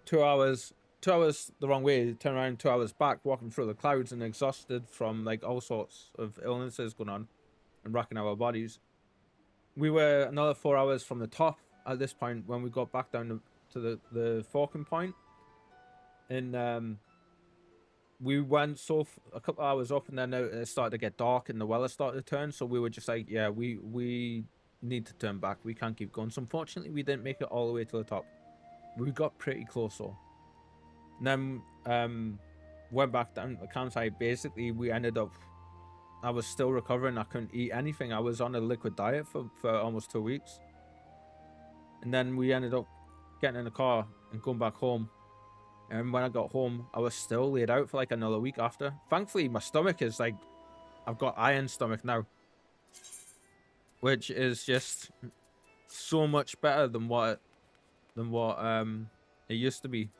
2 hours the wrong way, turn around 2 hours back, walking through the clouds and exhausted from like all sorts of illnesses going on and racking our bodies. We were another 4 hours from the top at this point when we got back down to the forking point, and we went a couple of hours up, and then it started to get dark and the weather started to turn, so we were just like, yeah, we need to turn back. We can't keep going. So unfortunately, we didn't make it all the way to the top. We got pretty close though. And then went back down to the campsite. Basically, we ended up, I was still recovering. I couldn't eat anything. I was on a liquid diet for almost 2 weeks. And then we ended up getting in the car and going back home. And when I got home, I was still laid out for like another week after. Thankfully, my stomach is like, I've got iron stomach now, which is just so much better than what it used to be.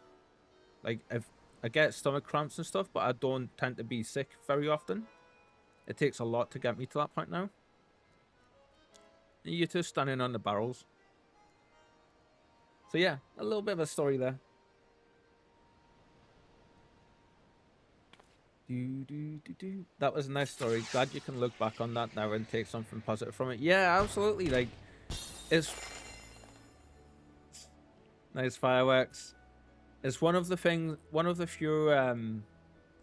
Like, if I get stomach cramps and stuff, but I don't tend to be sick very often. It takes a lot to get me to that point now. You two standing on the barrels. So yeah, a little bit of a story there. That was a nice story. Glad you can look back on that now and take something positive from it. Yeah, absolutely. Like, it's Nice fireworks. It's one of the few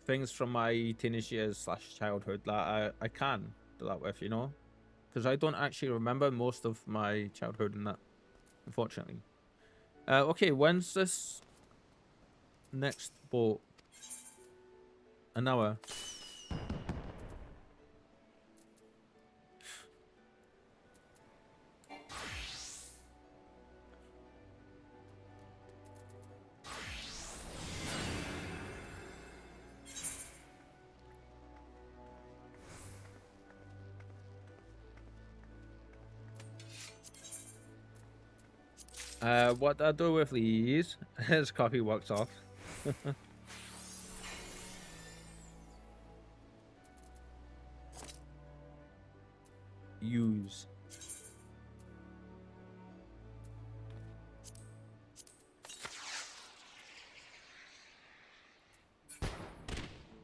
things from my teenage years slash childhood that I can do that with, you know, because I don't actually remember most of my childhood in that, unfortunately. Okay, when's this next boat? An hour. What I do with these is copy works off. Use.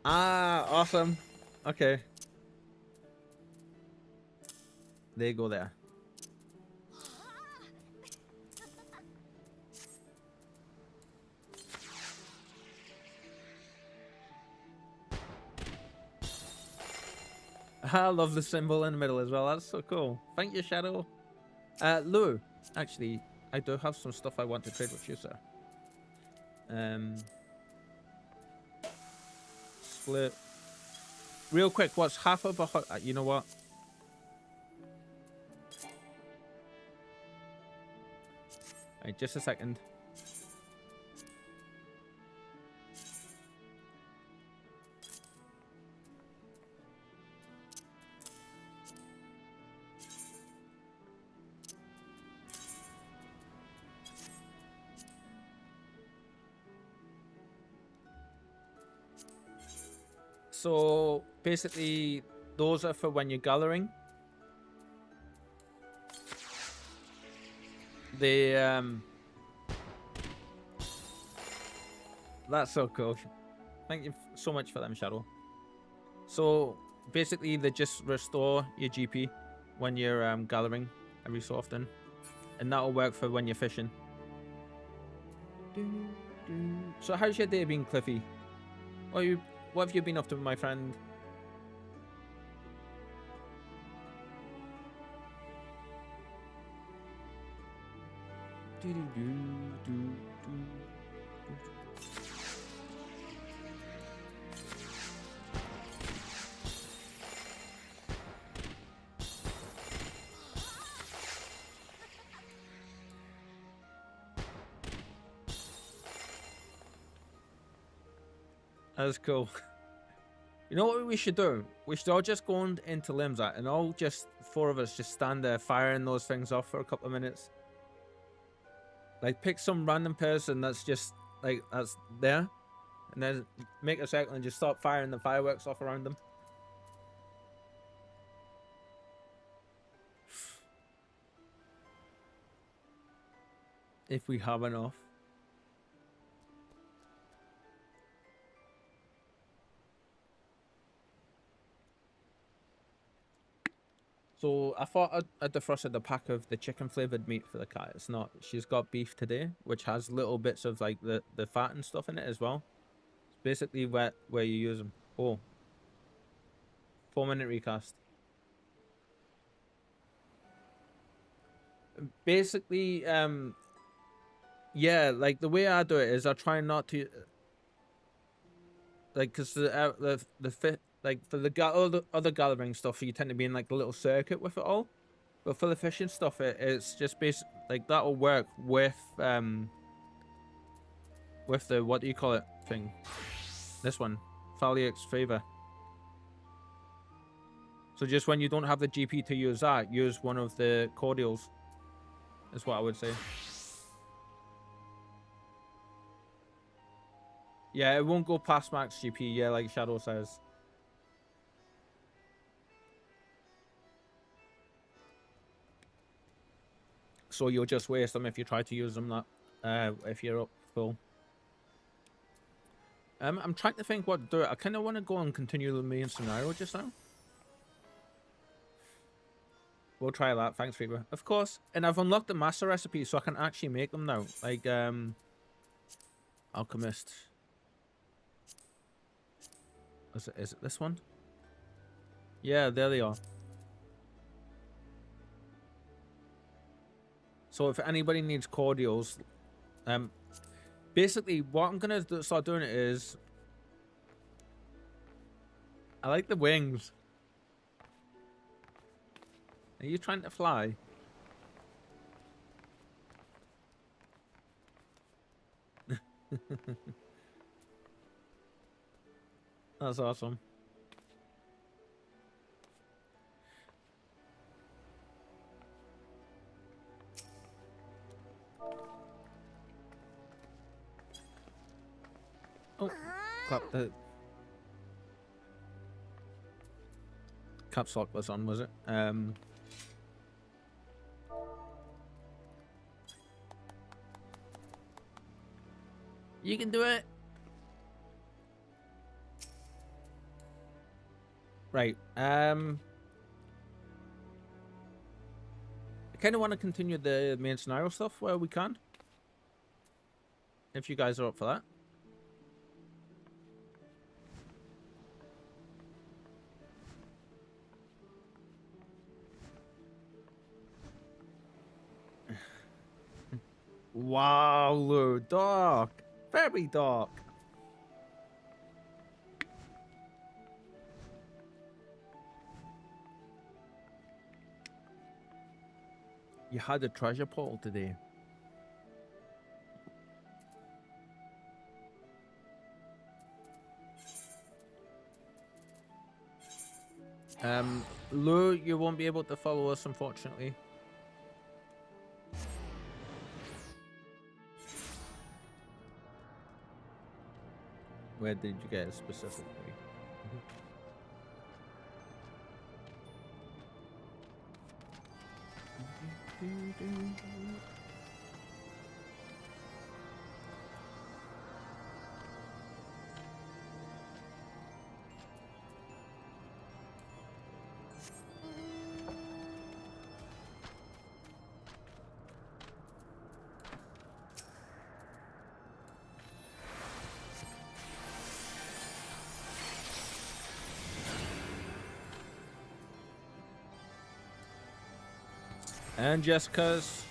Ah, awesome. Okay. There you go there. I love the symbol in the middle as well. That's so cool. Thank you, Shadow. Lou, actually, I do have some stuff I want to trade with you, sir. Split. Real quick, what's half of a hot... you know what? Right, just a second. So basically, those are for when you're gathering. They that's so cool. Thank you so much for them, Shadow. So basically, they just restore your GP when you're gathering every so often, and that'll work for when you're fishing. So how's your day been, Cliffy? What have you been up to, my friend? That's cool. You know what we should do? We should all just go into Limsat and all just four of us just stand there firing those things off for a couple of minutes. Like pick some random person that's just like that's there, and then make a circle and just start firing the fireworks off around them. If we have enough. So I thought I'd defrosted the pack of the chicken flavored meat for the cat. It's not. She's got beef today, which has little bits of like the fat and stuff in it as well. It's basically where you use them. Oh. 4-minute recast. Basically, yeah, like the way I do it is I try not to, like, cause the fit. Like for the other gathering stuff, you tend to be in like a little circuit with it all. But for the fishing stuff, it's just basic. Like that'll work with the what do you call it thing? This one, Phaliax Favor. So just when you don't have the GP to use that, use one of the cordials. Is what I would say. Yeah, it won't go past max GP. Yeah, like Shadow says. So you'll just waste them if you try to use them if you're up full. I'm trying to think what to do. I kind of want to go and continue the main scenario just now. We'll try that. Thanks, Reaper. Of course. And I've unlocked the master recipe, so I can actually make them now. Like, Alchemist. Is it this one? Yeah, there they are. So if anybody needs cordials, basically what I'm gonna start doing is, I like the wings. Are you trying to fly? That's awesome. Oh, clap the caps lock was on, was it? You can do it. Right. I kind of want to continue the main scenario stuff where we can. If you guys are up for that. Wow, Lou, dark. Very dark. You had a treasure portal today. Lou, you won't be able to follow us, unfortunately. Where did you get it specifically? And Jessica's.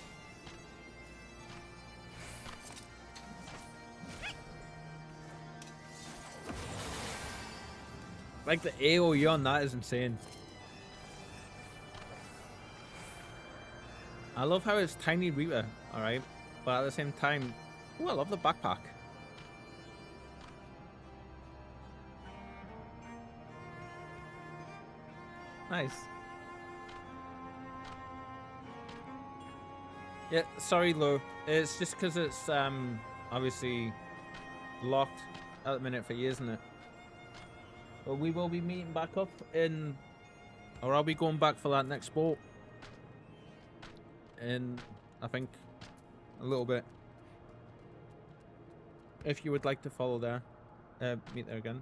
Like the AoE on that is insane. I love how it's tiny Reaper, alright? But at the same time, ooh, I love the backpack. Nice. Yeah, sorry, Lo. It's just because it's obviously locked at the minute for you, isn't it? But we will be meeting back up in, or I'll be going back for that next boat in, I think, a little bit. If you would like to follow there, meet there again.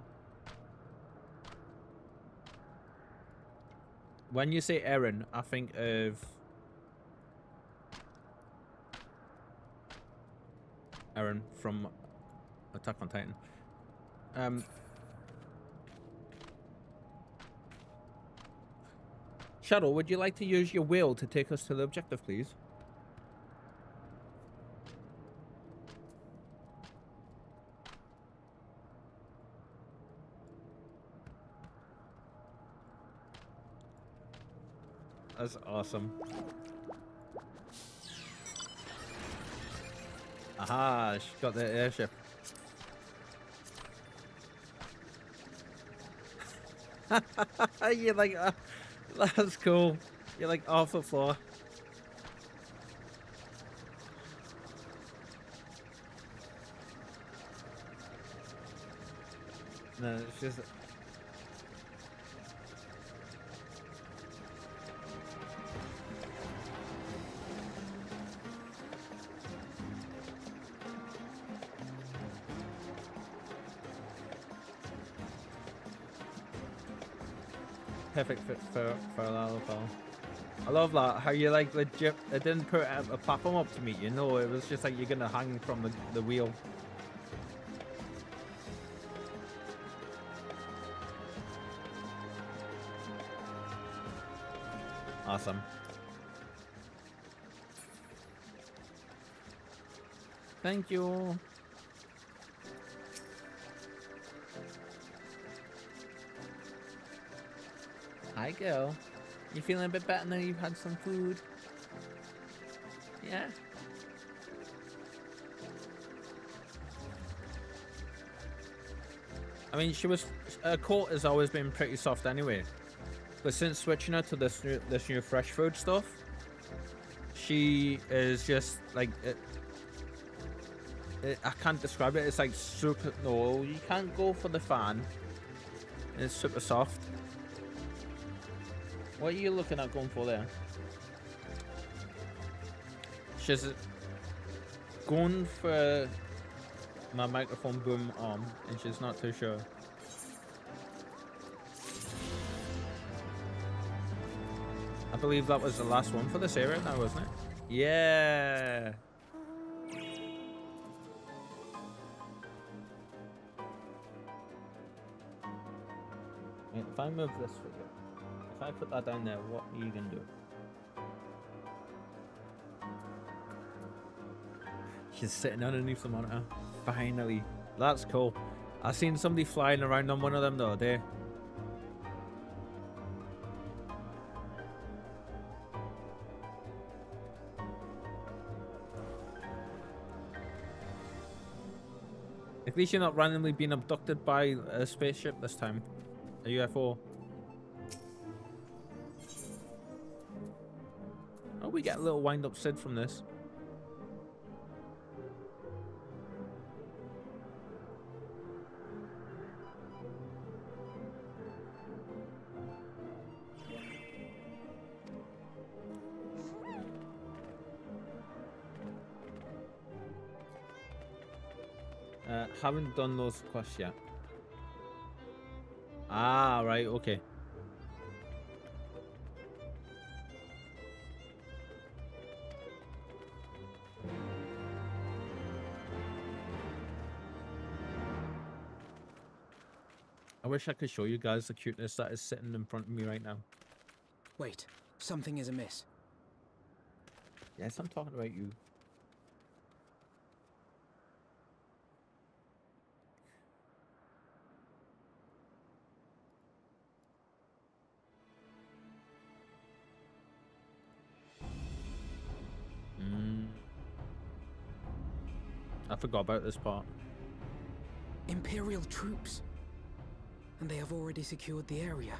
When you say Eren, I think of Eren from Attack on Titan. Shadow, would you like to use your will to take us to the objective, please? That's awesome. Aha, she got the airship. You're like, that's cool. You're like off the floor. No, it's just... Perfect fit for a Lalopal. I love that, how you like legit, it didn't put a platform up to meet you, no, it was just like you're gonna hang from the wheel. Awesome. Thank you. Hi, girl. You feeling a bit better now you've had some food? Yeah? I mean, her coat has always been pretty soft anyway. But since switching her to this new fresh food stuff, she is just like I can't describe it. It's like super. No, you can't go for the fan. It's super soft. What are you looking at going for there? She's going for my microphone boom arm, and she's not too sure. I believe that was the last one for this area now, wasn't it? Yeah. Wait, if I move this for you, if I put that down there, what are you gonna do? She's sitting underneath the monitor. Finally. That's cool. I seen somebody flying around on one of them the other day. At least you're not randomly being abducted by a spaceship this time. A UFO. Oh, we get a little wind-up Sid from this. Haven't done those quests yet. Ah, right, okay. I wish I could show you guys the cuteness that is sitting in front of me right now. Wait, something is amiss. Yes, I'm talking about you. I forgot about this part. Imperial troops. And they have already secured the area.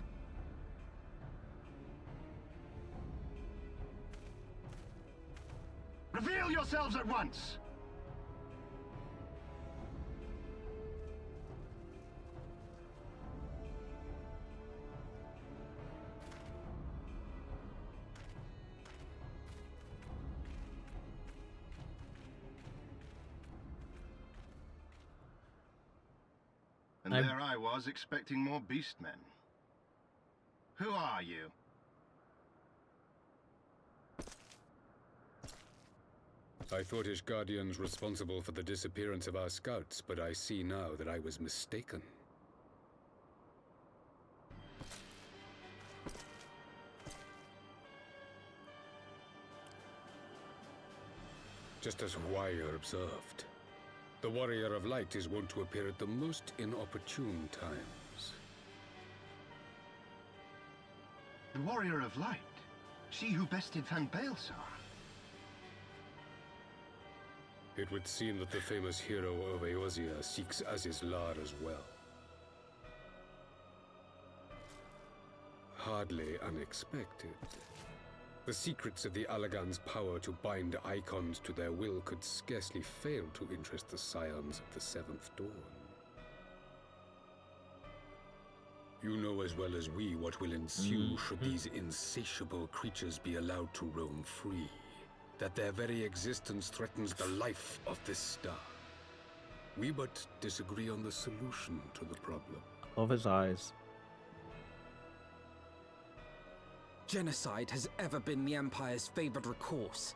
Reveal yourselves at once! And there I was, expecting more beastmen. Who are you? I thought Ishgardians responsible for the disappearance of our scouts, but I see now that I was mistaken. Just as Wire observed, the Warrior of Light is wont to appear at the most inopportune times. The Warrior of Light? She who bested Van Baelsar? It would seem that the famous hero of Eorzea seeks Azizlar as well. Hardly unexpected. The secrets of the Allagan's power to bind icons to their will could scarcely fail to interest the scions of the Seventh Dawn. You know as well as we what will ensue should these insatiable creatures be allowed to roam free. That their very existence threatens the life of this star. We but disagree on the solution to the problem. Of his eyes. Genocide has ever been the Empire's favored recourse.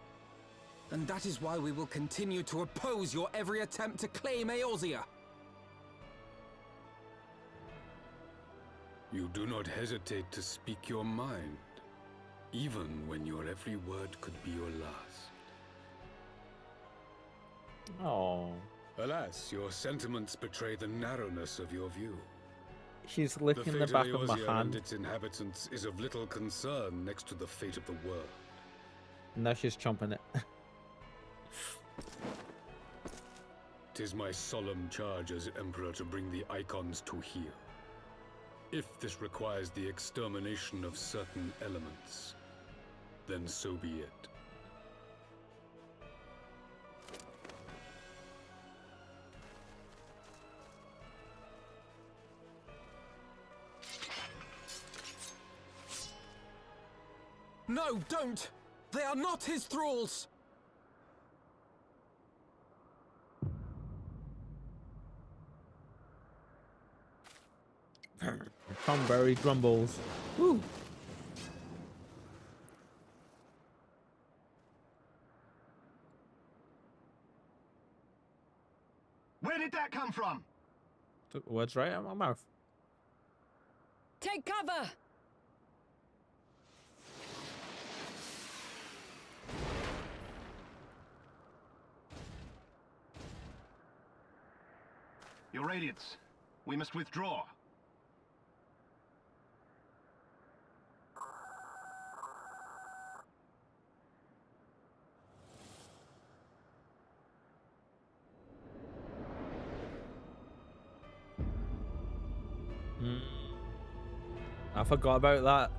And that is why we will continue to oppose your every attempt to claim Eorzea. You do not hesitate to speak your mind, even when your every word could be your last. Oh, Alas, your sentiments betray the narrowness of your view. she's licking the fate back of of my Eorzea and hand. its inhabitants is of little concern next to the fate of the world. Now she's chomping it. 'Tis my solemn charge as Emperor to bring the Icons to heel. If this requires the extermination of certain elements, then so be it. No, don't! They are not his thralls! Tomberry grumbles. Woo. Where did that come from? Took the words right out of my mouth. Take cover! Your Radiance, we must withdraw. I forgot about that.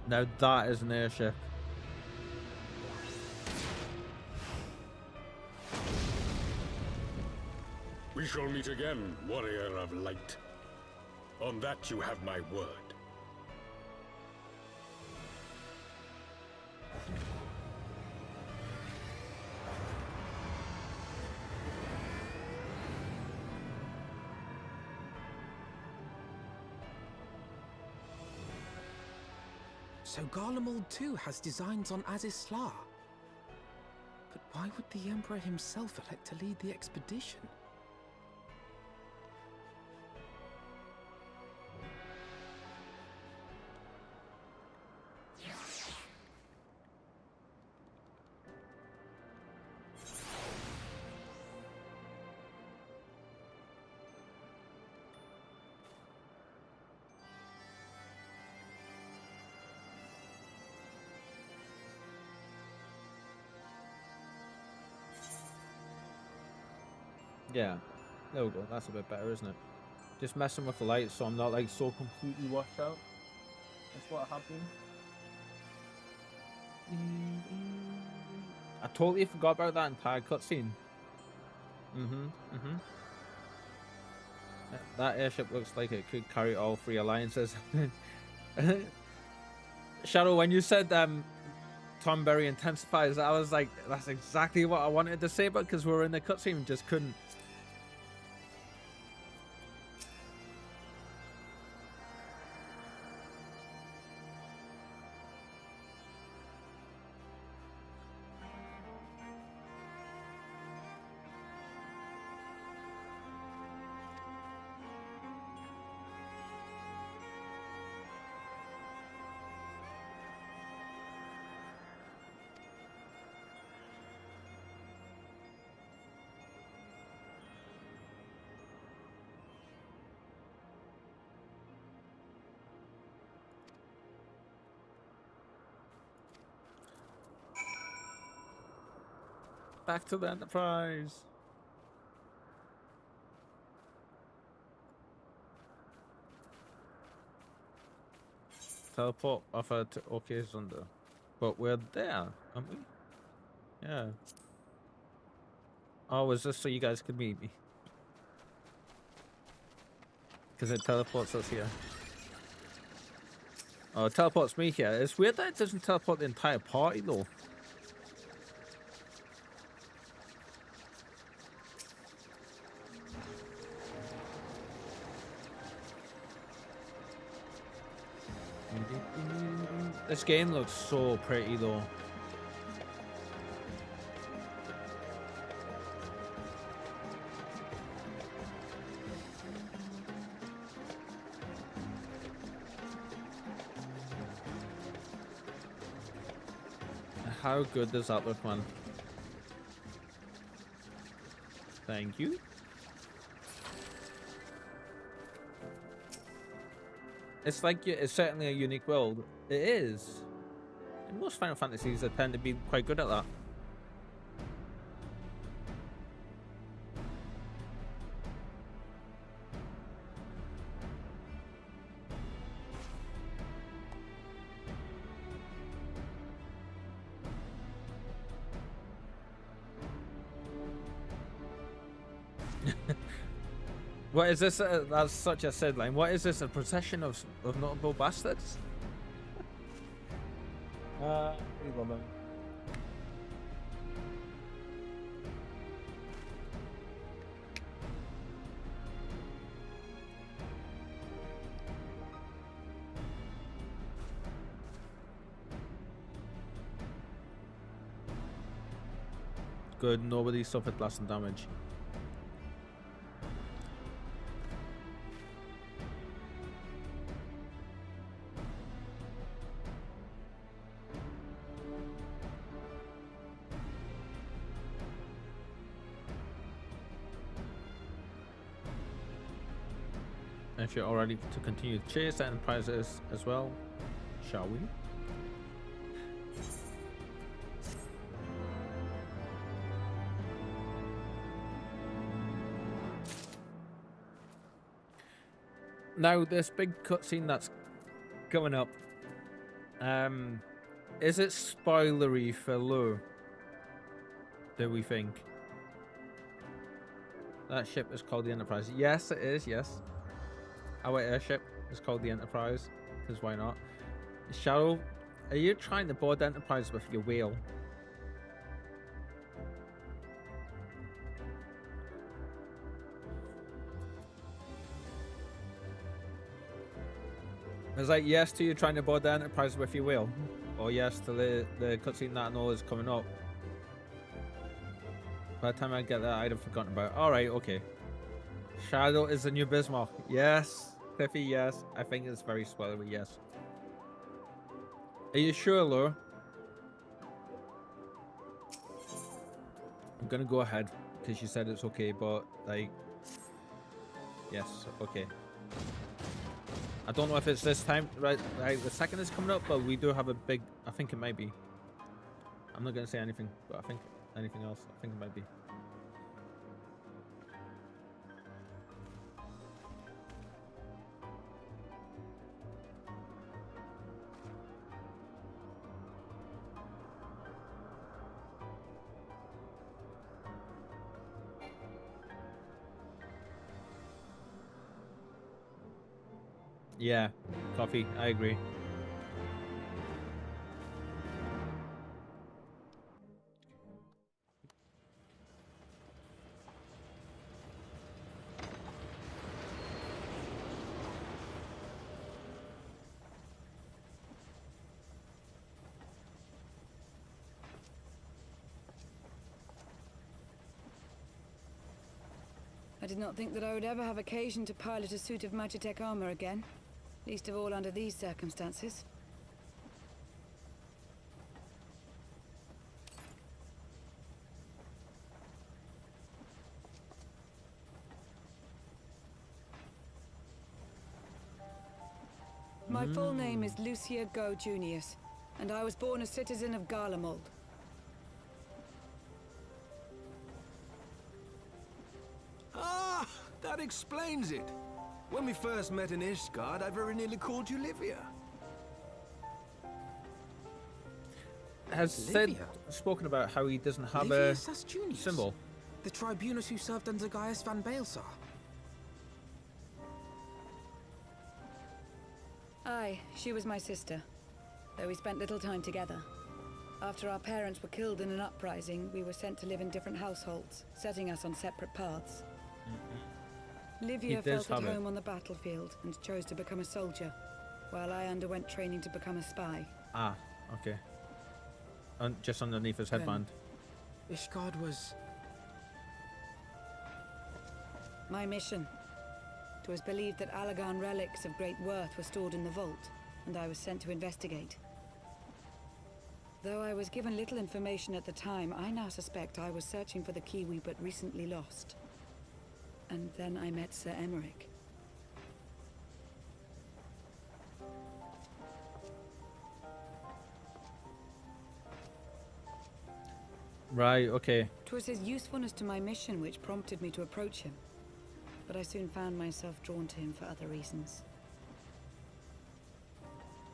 Now that is an airship. We shall meet again, warrior of light. On that you have my word. So Garlemald too has designs on Azizla. But why would the Emperor himself elect to lead the expedition? Yeah, there we go. That's a bit better, isn't it? Just messing with the lights so I'm not like so completely washed out. That's what I have been. I totally forgot about that entire cutscene. That airship looks like it could carry all three alliances. Shadow, when you said Tomberry intensifies, I was like, that's exactly what I wanted to say, but because we were in the cutscene, we just couldn't. Back to the Enterprise. Teleport offer to OK Zunder. But we're there, aren't we? Yeah. Oh, was this so you guys could meet me? Because it teleports us here. Oh, it teleports me here. It's weird that it doesn't teleport the entire party though. This game looks so pretty though. How good does that look, man? Thank you. It's like, it's certainly a unique world. It is. In most Final Fantasies, they tend to be quite good at that. What is this? That's such a sad line. What is this? A procession of notable bastards? We love him. Good. Nobody suffered lasting damage. If you're already to continue to chase the Enterprises as well, shall we? Now, this big cutscene that's coming up, is it spoilery for Lou? Do we think? That ship is called the Enterprise. Yes, it is, yes. Our airship is called the Enterprise, because why not? Shadow, are you trying to board the Enterprise with your wheel? It's like yes to you trying to board the Enterprise with your wheel, or yes to the cutscene that I know is coming up. By the time I get that, I'd have forgotten about it. Alright, okay. Shadow is the new Bismarck. Yes. Cliffy, yes. I think it's very spoilery, yes. Are you sure, Laura? I'm gonna go ahead because you said it's okay, but like, yes, okay. I don't know if it's this time, right? The second is coming up, but we do have a big. I think it might be. I'm not gonna say anything, but I think anything else. I think it might be. Yeah, coffee. I agree. I did not think that I would ever have occasion to pilot a suit of Magitech armor again. Least of all under these circumstances. My full name is Lucia Go Junius, and I was born a citizen of Garlemald. Ah, that explains it. When we first met in Ishgard, I very nearly called you Livia. Has said spoken about how he doesn't have a symbol. The tribunus who served under Gaius van Baelsar. Aye, she was my sister, though we spent little time together. After our parents were killed in an uprising, we were sent to live in different households, setting us on separate paths. Livia felt at home on the battlefield and chose to become a soldier, while I underwent training to become a spy. Ah, okay. Just underneath his headband. Ishgard was... My mission. It was believed that Allagan relics of great worth were stored in the vault, and I was sent to investigate. Though I was given little information at the time, I now suspect I was searching for the key we but recently lost. And then I met Sir Emmerich. Right, okay. It was his usefulness to my mission which prompted me to approach him, but I soon found myself drawn to him for other reasons.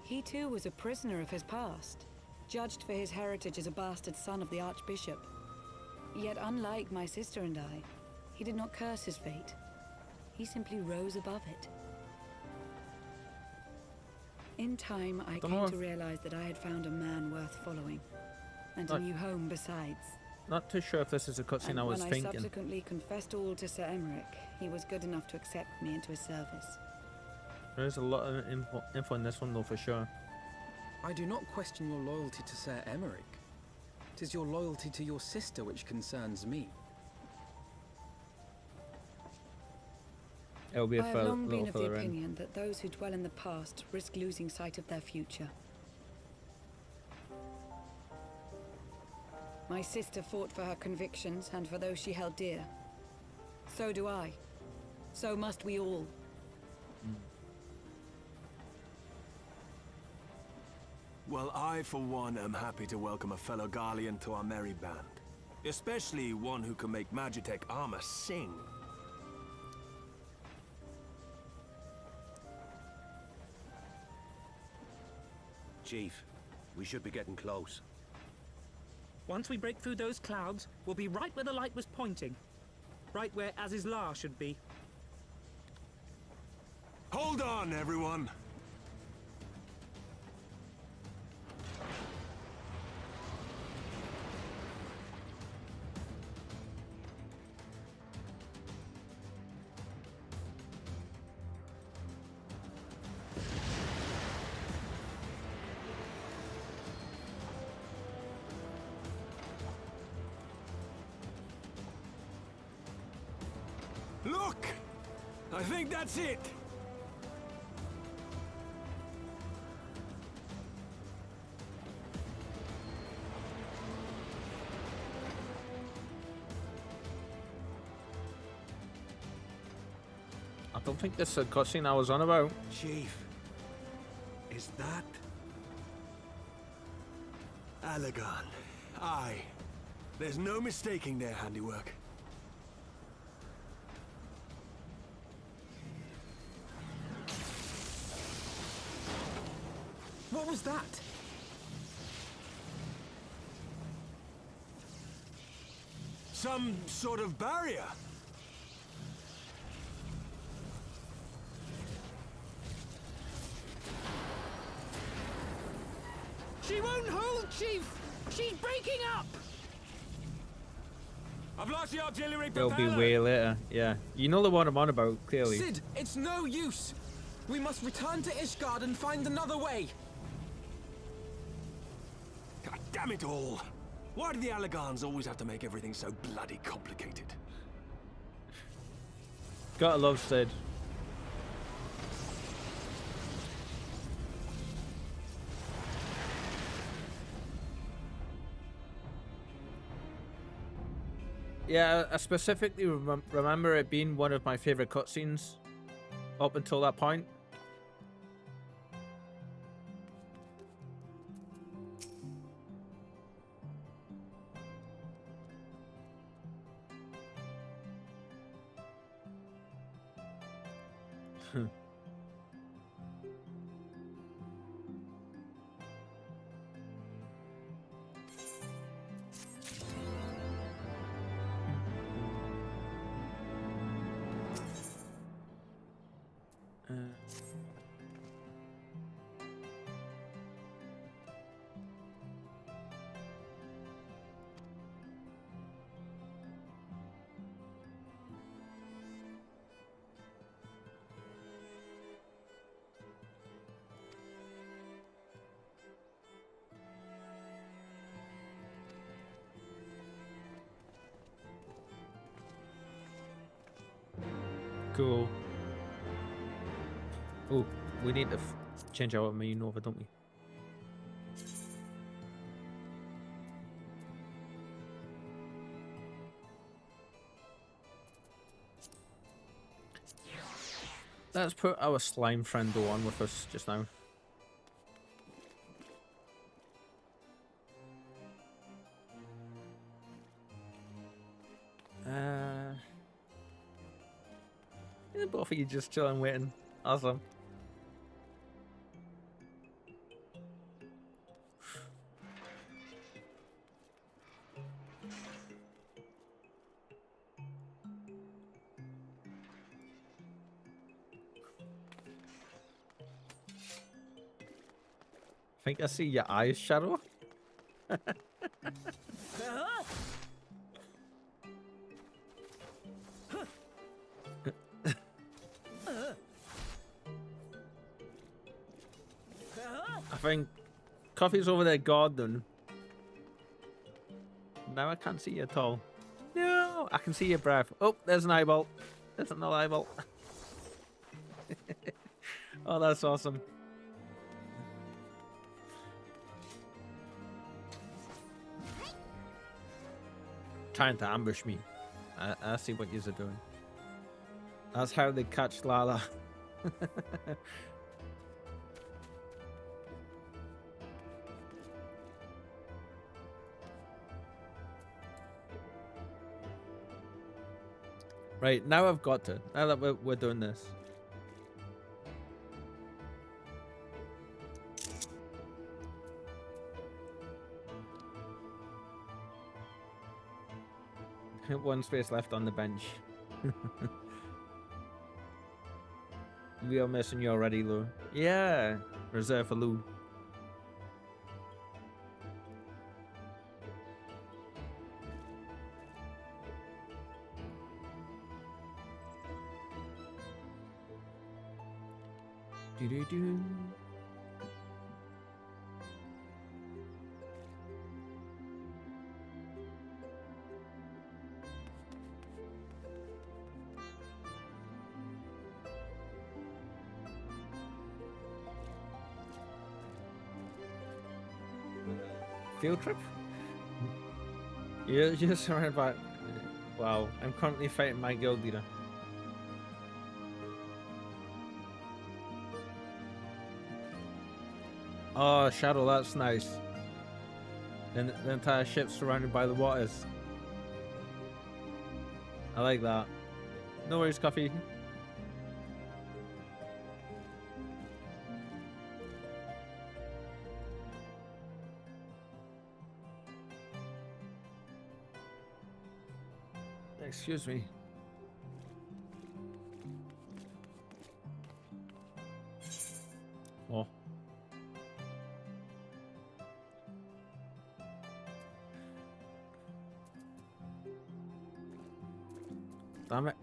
He too was a prisoner of his past, judged for his heritage as a bastard son of the Archbishop. Yet unlike my sister and I, he did not curse his fate. He simply rose above it. In time, I came to realize that I had found a man worth following, and a new home besides. Not too sure if this is a cutscene I was thinking. When I subsequently confessed all to Sir Emmerich, he was good enough to accept me into his service. There is a lot of info in this one though, for sure. I do not question your loyalty to Sir Emmerich. It is your loyalty to your sister which concerns me. It'll be I have long been of the further in. opinion that those who dwell in the past risk losing sight of their future. My sister fought for her convictions and for those she held dear. So do I. So must we all. Well, I, for one, am happy to welcome a fellow Garlean to our merry band. Especially one who can make Magitech armor sing. Chief, we should be getting close. Once we break through those clouds, we'll be right where the light was pointing. Right where Aziz's Lair should be. Hold on, everyone! Look! I think that's it! I don't think this is a cutscene I was on about. Chief, is that... Allagan? Aye. There's no mistaking their handiwork. What was that? Some sort of barrier. She won't hold, Chief! She's breaking up! I've lost the auxiliary It'll propeller. be way later. Yeah. You know the one I'm on about, clearly. Sid, it's no use! We must return to Ishgard and find another way! God damn it all! Why do the Allagans always have to make everything so bloody complicated? Gotta love Sid. Yeah, I specifically remember it being one of my favorite cutscenes up until that point. Cool. Oh, we need to change our main over, don't we? Let's put our slime friend on with us just now. Yeah, both of you just chilling, waiting. Awesome. I think I see your eyes, Shadow. I think Coffee's over there gardening. Now I can't see you at all. No, I can see your breath. Oh, there's an eyeball. There's another eyeball. Oh, that's awesome. Trying to ambush me. I see what you're doing. That's how they catch Lala. Right, now I've got to. Now that we're doing this. One space left on the bench. We are missing you already, Lou. Yeah, reserve for Lou. Do-do-do. Field trip? You're just surrounded by... Wow, I'm currently fighting my guild leader. Oh, Shadow, that's nice. And the entire ship's surrounded by the waters. I like that. No worries, Coffee. Excuse me. Oh. Damn it.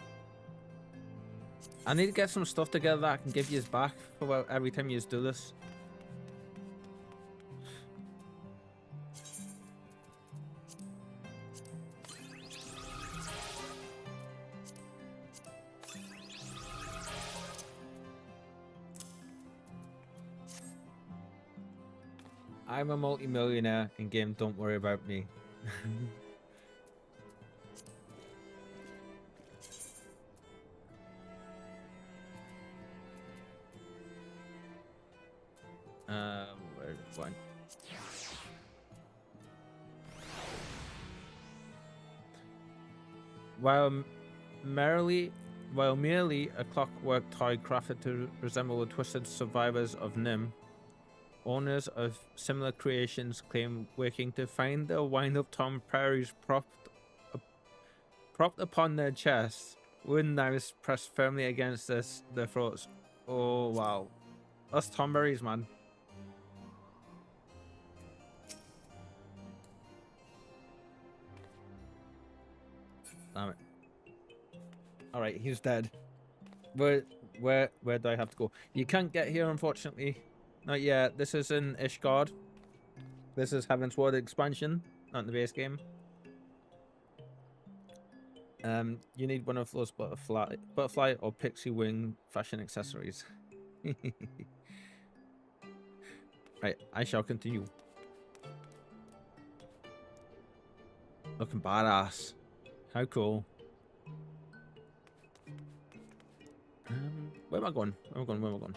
I need to get some stuff together that I can give you back for every time you do this. I'm a multi-millionaire in game, don't worry about me. Where's one? While merely a clockwork toy crafted to resemble the twisted survivors of Nim, owners of similar creations claim waking to find their wind-up Tom Prairies propped upon their chests, wooden knives pressed firmly against their throats. Oh wow, us Tom Berries, man. Damn it. All right, he's dead. Where do I have to go? You can't get here, unfortunately. Not yet. This is in Ishgard. This is Heavansward expansion, not the base game. You need one of those butterfly or pixie wing fashion accessories. Right, I shall continue. Looking badass. How cool. Where am I going? Where am I going? Where am I going?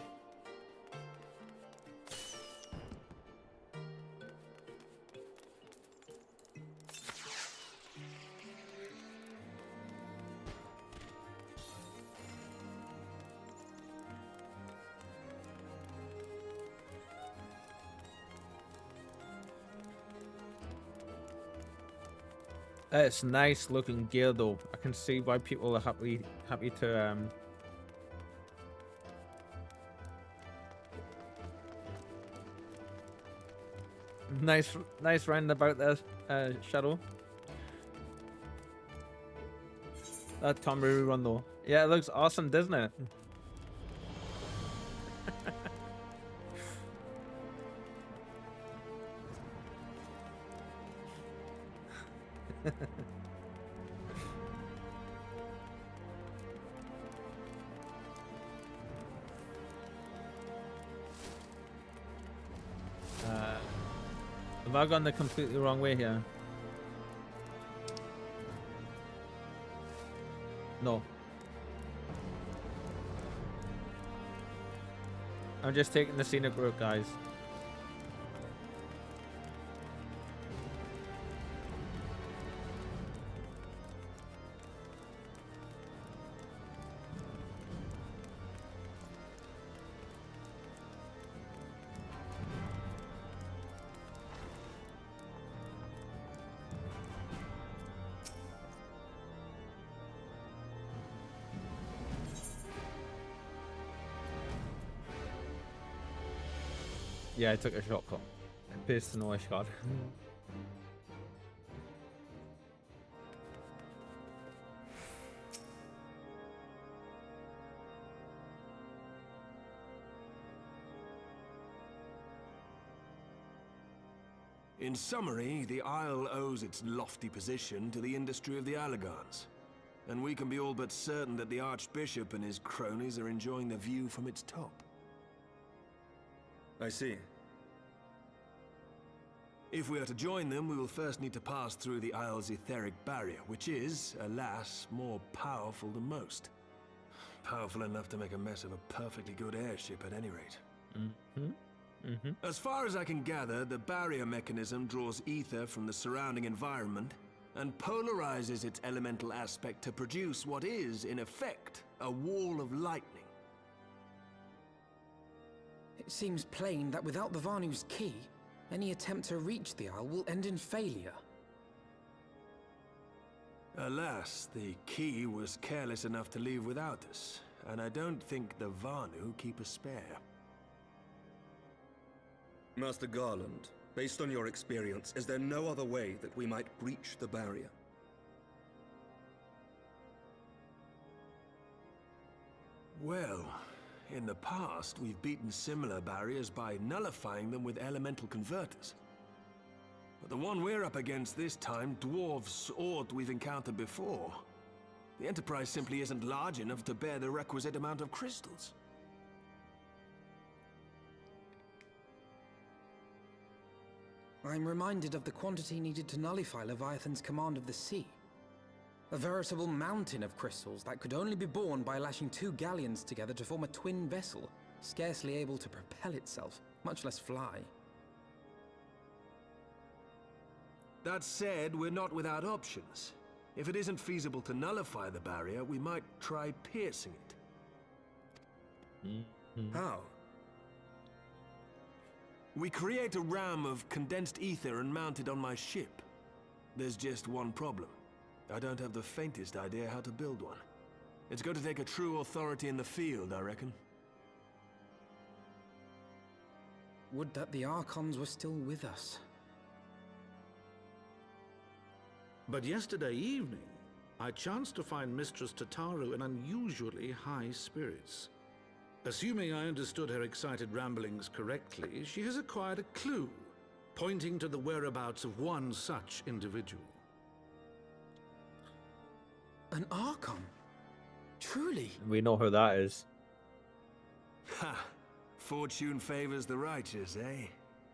It's nice looking gear though. I can see why people are happy to nice roundabout there, Shadow. That Tom Ruru run though. Yeah, it looks awesome, doesn't it? Have I gone the completely wrong way here? No. I'm just taking the scenic route, guys. Yeah, I took a shortcut. It appears to know I shot. In summary, the Isle owes its lofty position to the industry of the Allagans. And we can be all but certain that the Archbishop and his cronies are enjoying the view from its top. I see. If we are to join them, we will first need to pass through the Isle's etheric barrier, which is, alas, more powerful than most. Powerful enough to make a mess of a perfectly good airship at any rate. As far as I can gather, the barrier mechanism draws ether from the surrounding environment and polarizes its elemental aspect to produce what is, in effect, a wall of lightning. It seems plain that without the Vanu's key, any attempt to reach the Isle will end in failure. Alas, the key was careless enough to leave without us, and I don't think the Vanu keep a spare. Master Garland, based on your experience, is there no other way that we might breach the barrier? Well, in the past, we've beaten similar barriers by nullifying them with elemental converters. But the one we're up against this time dwarfs aught we've encountered before. The Enterprise simply isn't large enough to bear the requisite amount of crystals. I'm reminded of the quantity needed to nullify Leviathan's command of the sea. A veritable mountain of crystals that could only be borne by lashing two galleons together to form a twin vessel, scarcely able to propel itself, much less fly. That said, we're not without options. If it isn't feasible to nullify the barrier, we might try piercing it. How? We create a ram of condensed ether and mount it on my ship. There's just one problem. I don't have the faintest idea how to build one. It's going to take a true authority in the field, I reckon. Would that the Archons were still with us. But yesterday evening, I chanced to find Mistress Tataru in unusually high spirits. Assuming I understood her excited ramblings correctly, she has acquired a clue, pointing to the whereabouts of one such individual. An Archon? Truly? We know who that is. Ha! Fortune favors the righteous, eh?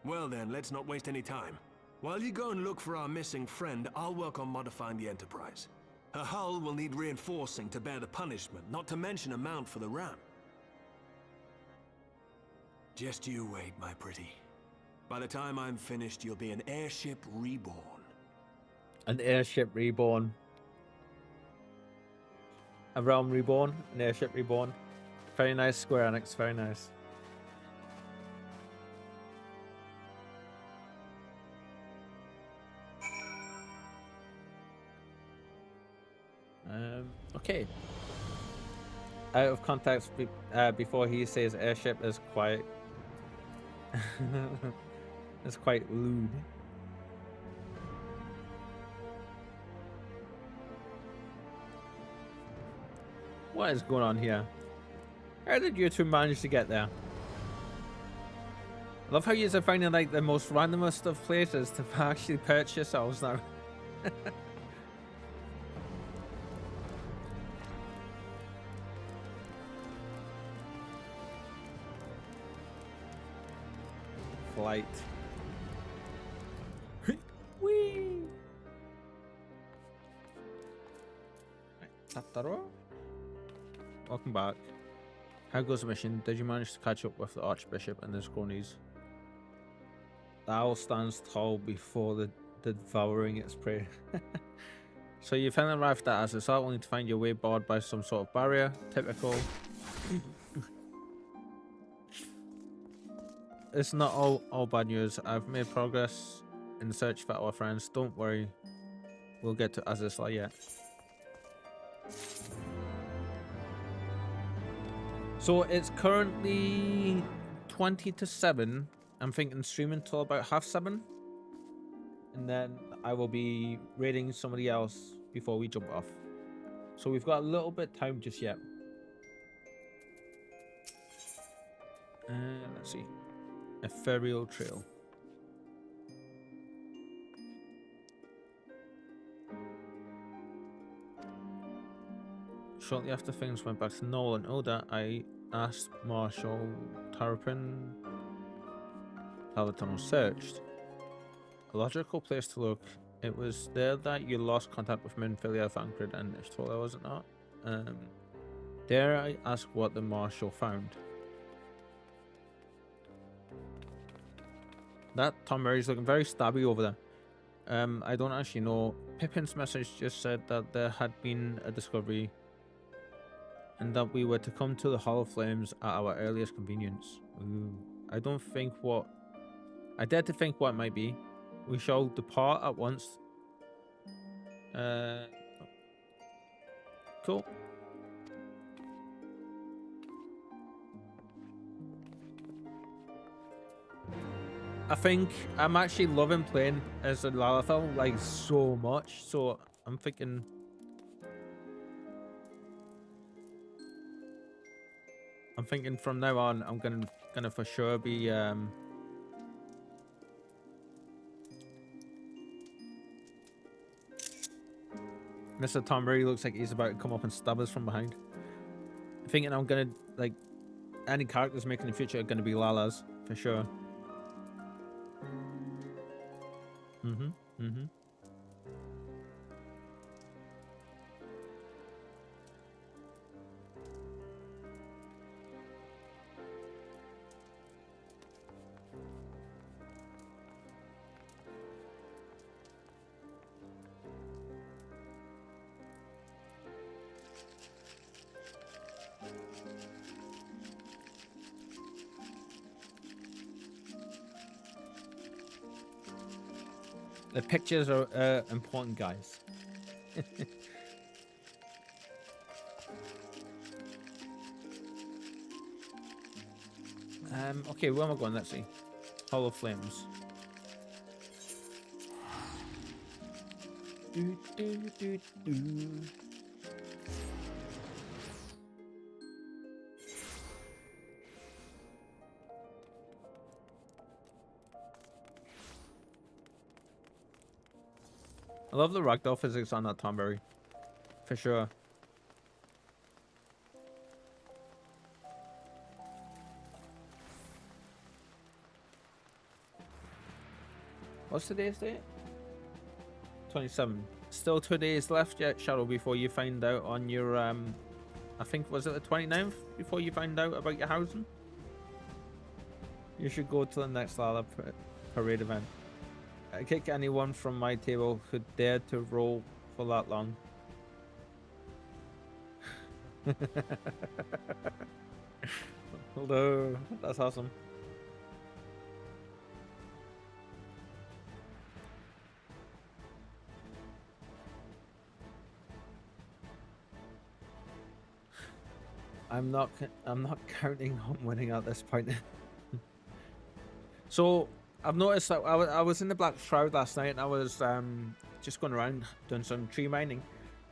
Well then, let's not waste any time. While you go and look for our missing friend, I'll work on modifying the Enterprise. Her hull will need reinforcing to bear the punishment, not to mention a mount for the ram. Just you wait, my pretty. By the time I'm finished, you'll be an airship reborn. An airship reborn. A realm reborn. An airship reborn. Very nice, Square Enix. Very nice. Okay. Out of context, before he says airship is quite... it's quite lewd. What is going on here? How did you two manage to get there? I love how you're finding like the most randomest of places to actually perch yourselves now. Flight. Whee! Tataro? Welcome back. How goes the mission? Did you manage to catch up with the Archbishop and his cronies? The owl stands tall before the devouring its prey. So you finally arrived at Azizal only to find your way barred by some sort of barrier. Typical. It's not all bad news. I've made progress in the search for our friends. Don't worry. We'll get to Azizal yet. So it's currently 20 to 7. I'm thinking streaming till about 7:30. And then I will be raiding somebody else before we jump off. So we've got a little bit of time just yet. Let's see. Ethereal Trail. Shortly after things went back to Noel and Oda, I asked Marshal Tarpin how the tunnel searched. A logical place to look. It was there that you lost contact with Minfilia, Thancred, and Ishtola, was it not? There I asked what the Marshal found. That Tom Murray's looking very stabby over there. I don't actually know. Pippin's message just said that there had been a discovery and that we were to come to the Hall of Flames at our earliest convenience. Ooh. I dare to think what it might be. We shall depart at once. Cool. I think I'm actually loving playing as a Lalafell like so much, so I'm thinking from now on I'm gonna for sure be Mr. Tom Murray looks like he's about to come up and stab us from behind. I'm thinking I'm gonna like any characters making in the future are gonna be Lalas for sure. The pictures are important, guys. Okay, where am I going? Let's see. Hall of Flames. I love the ragdoll physics on that Tomberry. For sure. What's today's date? 27. Still 2 days left yet, Shadow, before you find out on your, I think, was it the 29th? Before you find out about your housing? You should go to the next Lala parade event. I kick anyone from my table who dared to roll for that long. Hello, that's awesome. I'm not counting on winning at this point. So I've noticed that I was in the Black Shroud last night, and I was just going around doing some tree mining,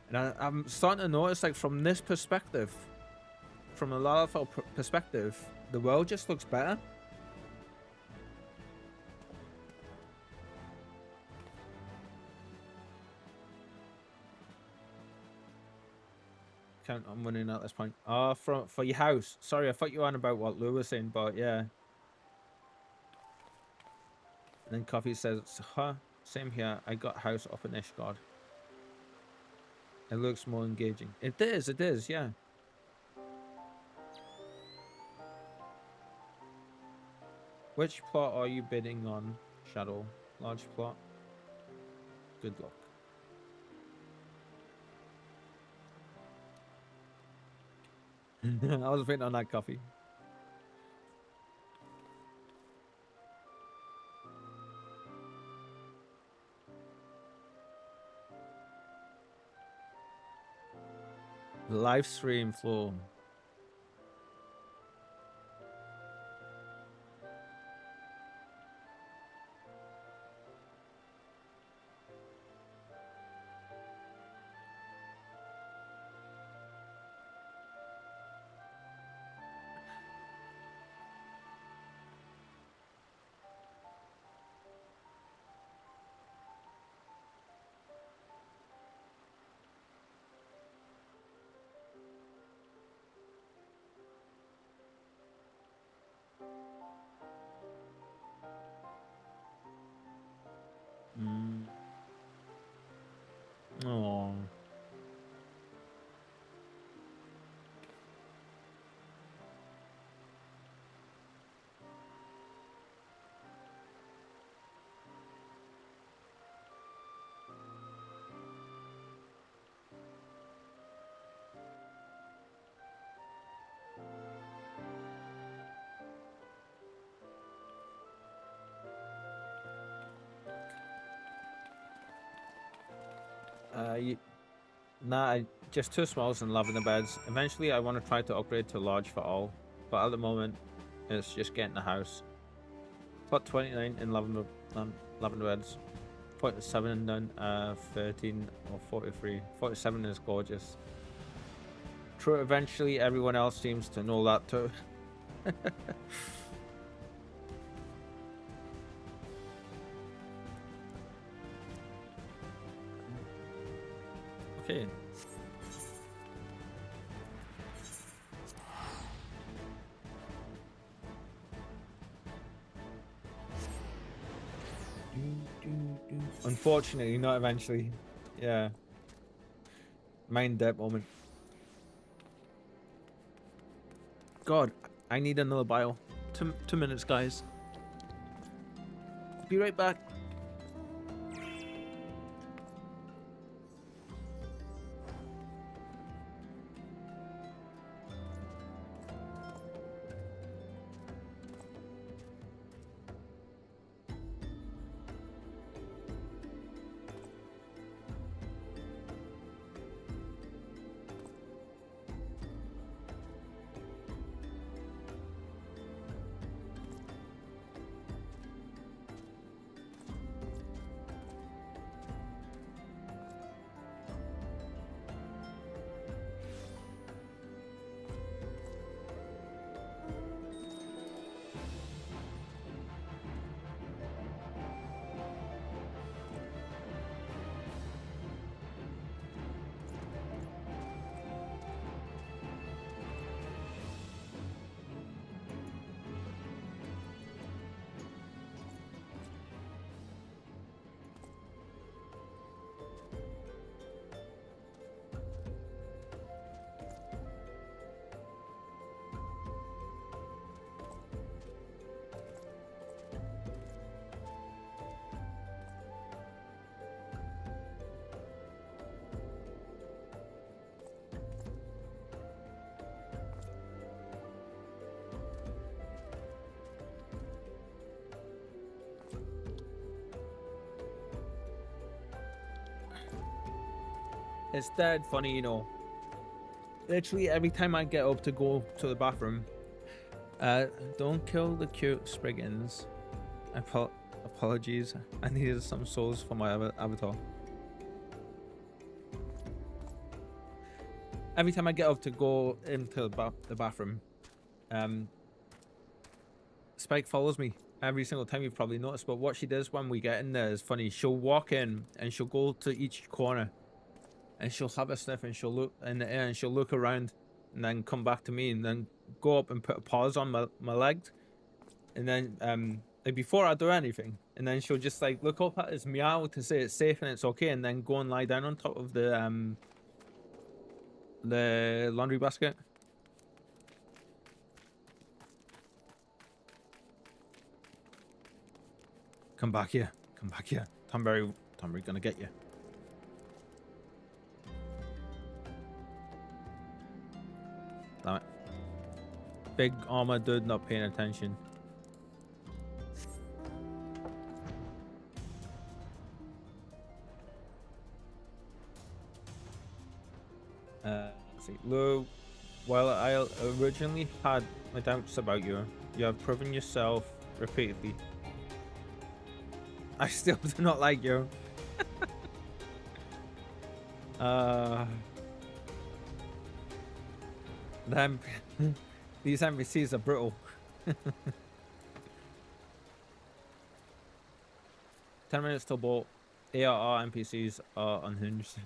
and I'm starting to notice, like, from this perspective, from a Lalafell perspective, the world just looks better. Count on winning at this point. Oh, for your house. Sorry, I thought you were on about what Lou was saying, but yeah. And then Coffee says, huh, same here. I got a house up in Ishgard. It looks more engaging. It is, yeah. Which plot are you bidding on, Shadow? Large plot? Good luck. I was waiting on that, Coffee. Live stream flow. Oh. Nah, just 2 smalls and lavender beds. Eventually, I want to try to upgrade to large for all, but at the moment, it's just getting a house. Plot 29 in lavender beds. 47 and 13 or 43. 47 is gorgeous. True, eventually everyone else seems to know that too. Okay. Unfortunately, not eventually. Yeah. Mind that moment. God, I need another bio. 2 minutes, guys. Be right back. It's dead funny, you know. Literally every time I get up to go to the bathroom, don't kill the cute Spriggans. Apologies. I needed some souls for my avatar. Every time I get up to go into the bathroom, Spike follows me every single time. You've probably noticed, but what she does when we get in there is funny. She'll walk in and she'll go to each corner and she'll have a sniff and she'll look in the air and she'll look around and then come back to me and then go up and put a paws on my legs, and then like before I do anything, and then she'll just like look up at us, meow to say it's safe and it's okay, and then go and lie down on top of the laundry basket. Come back here. Come back here. Tomberry gonna get you. Damn it. Big armor dude not paying attention. Let's see. Lou, while I originally had my doubts about you, you have proven yourself repeatedly. I still do not like you. These NPCs are brutal. 10 minutes till boat. ARR NPCs are unhinged.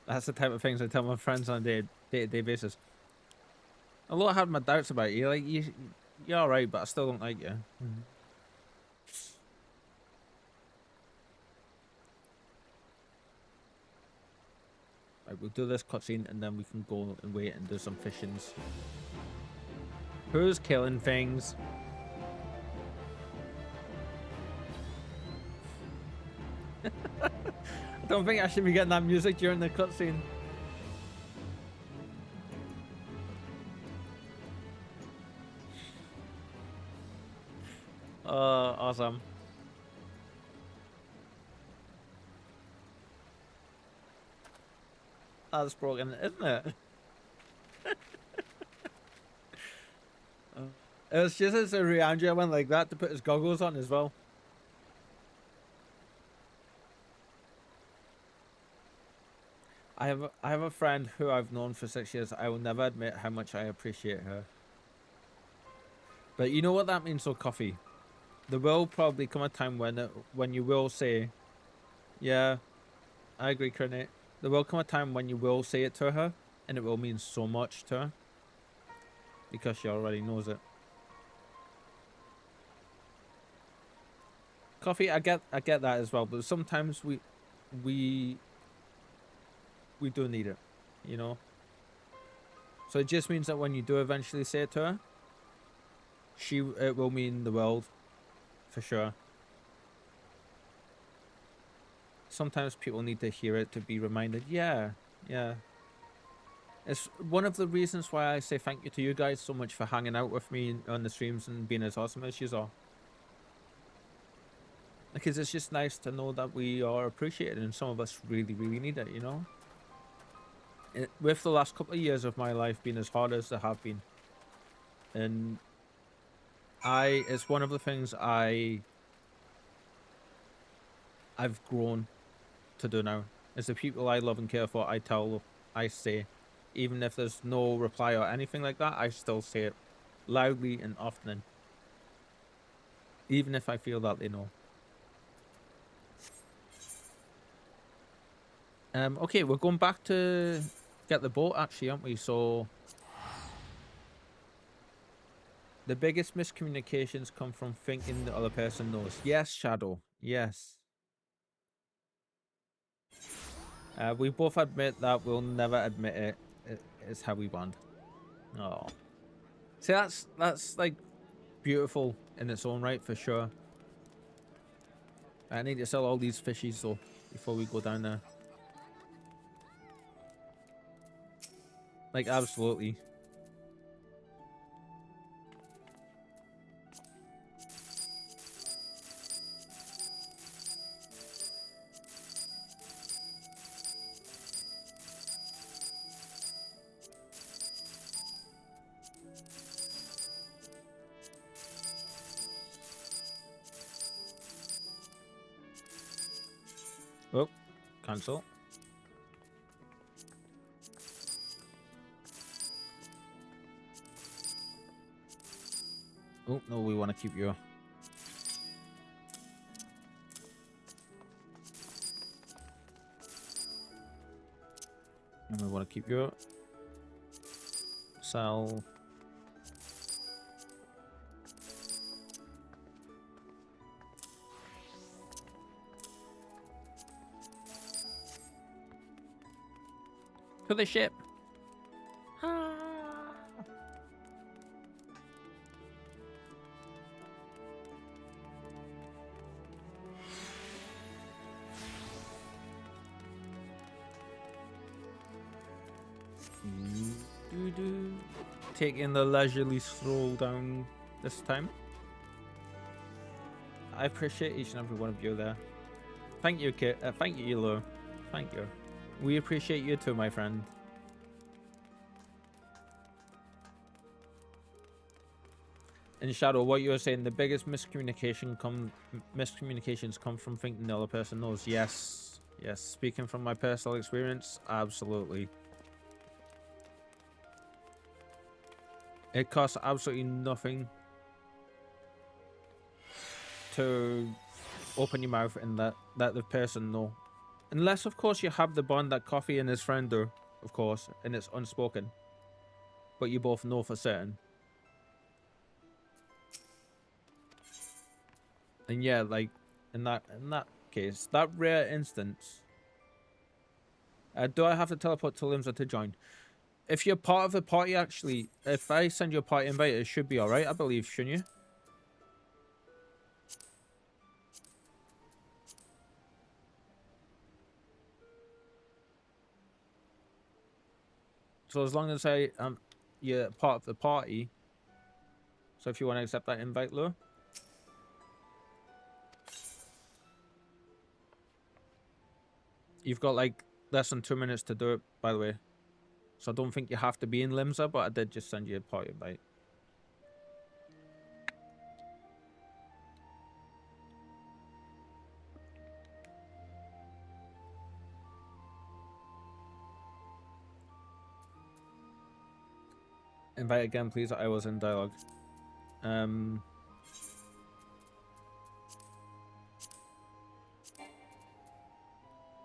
That's the type of things I tell my friends on a day-to-day basis. Although I had my doubts about you, like you're alright, but I still don't like you. Right, we'll do this cutscene and then we can go and wait and do some fishings. Who's killing things? I don't think I should be getting that music during the cutscene. Awesome. That's broken, isn't it? It was just as Riandria went like that to put his goggles on as well. I have a friend who I've known for 6 years. I will never admit how much I appreciate her. But you know what that means, though, Coffee? There will probably come a time when you will say, yeah, I agree, Crinate. There will come a time when you will say it to her, and it will mean so much to her. Because she already knows it. Coffee, I get that as well, but sometimes we do need it, you know? So it just means that when you do eventually say it to her, it will mean the world, for sure. Sometimes people need to hear it to be reminded, yeah. It's one of the reasons why I say thank you to you guys so much for hanging out with me on the streams and being as awesome as you are. Because it's just nice to know that we are appreciated, and some of us really, really need it, you know? With the last couple of years of my life being as hard as they have been, and it's one of the things I've grown to do now. Is the people I love and care for, I say, even if there's no reply or anything like that, I still say it loudly and often, even if I feel that they know. Okay, we're going back to get the boat, actually, aren't we? So the biggest miscommunications come from thinking the other person knows. Yes, Shadow. Yes. We both admit that we'll never admit it. It's how we bond. Oh, see, that's like beautiful in its own right, for sure. I need to sell all these fishies though before we go down there. Like, absolutely. Cancel. Oh, no, we want to keep you. And we want to keep you. Sell. To the ship. Taking the leisurely stroll down this time. I appreciate each and every one of you there. Thank you, Kit. Thank you, Elo. Thank you. We appreciate you too, my friend. And Shadow, what you were saying, the biggest miscommunications come from thinking the other person knows. Yes. Yes. Speaking from my personal experience, absolutely. It costs absolutely nothing to open your mouth and let the person know. Unless, of course, you have the bond that Coffee and his friend do, of course, and it's unspoken. But you both know for certain. And yeah, like, in that case, that rare instance, do I have to teleport to Limsa to join? If you're part of the party, actually, if I send you a party invite, it should be alright, I believe, shouldn't you? So as long as you're part of the party. So if you want to accept that invite, Lou. You've got like less than 2 minutes to do it, by the way. So I don't think you have to be in Limsa, but I did just send you a party invite. Invite again, please. I was in dialogue.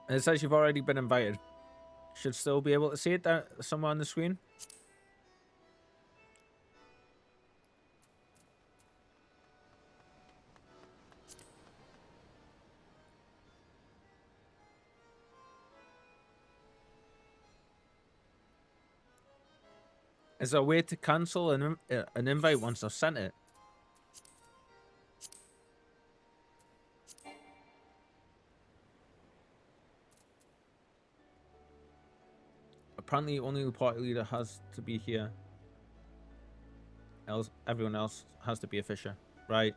It says you've already been invited. Should still be able to see it there somewhere on the screen. Is there a way to cancel an invite once I've sent it? Apparently only the party leader has to be here. Else, everyone else has to be a fisher. Right.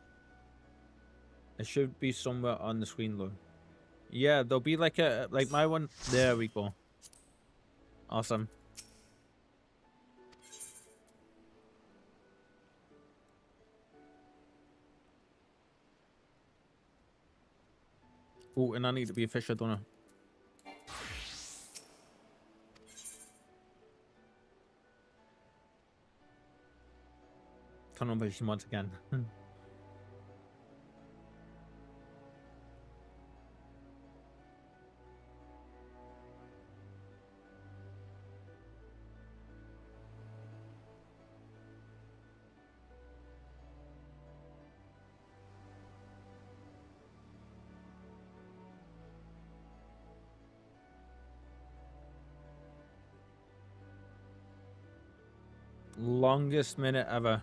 It should be somewhere on the screen, though. Yeah, there'll be like my one. There we go. Awesome. Oh, and I need to be a fisher, don't I? Turn on vision once again. Longest minute ever.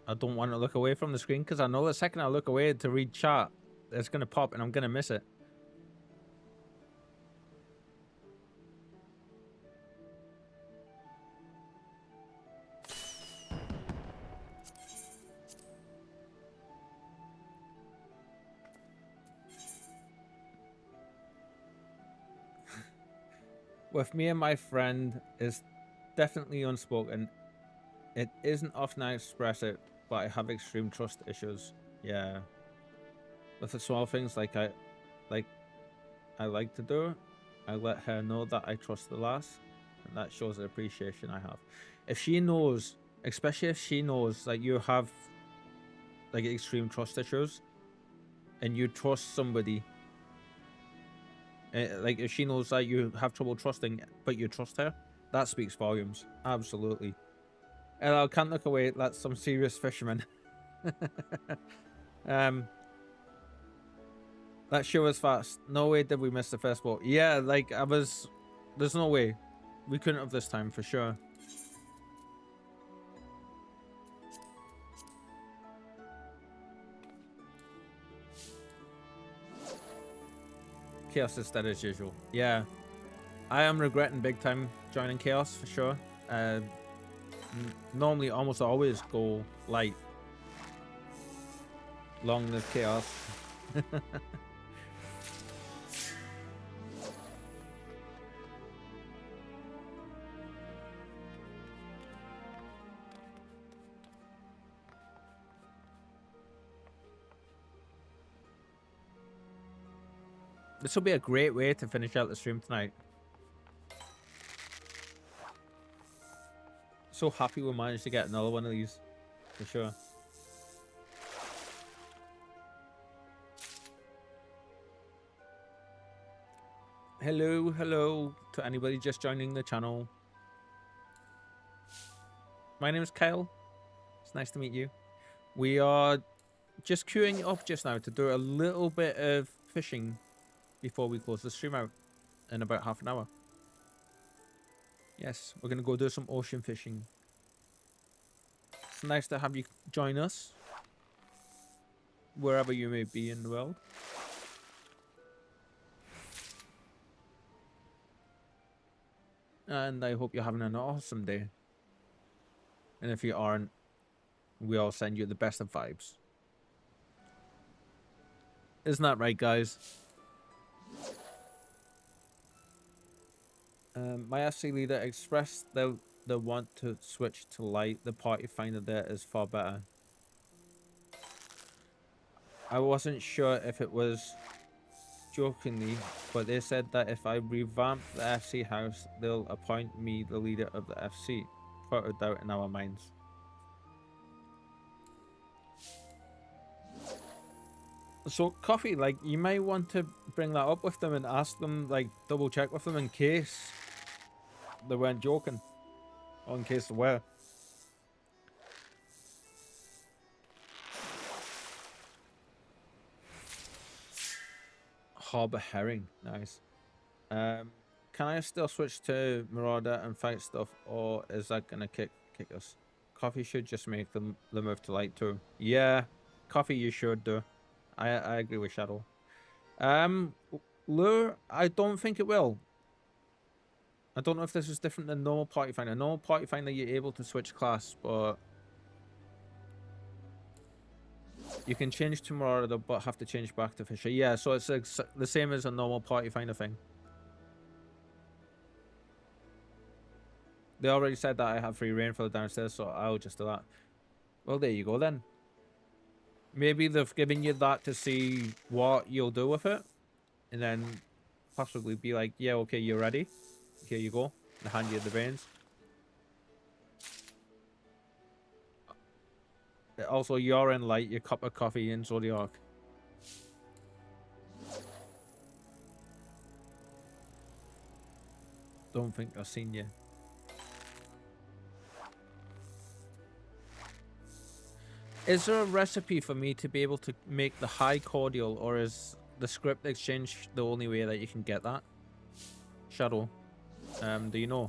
I don't want to look away from the screen because I know the second I look away to read chat, it's going to pop and I'm going to miss it. With me and my friend is definitely unspoken. It isn't often I express it, but I have extreme trust issues. Yeah. With the small things like I like to do, I let her know that I trust the lass, and that shows the appreciation I have. If she knows, especially if she knows that you have like extreme trust issues, and you trust somebody, like if she knows that you have trouble trusting, but you trust her, that speaks volumes. Absolutely. And I can't look away. That's some serious fisherman. That show was fast. No way did we miss the first boat. Yeah, like there's no way. We couldn't have this time for sure. Chaos is dead as usual. Yeah. I am regretting big time joining Chaos for sure. Normally almost always go light. Long live Chaos. This will be a great way to finish out the stream tonight. So happy we managed to get another one of these, for sure. Hello to anybody just joining the channel. My name is Kyle. It's nice to meet you. We are just queuing up just now to do a little bit of fishing before we close the stream out in about half an hour. Yes, we're going to go do some ocean fishing. It's nice to have you join us, wherever you may be in the world. And I hope you're having an awesome day. And if you aren't, we all send you the best of vibes. Isn't that right, guys? My FC leader expressed the want to switch to light. The party finder there is far better. I wasn't sure if it was jokingly, but they said that if I revamp the FC house, they'll appoint me the leader of the FC. Without a doubt in our minds. So, Coffee, like, you may want to bring that up with them and ask them, like, double check with them in case they weren't joking. Or in case they were. Harbor herring, nice. Can I still switch to Marauder and fight stuff, or is that gonna kick us? Coffee should just make the move to light too. Yeah, Coffee, you should do. I agree with Shadow. Lure, I don't think it will. I don't know if this is different than normal party finder. Normal party finder, you're able to switch class, but you can change to Marauder, but have to change back to Fisher. Yeah, so it's the same as a normal party finder thing. They already said that I have free reign for the downstairs, so I'll just do that. Well, there you go then. Maybe they've given you that to see what you'll do with it. And then possibly be like, yeah, okay, you're ready. Here you go. And hand you the reins. Also, you're in light, your cup of coffee in Zodiac. Don't think I've seen you. Is there a recipe for me to be able to make the high cordial, or is the script exchange the only way that you can get that? Shadow, do you know?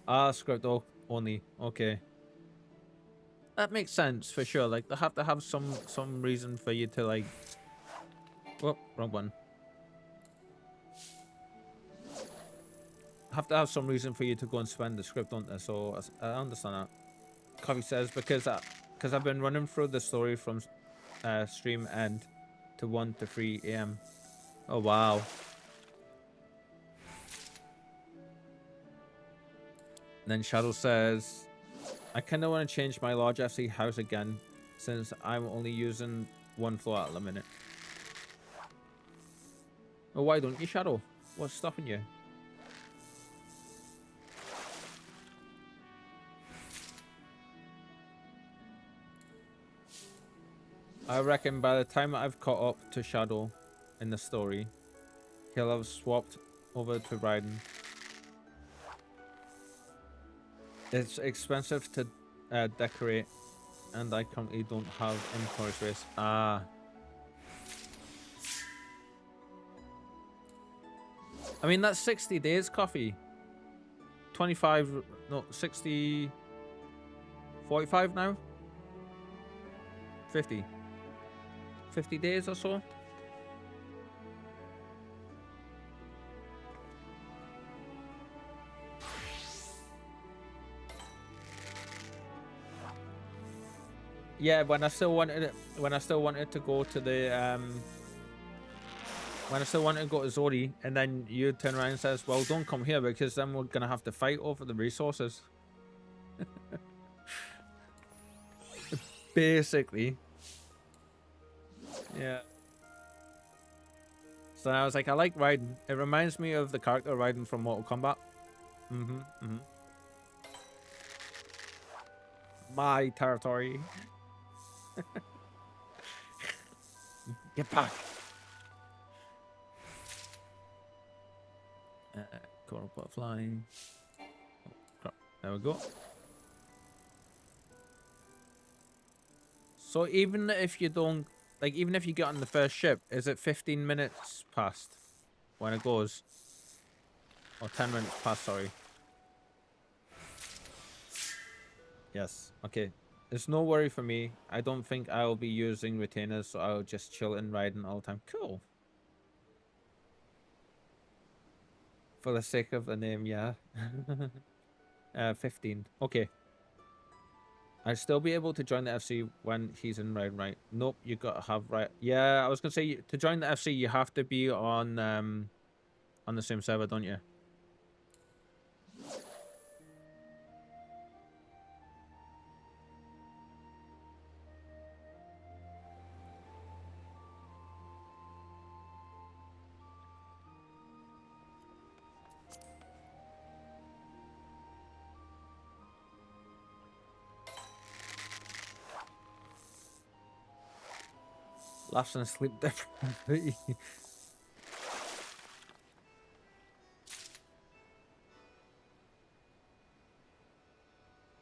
Ah, script only. Okay. That makes sense for sure. Like they have to have some reason for you to like. Whoop, wrong one. have to have some reason for you to go and spend the script, don't they? So I understand that. Coffee says because I've been running through the story from stream end to 1 to 3 a.m. Oh wow. And then Shadow says, I kind of want to change my large FC house again, since I'm only using 1 floor at the minute. Oh, why don't you, Shadow? What's stopping you? I reckon by the time I've caught up to Shadow in the story, he'll have swapped over to Raiden. It's expensive to decorate, and I currently don't have inventory space. Ah. I mean, that's 60 days, Coffee. 25, no, 60, 45 now? 50. 50 days or so? Yeah, when I still wanted to go to the when I still wanted to go to Zori, and then you turn around and says, well, don't come here because then we're gonna have to fight over the resources. Basically. Yeah. So I was like, I like Raiden. It reminds me of the character Raiden from Mortal Kombat. My territory. Get back. Coral butterfly. Oh, crap. There we go. So even if you don't, like, even if you get on the first ship, is it 15 minutes past when it goes? Or 10 minutes past, sorry. Yes, okay. It's no worry for me. I don't think I'll be using retainers, so I'll just chill and ride all the time. Cool. For the sake of the name, yeah. 15. Okay. I'll still be able to join the FC when he's in round right. Nope, you gotta have right. Yeah, I was gonna say to join the FC you have to be on the same server, don't you? Laughs and sleep differently.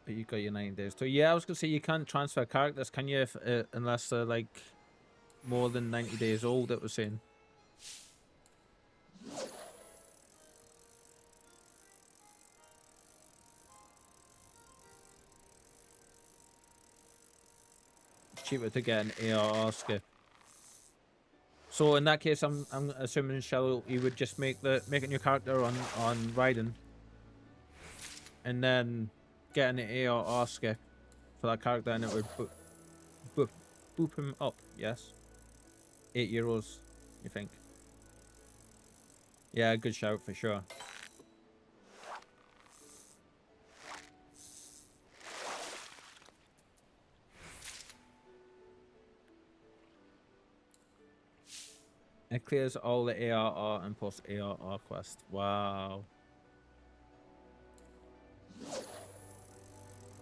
But you got your 9 days. So yeah, I was gonna say you can't transfer characters, can you? If, unless they're like more than 90 days old. It was saying. It's cheaper to get an ARR skip. So in that case, I'm assuming Shell, you would just make a new character on Raiden, and then get an ARR skip for that character, and it would boop him up. Yes, €8, you think? Yeah, good shout for sure. It clears all the ARR and post ARR quest. Wow.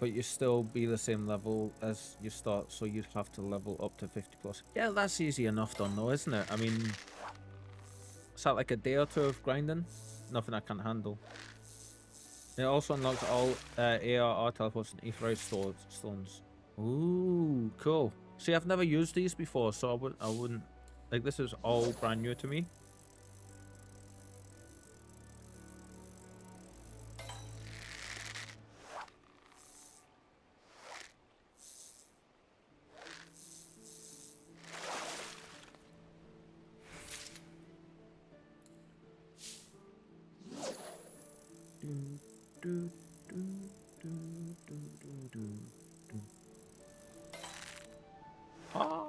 But you still be the same level as you start, so you'd have to level up to 50 plus. Yeah, that's easy enough done though, isn't it? I mean, is that like a day or two of grinding? Nothing I can't handle. It also unlocks all ARR teleports and Aetheryte stones. Ooh, cool. See, I've never used these before, so I wouldn't. Like, this is all brand new to me. Ah.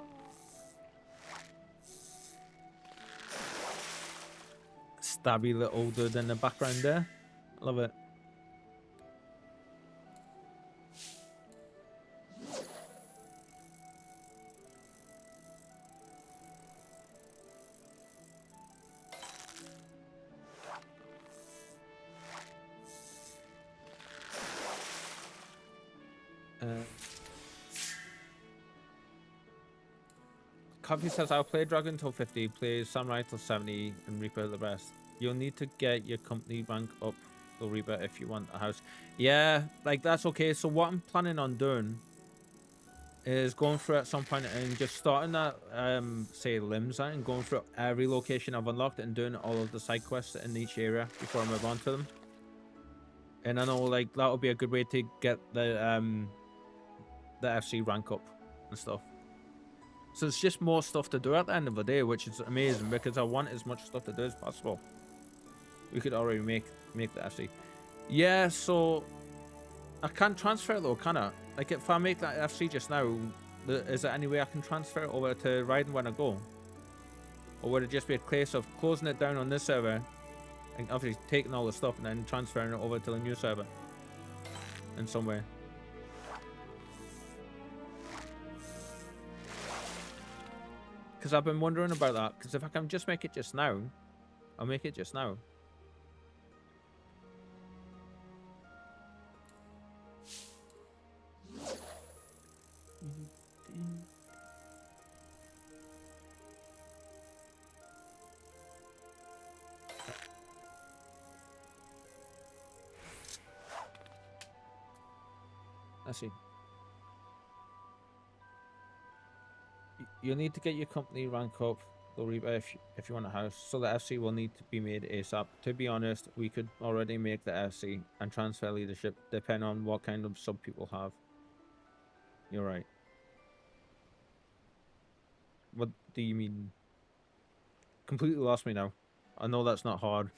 Stabby little dude in the background there. Love it. Coffee says, I'll play Dragon till 50, play Samurai till 70, and Reaper the rest. You'll need to get your company rank up to Reaper if you want a house. Yeah, like, that's okay. So what I'm planning on doing is going through at some point and just starting at, say, Limbs, and going through every location I've unlocked and doing all of the side quests in each area before I move on to them. And I know, like, that would be a good way to get the FC rank up and stuff. So it's just more stuff to do at the end of the day, which is amazing because I want as much stuff to do as possible. We could already make the FC. Yeah, so I can't transfer it though, can I? Like if I make that FC just now, is there any way I can transfer it over to Raiden when I go? Or would it just be a case of closing it down on this server and obviously taking all the stuff and then transferring it over to the new server in some way? Because I've been wondering about that. Because if I can just make it just now, I'll make it just now. Let's see. You'll need to get your company rank up, if you want a house. So the FC will need to be made ASAP. To be honest, we could already make the FC and transfer leadership depending on what kind of sub people have. You're right. What do you mean? Completely lost me now. I know that's not hard.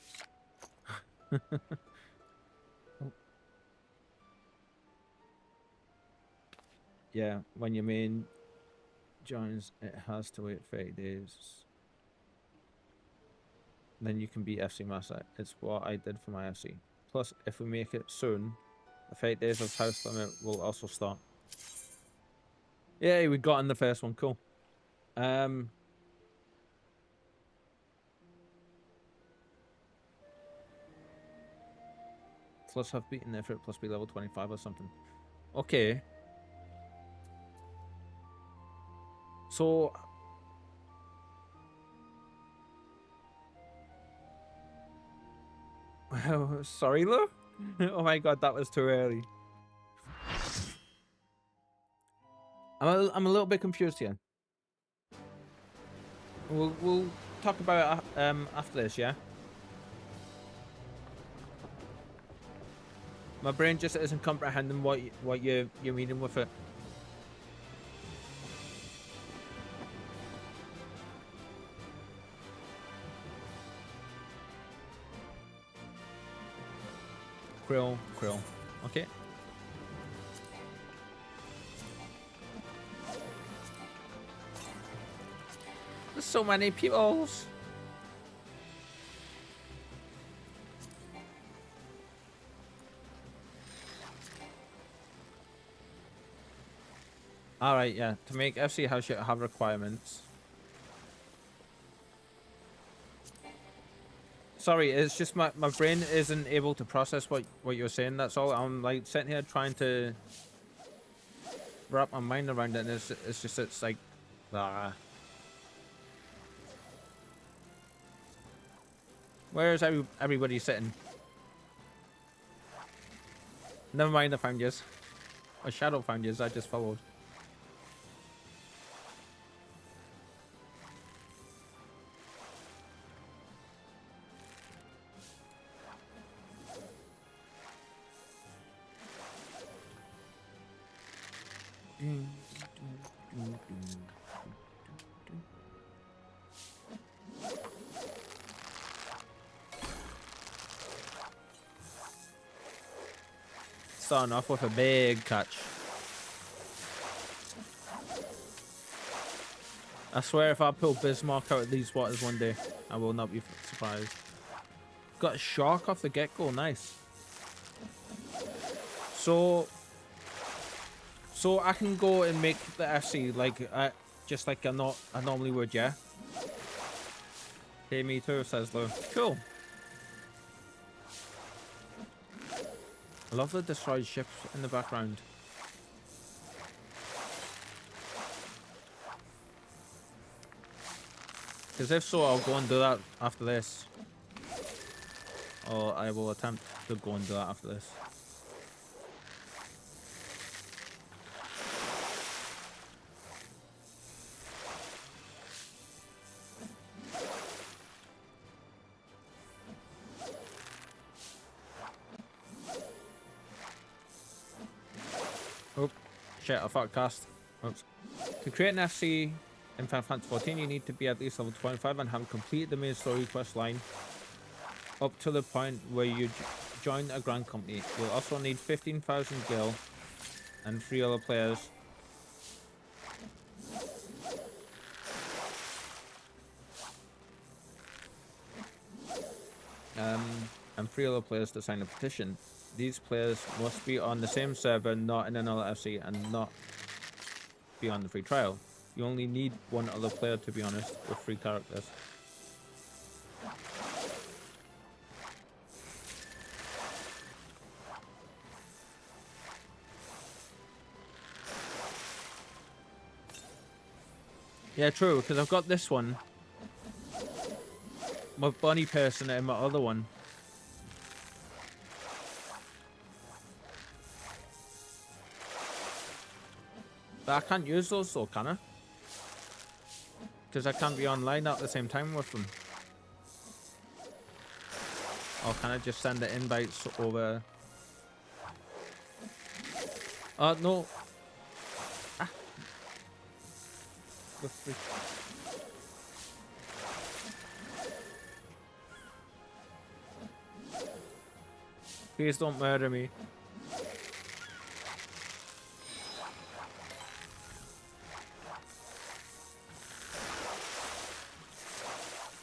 Yeah, when your main joins, it has to wait 30 days. Then you can be FC Master. It's what I did for my FC. Plus, if we make it soon, the 30 days of house limit will also start. Yeah, we got in the first one. Cool. Plus have beaten effort plus be level 25 or something. Okay. So sorry, Lou. Oh my god, that was too early. I'm a little bit confused here. We'll talk about it after this, yeah. My brain just isn't comprehending what you're meaning with it. Krill. Okay. There's so many people. Alright, yeah. To make FC house, you have requirements. Sorry, it's just my brain isn't able to process what you're saying. That's all. I'm like sitting here trying to wrap my mind around it, and it's like Where is everybody sitting? Never mind, I found yous. A shadow found yous. I just followed. Starting off with a big catch. I swear if I pull Bismarck out of these waters one day, I will not be surprised. Got a shark off the get-go, nice. So I can go and make the FC like just like I normally would, yeah? Hey, me too, says Lou. Cool. I love the destroyed ships in the background. Because if so, I'll go and do that after this. Or I will attempt to go and do that after this. Oh, shit, I thought cast. Oops. To create an FC in Final Fantasy 14, you need to be at least level 25 and have completed the main story quest line up to the point where you join a Grand Company. You'll also need 15,000 gil and 3 other players. And 3 other players to sign a petition. These players must be on the same server, not in another FC, and not be on the free trial. You only need 1 other player, to be honest, with 3 characters. Yeah, true, because I've got this one. My bunny person and my other one. But I can't use those though, can I? Because I can't be online at the same time with them. Or can I just send the invites over? No. Ah. Please don't murder me.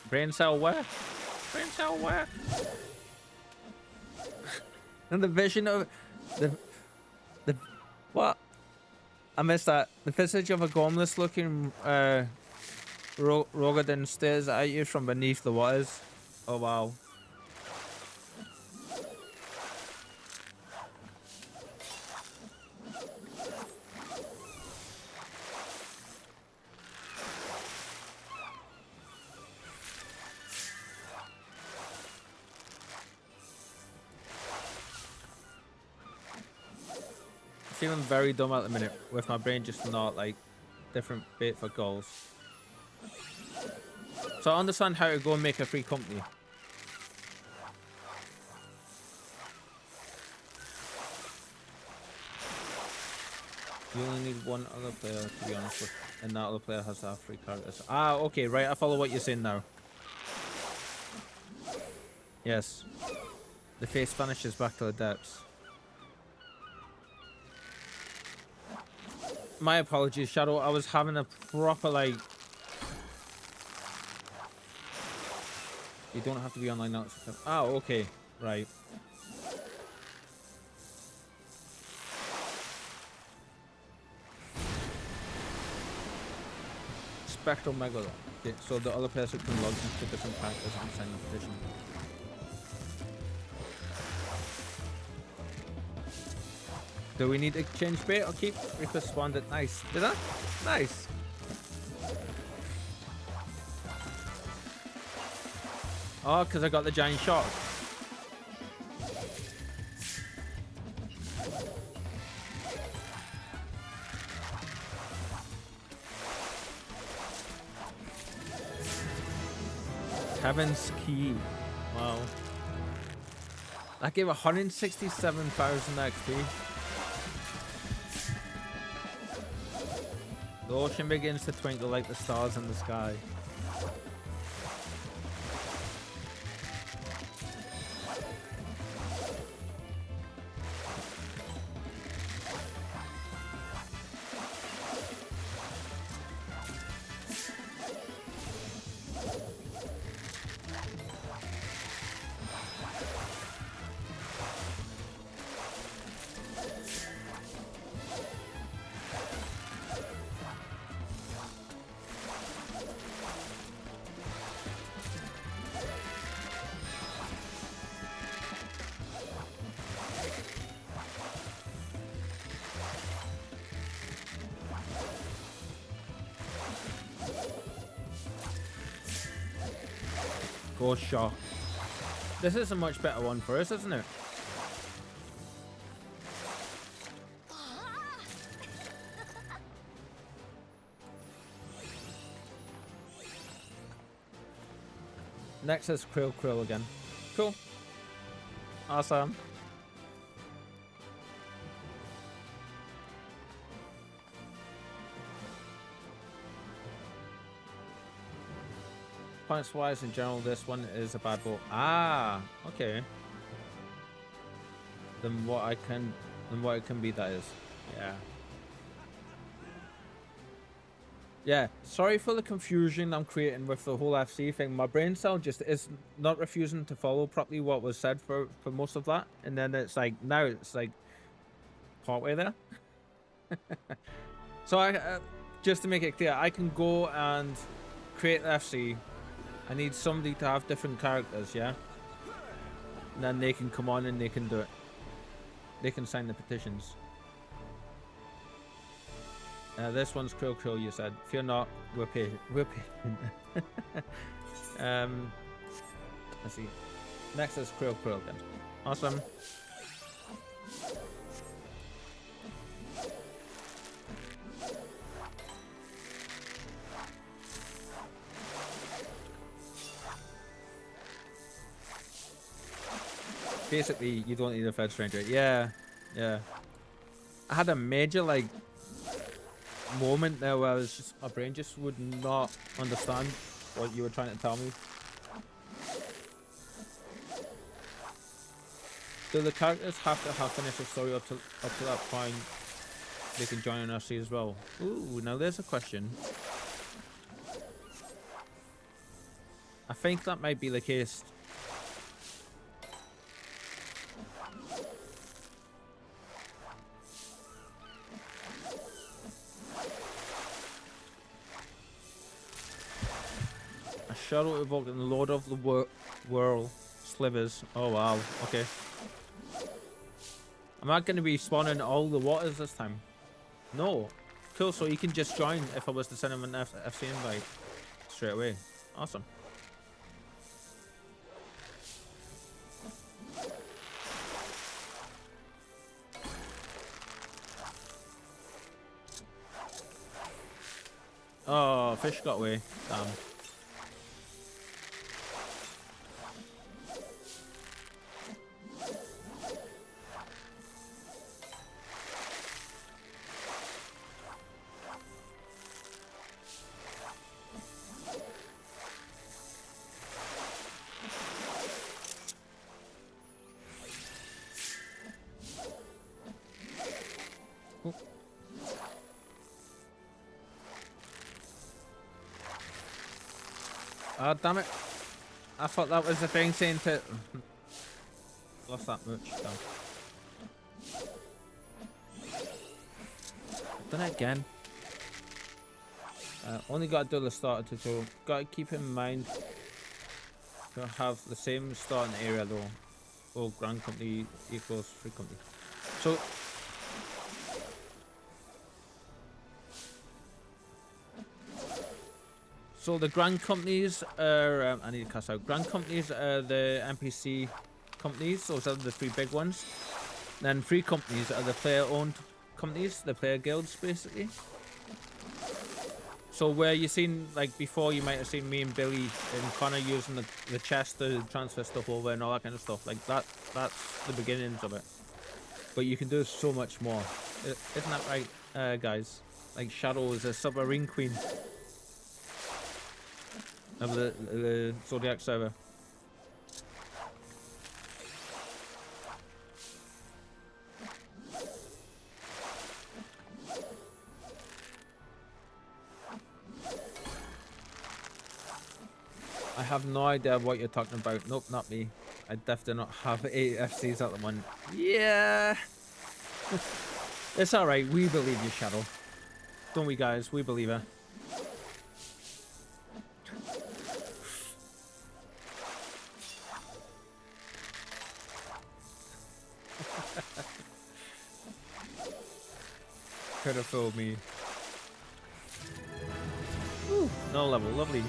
Brain cell where? Brain cell where? And the vision of the what? I missed that. The visage of a gormless looking Rogadin stares at you from beneath the waters. Oh wow. Feeling very dumb at the minute with my brain just not like different bait for goals. So I understand how to go and make a free company. You only need 1 other player to be honest with, and that other player has to have 3 characters. Ah, okay, right, I follow what you're saying now. Yes. The face vanishes back to the depths. My apologies, Shadow. I was having a proper, like... You don't have to be online now. Oh, okay. Right. Spectral Megalon. Okay, so the other players who can log into different characters and sign a petition. Do we need to change bait or keep? Reaper responded. Nice. Did I? Nice. Oh, because I got the giant shark. Heaven's Key. Wow. That gave 167,000 XP. The ocean begins to twinkle like the stars in the sky. Ghost Shark. This is a much better one for us, isn't it? Next is Krill again. Cool. Awesome. Points wise in general, this one is a bad boat. Ah, okay. Then what it can be, that is. Yeah. Yeah, sorry for the confusion I'm creating with the whole FC thing. My brain cell just is not refusing to follow properly what was said for most of that. And then it's like, now it's like partway there. So I, just to make it clear, I can go and create FC. I need somebody to have different characters, yeah? And then they can come on and they can do it. They can sign the petitions. This one's Krill, you said. If you're not, we're patient. We're patient. Let's see. Next is Krill then. Awesome. Basically, you don't need a Fed Stranger. Yeah. I had a major, like, moment there where I was just, my brain just would not understand what you were trying to tell me. Do the characters have to have finished the story up to that point? They can join an FC as well. Ooh, now there's a question. I think that might be the case. Shadow evoked in the Lord of the Whirl slivers. Oh wow, okay. Am I going to be spawning all the waters this time? No. Cool, so he can just join if I was to send him an FC invite straight away. Awesome. Oh, fish got away. Damn. Oh, damn it. I thought that was the thing saying to... Lost that much. Damn. Done it again. Only got to do the starter tutorial. Got to keep in mind to have the same starting area though. Oh, Grand Company equals Free Company. So the Grand Companies are, I need to cast out. Grand Companies are the NPC companies, those are the three big ones. Then Free Companies are the player-owned companies, the player guilds, basically. So where you've seen, like before, you might have seen me and Billy and Connor using the chest to transfer stuff over and all that kind of stuff. Like that's the beginnings of it. But you can do so much more. Isn't that right, guys? Like Shadow is a submarine queen of the Zodiac server. I have no idea what you're talking about. Nope, not me. I definitely not have 8 FCs at the moment. Yeah. It's alright, we believe you, Shadow. Don't we, guys? We believe her. Could have fooled me. Ooh, no level, lovely.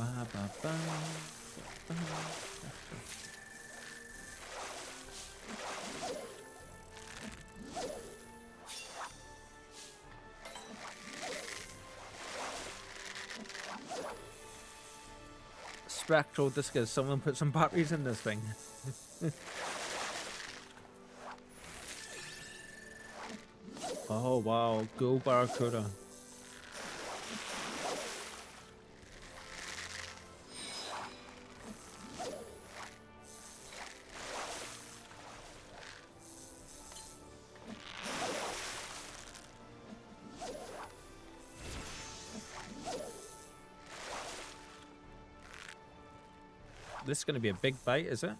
Ba, ba, ba, ba, ba. Spectral discus. Someone put some batteries in this thing. Oh wow, go Barracuda. This is going to be a big bite, is it?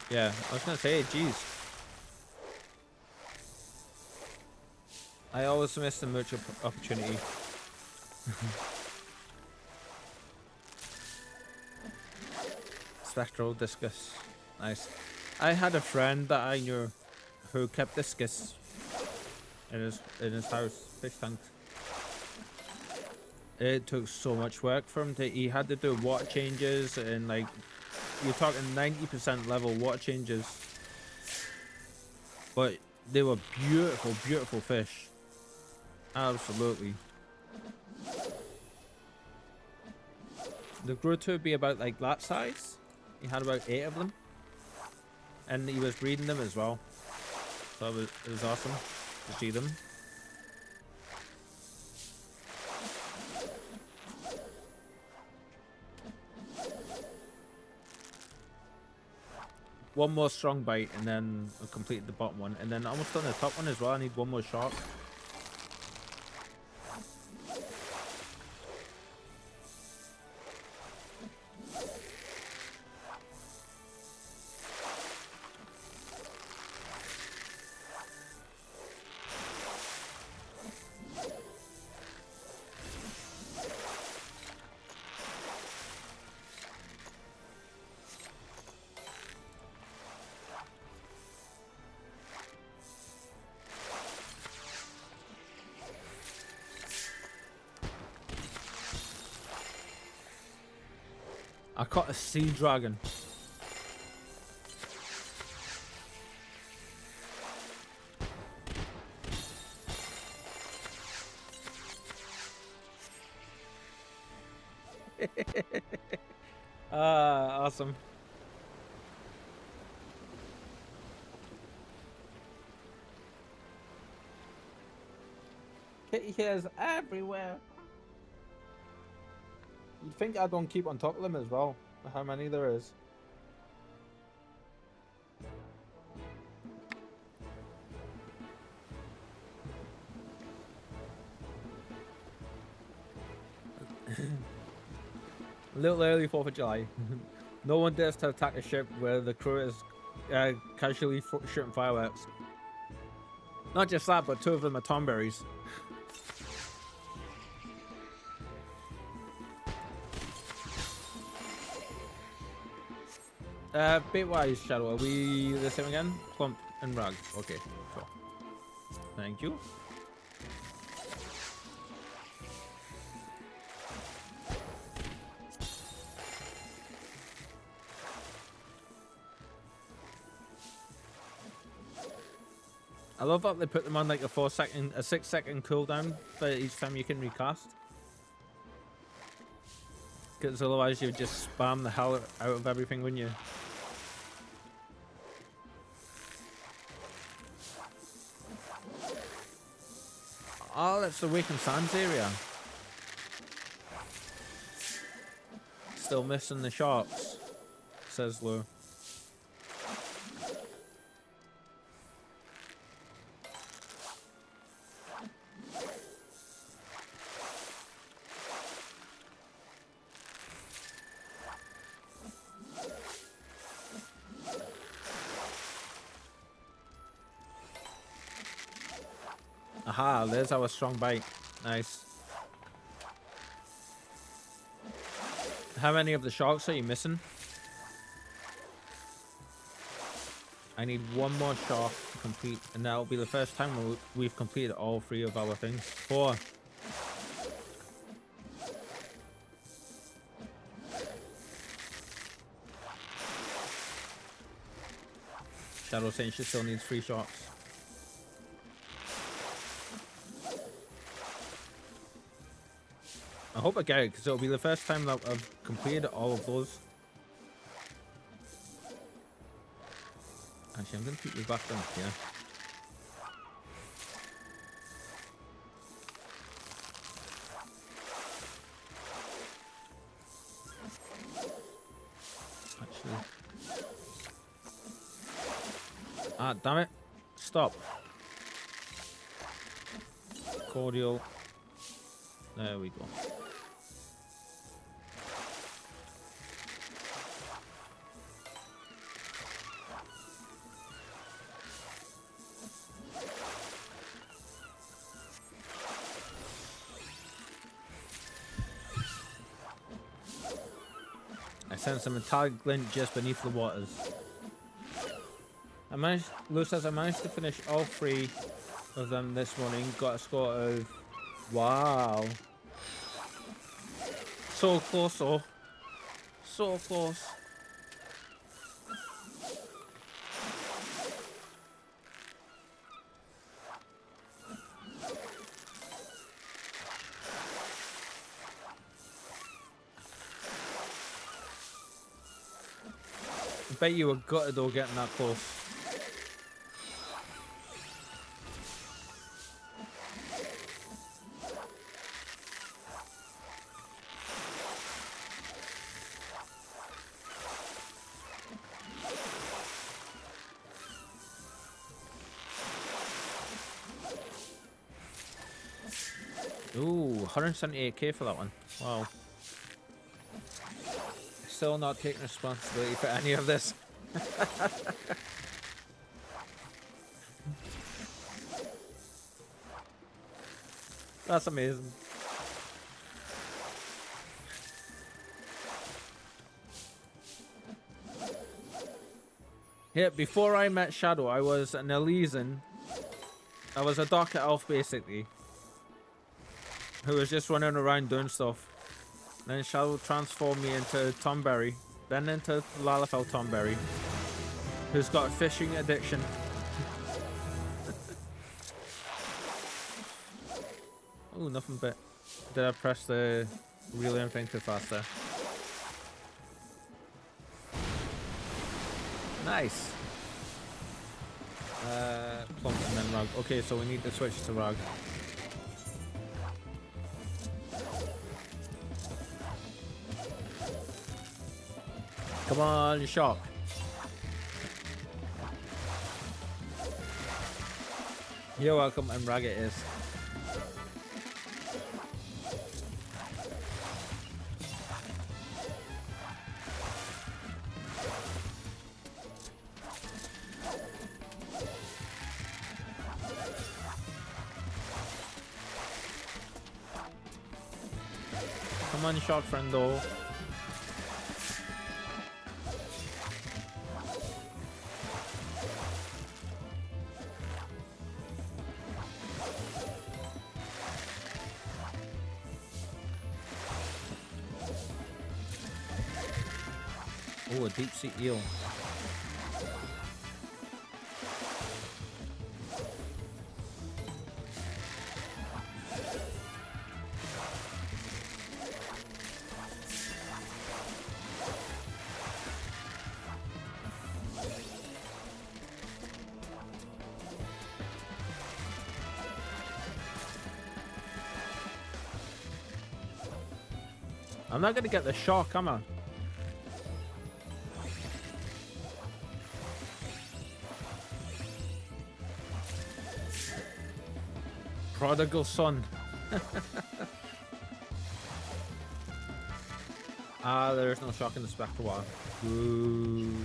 Yeah, I was going to say, geez. I always miss the merch opportunity. Spectral discus. Nice. I had a friend that I knew who kept discus in his house, fish tanks. It took so much work for him to. He had to do water changes and like you're talking 90% level water changes. But they were beautiful, beautiful fish. Absolutely. The grew to be about like that size. He had about 8 of them. And he was breeding them as well. So it was awesome to see them. One more strong bite and then I'll complete the bottom one. And then almost done the top one as well. I need one more shark. I caught a sea dragon. Awesome. Kitty hairs everywhere. You'd think I don't keep on top of them as well. How many there is. A little early 4th of July. No one dares to attack a ship where the crew is casually shooting fireworks. Not just that, but 2 of them are tomberries. Bitwise Shadow, are we the same again? Clump and Rag. Okay, sure. Thank you. I love that they put them on like a 6-second cooldown for each time you can recast. Because otherwise you would just spam the hell out of everything, wouldn't you? Oh, that's the Wake and Sands area. Still missing the sharks, says Lou. Aha, there's our strong bite. Nice. How many of the sharks are you missing? I need one more shot to complete, and that'll be the first time we've completed all 3 of our things. 4. Shadow saying she still needs 3 shots. I hope I get it, because it'll be the first time that I've completed all of those. Actually, I'm going to keep you back down here. Actually. Ah, damn it. Stop. Cordial. There we go. I sense a metallic glint just beneath the waters. Lou says I managed to finish all 3 of them this morning. Got a score of... Wow. So close, oh. So close. I bet you were gutted though getting that close. Ooh, 178k for that one. Wow. Still not taking responsibility for any of this. That's amazing. Yeah, before I met Shadow, I was an Elysian. I was a Darker Elf, basically, who was just running around doing stuff. Then Shadow transformed me into Tomberry, then into Lalafell Tomberry, who's got a fishing addiction. Oh, nothing but... Did I press the relay thing too fast there? Nice. Plump and then Rug. Okay, so we need to switch to Rug. Come on, you shock. You're welcome, and Rag it is. Come on, shot friendo. Oh, a deep sea eel. I'm not gonna get the shark, am I? Prodigal son. Ah, there is no shock in the spectral water. Ooh.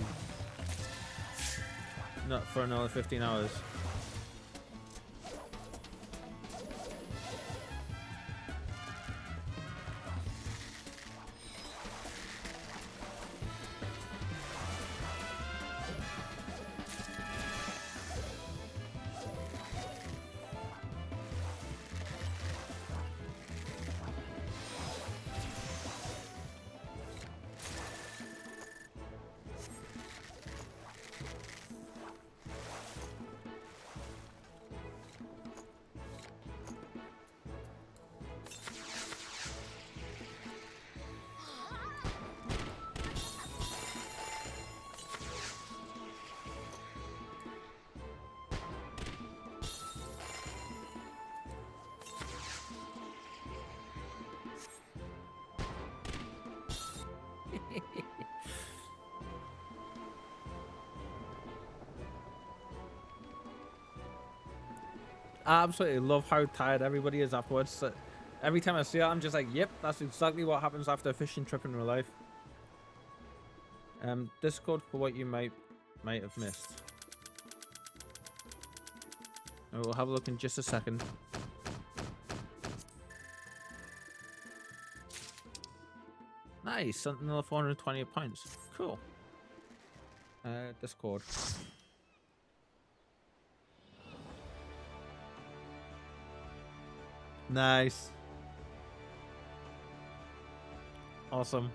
Not for another 15 hours. I absolutely love how tired everybody is afterwards. So every time I see it, I'm just like, yep, that's exactly what happens after a fishing trip in real life. Discord for what you might have missed. We'll have a look in just a second. Nice, another 420 points. Cool. Discord. Nice. Awesome.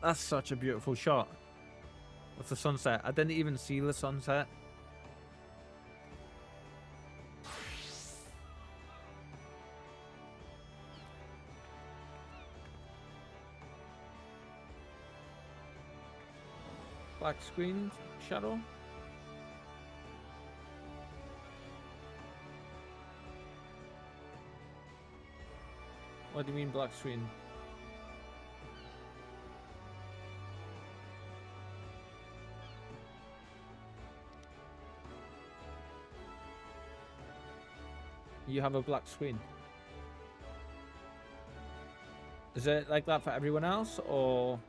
That's such a beautiful shot of the sunset. I didn't even see the sunset. Black screen shadow. What do you mean black screen? You have a black screen. Is it like that for everyone else, or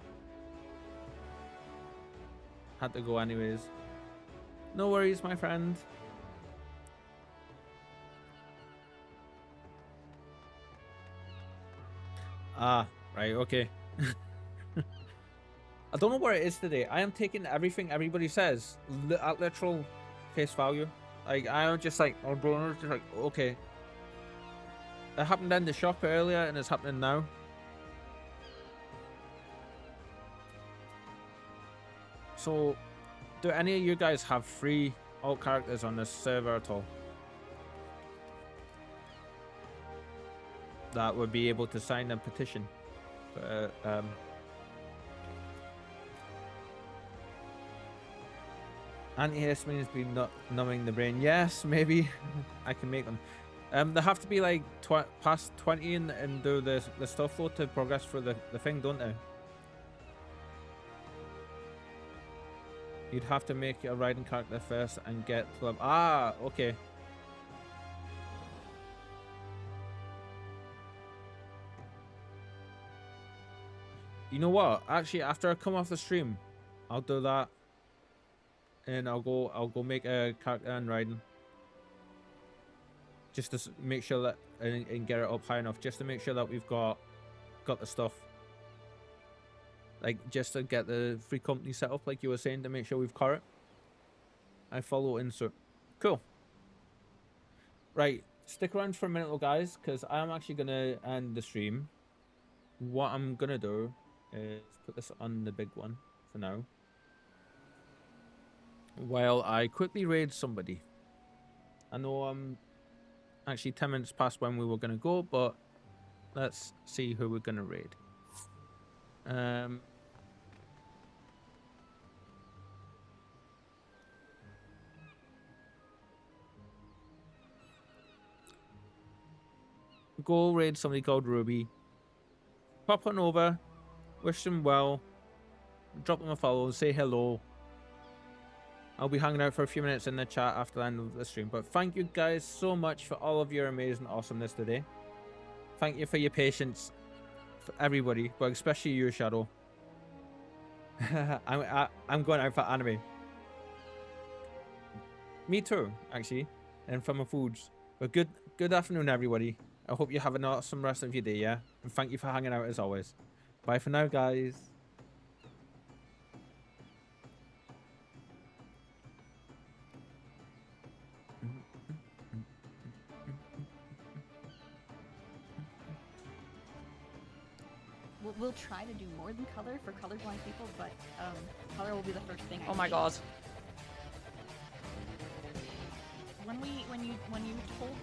had to go anyways? No worries, my friend. Ah, right, okay. I don't know where it is today. I am taking everything everybody says at literal face value. Like, I am just like, my brain is just like, okay. It happened in the shop earlier and it's happening now. So, do any of you guys have free alt characters on this server at all that would be able to sign a petition? Antihistamines be numbing the brain. Yes, maybe. I can make them. They have to be like past 20 and do the stuff though to progress through the thing, don't they? You'd have to make a riding character first and get to them. Ah, okay. You know what? Actually, after I come off the stream, I'll do that, and I'll go make a character and riding, just to make sure that and get it up high enough, just to make sure that we've got the stuff. Like, just to get the free company set up, like you were saying, to make sure we've caught it. I follow insert. Cool. Right, stick around for a minute, though, guys, because I'm actually gonna end the stream. What I'm gonna do is put this on the big one for now, while I quickly raid somebody. I know I'm actually 10 minutes past when we were gonna go, but let's see who we're gonna raid. Go raid somebody called Ruby. Pop on over, wish them well, drop them a follow, say hello. I'll be hanging out for a few minutes in the chat after the end of the stream. But thank you guys so much for all of your amazing awesomeness today. Thank you for your patience, for everybody, but especially you, Shadow. I'm going out for anime. Me too, actually, and for my foods. But good afternoon, everybody. I hope you have an awesome rest of your day, yeah? And thank you for hanging out as always. Bye for now, guys. We'll try to do more than color for colorblind people, but color will be the first thing. Oh my god. When you told where